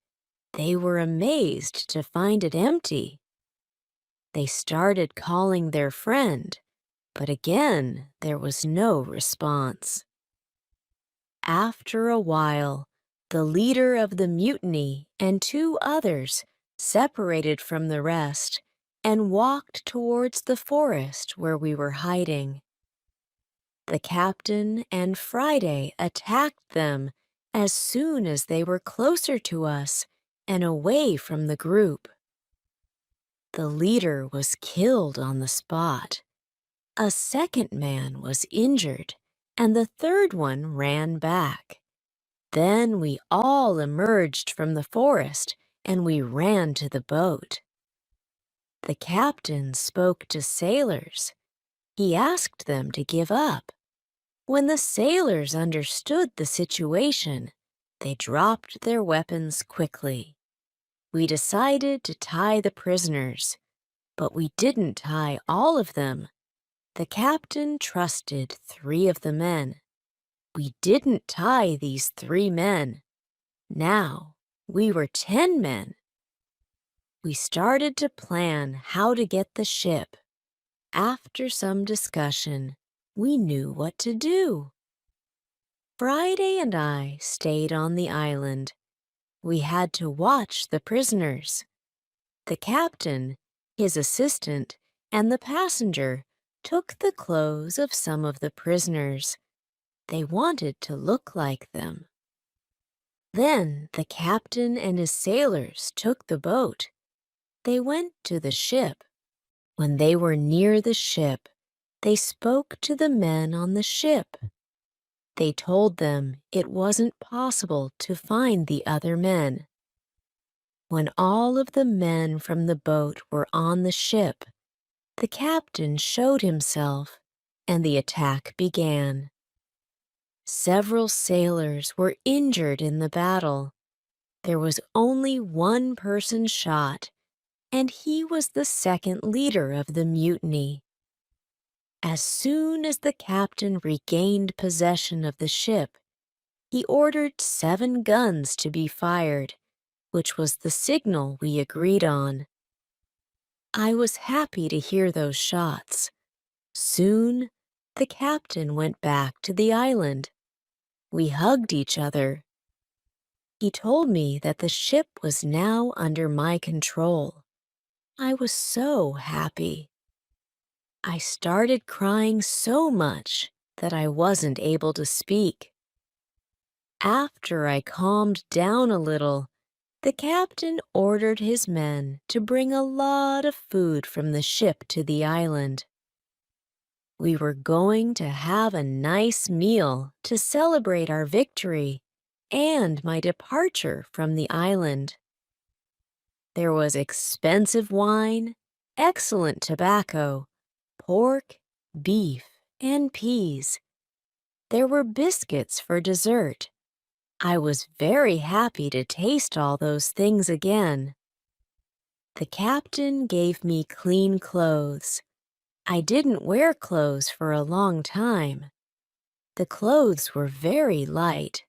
they were amazed to find it empty. They started calling their friend, but again there was no response. After a while, the leader of the mutiny and 2 others separated from the rest and walked towards the forest where we were hiding. The captain and Friday attacked them as soon as they were closer to us and away from the group. The leader was killed on the spot. A second man was injured, and the third one ran back. Then we all emerged from the forest and we ran to the boat. The captain spoke to sailors. He asked them to give up. When the sailors understood the situation, they dropped their weapons quickly. We decided to tie the prisoners, but we didn't tie all of them. The captain trusted 3 of the men. We didn't tie these 3 men. Now, we were 10 men. We started to plan how to get the ship. After some discussion, we knew what to do. Friday and I stayed on the island. We had to watch the prisoners. The captain, his assistant, and the passenger took the clothes of some of the prisoners. They wanted to look like them. Then the captain and his sailors took the boat. They went to the ship. When they were near the ship, they spoke to the men on the ship. They told them it wasn't possible to find the other men. When all of the men from the boat were on the ship, the captain showed himself, and the attack began. Several sailors were injured in the battle. There was only 1 person shot, and he was the second leader of the mutiny. As soon as the captain regained possession of the ship, he ordered 7 guns to be fired, which was the signal we agreed on. I was happy to hear those shots. Soon, the captain went back to the island. We hugged each other. He told me that the ship was now under my control. I was so happy. I started crying so much that I wasn't able to speak. After I calmed down a little, the captain ordered his men to bring a lot of food from the ship to the island. We were going to have a nice meal to celebrate our victory and my departure from the island. There was expensive wine, excellent tobacco, pork, beef, and peas. There were biscuits for dessert. I was very happy to taste all those things again. The captain gave me clean clothes. I didn't wear clothes for a long time. The clothes were very light.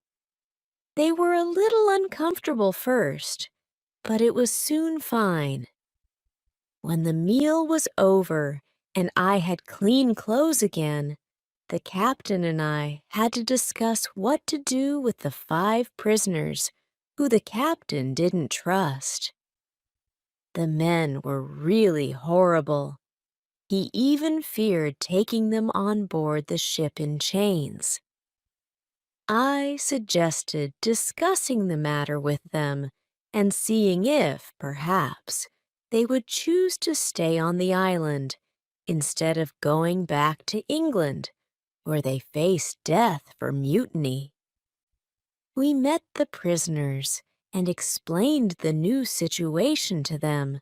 They were a little uncomfortable first, but it was soon fine. When the meal was over and I had clean clothes again, the captain and I had to discuss what to do with the 5 prisoners who the captain didn't trust. The men were really horrible. He even feared taking them on board the ship in chains. I suggested discussing the matter with them and seeing if, perhaps, they would choose to stay on the island instead of going back to England, where they faced death for mutiny. We met the prisoners and explained the new situation to them.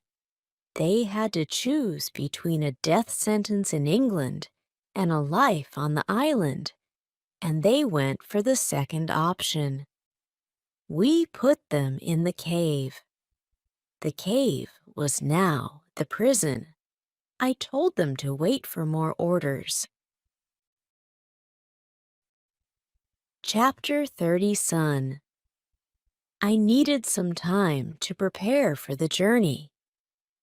They had to choose between a death sentence in England and a life on the island, and they went for the second option. We put them in the cave. The cave was now the prison. I told them to wait for more orders. Chapter 30 Son. I needed some time to prepare for the journey.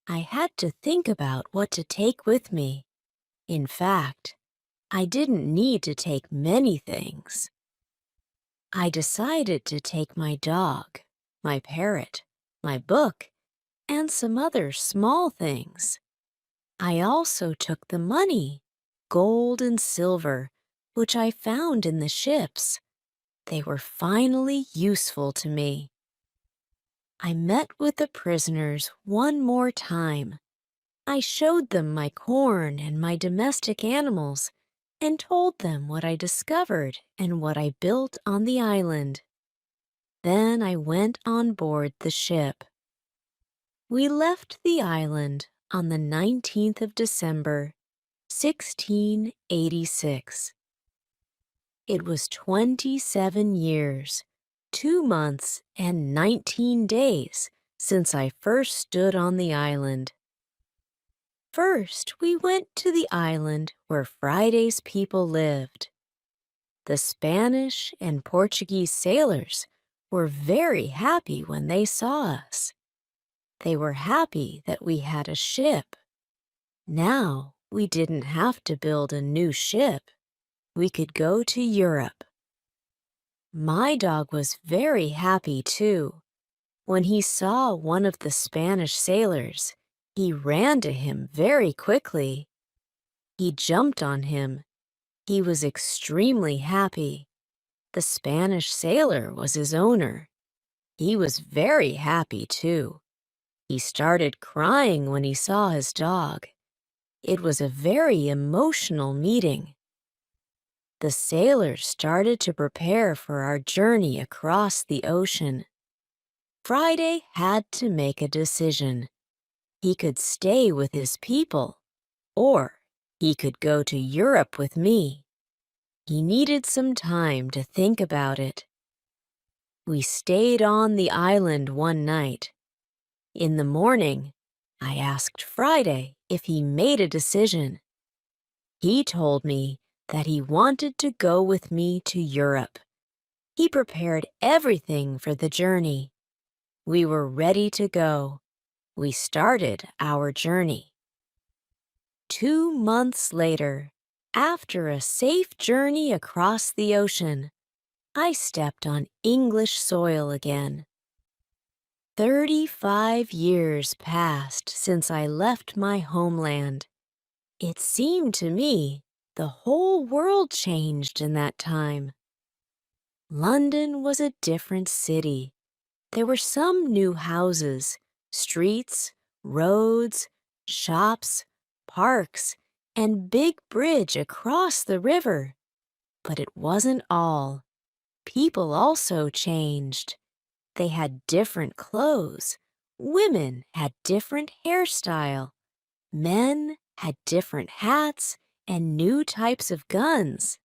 I had to think about what to take with me. In fact, I didn't need to take many things. I decided to take my dog, my parrot, my book, and some other small things. I also took the money, gold and silver, which I found in the ships. They were finally useful to me. I met with the prisoners one more time. I showed them my corn and my domestic animals and told them what I discovered and what I built on the island. Then I went on board the ship. We left the island on the 19th of December, 1686. It was 27 years, 2 months, and 19 days since I first stood on the island. First, we went to the island where Friday's people lived. The Spanish and Portuguese sailors were very happy when they saw us. They were happy that we had a ship. Now we didn't have to build a new ship. We could go to Europe. My dog was very happy too. When he saw one of the Spanish sailors, he ran to him very quickly. He jumped on him. He was extremely happy. The Spanish sailor was his owner. He was very happy too. He started crying when he saw his dog. It was a very emotional meeting. The sailors started to prepare for our journey across the ocean. Friday had to make a decision. He could stay with his people, or he could go to Europe with me. He needed some time to think about it. We stayed on the island one night. In the morning, I asked Friday if he made a decision. He told me that he wanted to go with me to Europe. He prepared everything for the journey. We were ready to go. We started our journey. 2 months later, after a safe journey across the ocean, I stepped on English soil again. 35 years passed since I left my homeland. It seemed to me the whole world changed in that time. London was a different city. There were some new houses, streets, roads, shops, parks, and big bridge across the river. But it wasn't all. People also changed. They had different clothes. Women had different hairstyle. Men had different hats and new types of guns.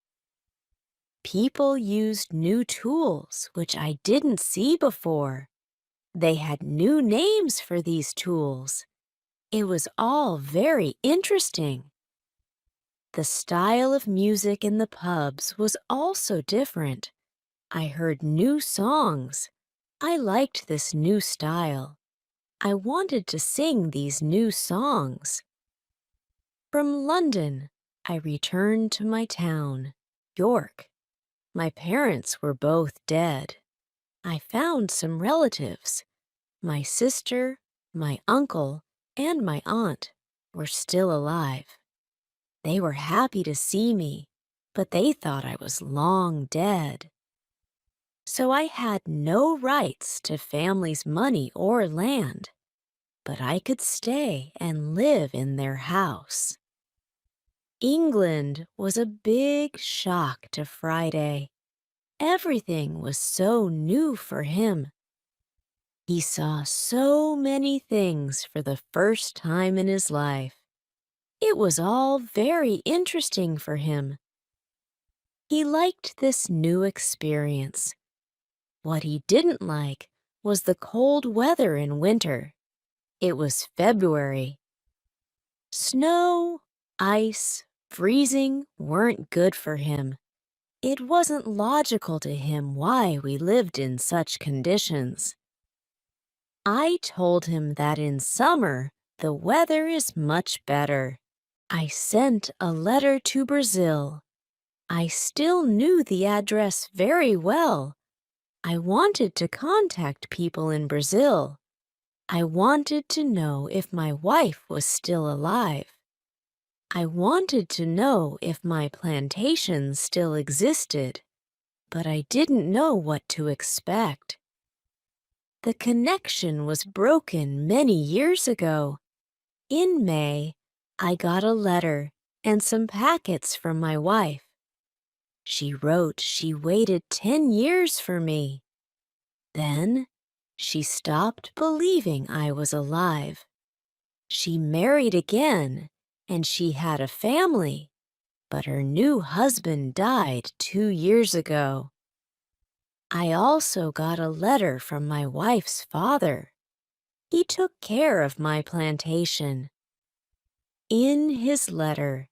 People used new tools, which I didn't see before. They had new names for these tools. It was all very interesting. The style of music in the pubs was also different. I heard new songs. I liked this new style. I wanted to sing these new songs. From London, I returned to my town, York. My parents were both dead. I found some relatives. My sister, my uncle, and my aunt were still alive. They were happy to see me, but they thought I was long dead. So I had no rights to family's money or land, but I could stay and live in their house. England was a big shock to Friday. Everything was so new for him. He saw so many things for the first time in his life. It was all very interesting for him. He liked this new experience. What he didn't like was the cold weather in winter. It was February. Snow, ice, freezing weren't good for him. It wasn't logical to him why we lived in such conditions. I told him that in summer, the weather is much better. I sent a letter to Brazil. I still knew the address very well. I wanted to contact people in Brazil. I wanted to know if my wife was still alive. I wanted to know if my plantation still existed, but I didn't know what to expect. The connection was broken many years ago. In May, I got a letter and some packets from my wife. She wrote she waited 10 years for me. Then, she stopped believing I was alive. She married again, and she had a family, but her new husband died 2 years ago. I also got a letter from my wife's father. He took care of my plantation. In his letter,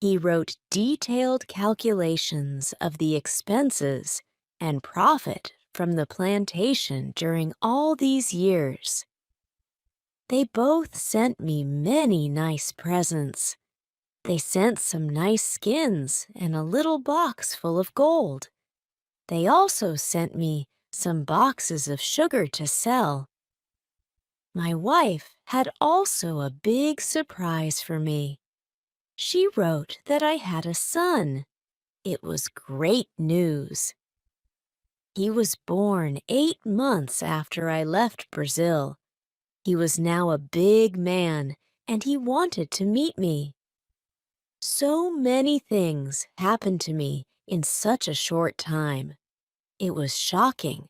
he wrote detailed calculations of the expenses and profit from the plantation during all these years. They both sent me many nice presents. They sent some nice skins and a little box full of gold. They also sent me some boxes of sugar to sell. My wife had also a big surprise for me. She wrote that I had a son. It was great news. He was born 8 months after I left Brazil. He was now a big man, and he wanted to meet me. So many things happened to me in such a short time. It was shocking.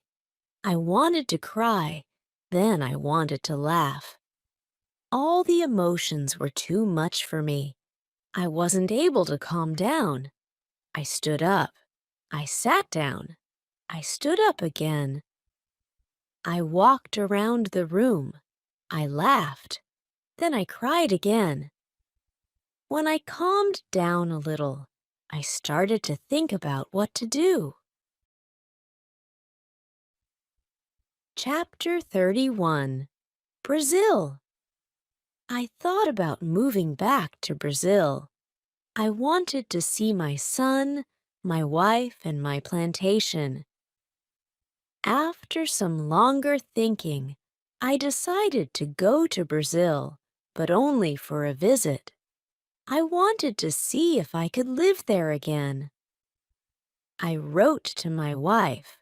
I wanted to cry, then I wanted to laugh. All the emotions were too much for me. I wasn't able to calm down. I stood up. I sat down. I stood up again. I walked around the room. I laughed. Then I cried again. When I calmed down a little, I started to think about what to do. Chapter 31. Brazil. I thought about moving back to Brazil. I wanted to see my son, my wife, and my plantation. After some longer thinking, I decided to go to Brazil, but only for a visit. I wanted to see if I could live there again. I wrote to my wife.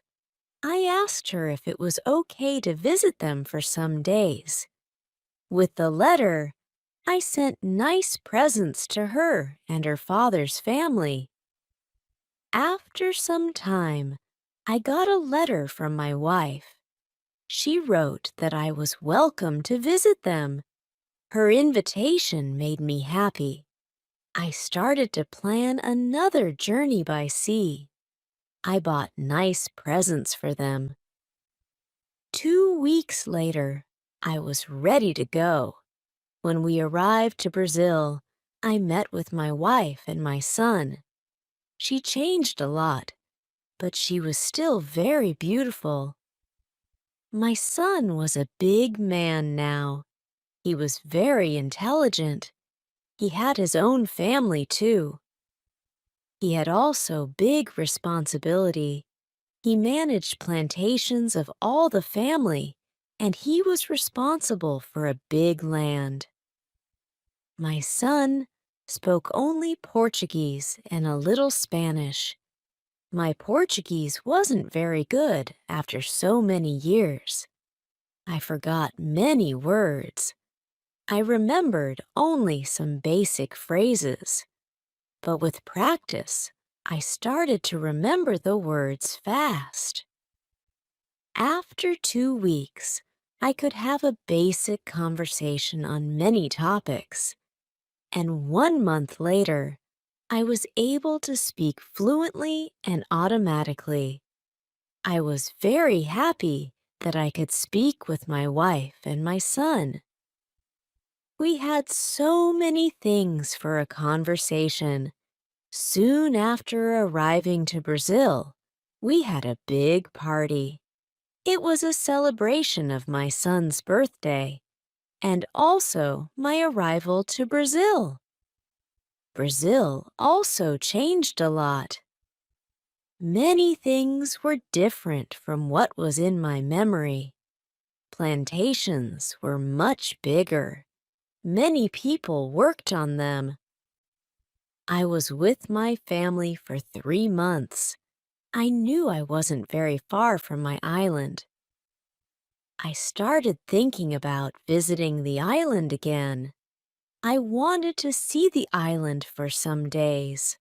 I asked her if it was okay to visit them for some days. With the letter, I sent nice presents to her and her father's family. After some time, I got a letter from my wife. She wrote that I was welcome to visit them. Her invitation made me happy. I started to plan another journey by sea. I bought nice presents for them. 2 weeks later, I was ready to go. When we arrived to Brazil, I met with my wife and my son. She changed a lot, but she was still very beautiful. My son was a big man now. He was very intelligent. He had his own family, too. He had also big responsibility. He managed plantations of all the family, and he was responsible for a big land. My son spoke only Portuguese and a little Spanish. My Portuguese wasn't very good after so many years. I forgot many words. I remembered only some basic phrases. But with practice, I started to remember the words fast. After 2 weeks, I could have a basic conversation on many topics. And 1 month later, I was able to speak fluently and automatically. I was very happy that I could speak with my wife and my son. We had so many things for a conversation. Soon after arriving to Brazil, we had a big party. It was a celebration of my son's birthday and also my arrival to Brazil. Brazil also changed a lot. Many things were different from what was in my memory. Plantations were much bigger. Many people worked on them. I was with my family for 3 months. I knew I wasn't very far from my island. I started thinking about visiting the island again. I wanted to see the island for some days.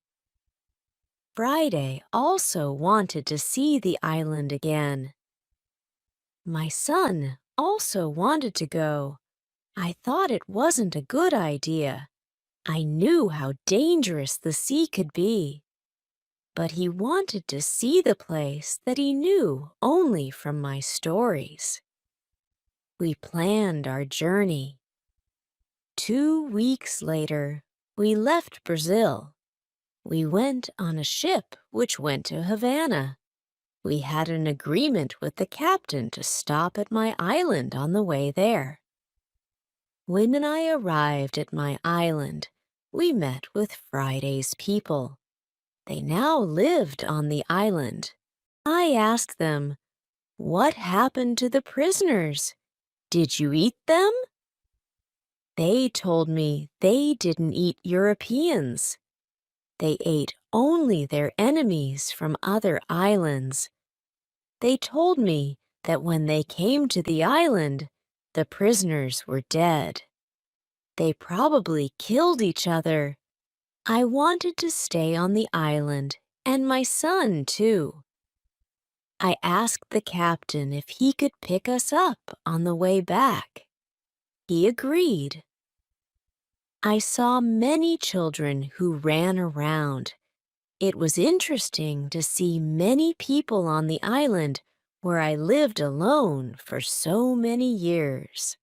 Friday also wanted to see the island again. My son also wanted to go. I thought it wasn't a good idea. I knew how dangerous the sea could be. But he wanted to see the place that he knew only from my stories. We planned our journey. 2 weeks later, we left Brazil. We went on a ship which went to Havana. We had an agreement with the captain to stop at my island on the way there. When I arrived at my island, we met with Friday's people. They now lived on the island. I asked them, "What happened to the prisoners? Did you eat them?" They told me they didn't eat Europeans. They ate only their enemies from other islands. They told me that when they came to the island, the prisoners were dead. They probably killed each other. I wanted to stay on the island, and my son, too. I asked the captain if he could pick us up on the way back. He agreed. I saw many children who ran around. It was interesting to see many people on the island where I lived alone for so many years.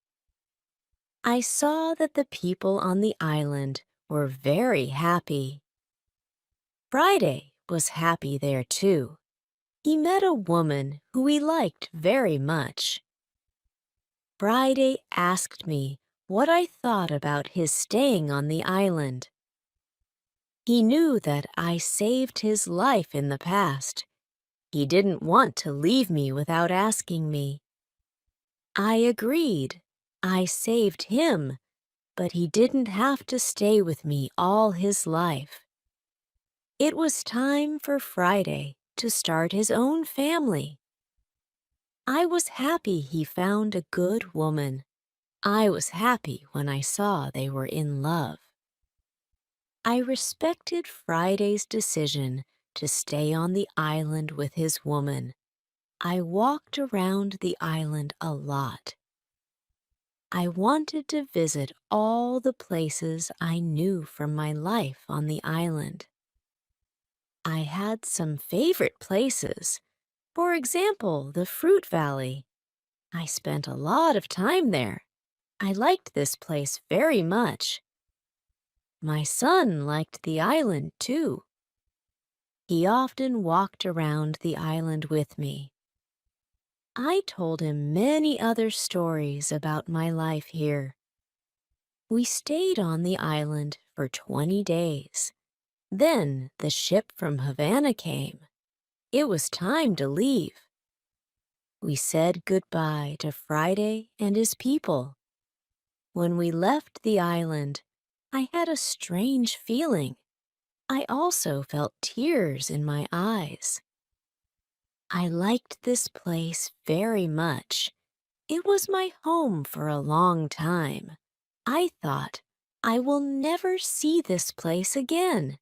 I saw that the people on the island were very happy. Friday was happy there too. He met a woman who he liked very much. Friday asked me what I thought about his staying on the island. He knew that I saved his life in the past. He didn't want to leave me without asking me. I agreed. I saved him, but he didn't have to stay with me all his life. It was time for Friday to start his own family. I was happy he found a good woman. I was happy when I saw they were in love. I respected Friday's decision to stay on the island with his woman. I walked around the island a lot. I wanted to visit all the places I knew from my life on the island. I had some favorite places. For example, the Fruit Valley. I spent a lot of time there. I liked this place very much. My son liked the island too. He often walked around the island with me. I told him many other stories about my life here. We stayed on the island for 20 days. Then the ship from Havana came. It was time to leave. We said goodbye to Friday and his people. When we left the island, I had a strange feeling. I also felt tears in my eyes. I liked this place very much. It was my home for a long time. I thought, I will never see this place again.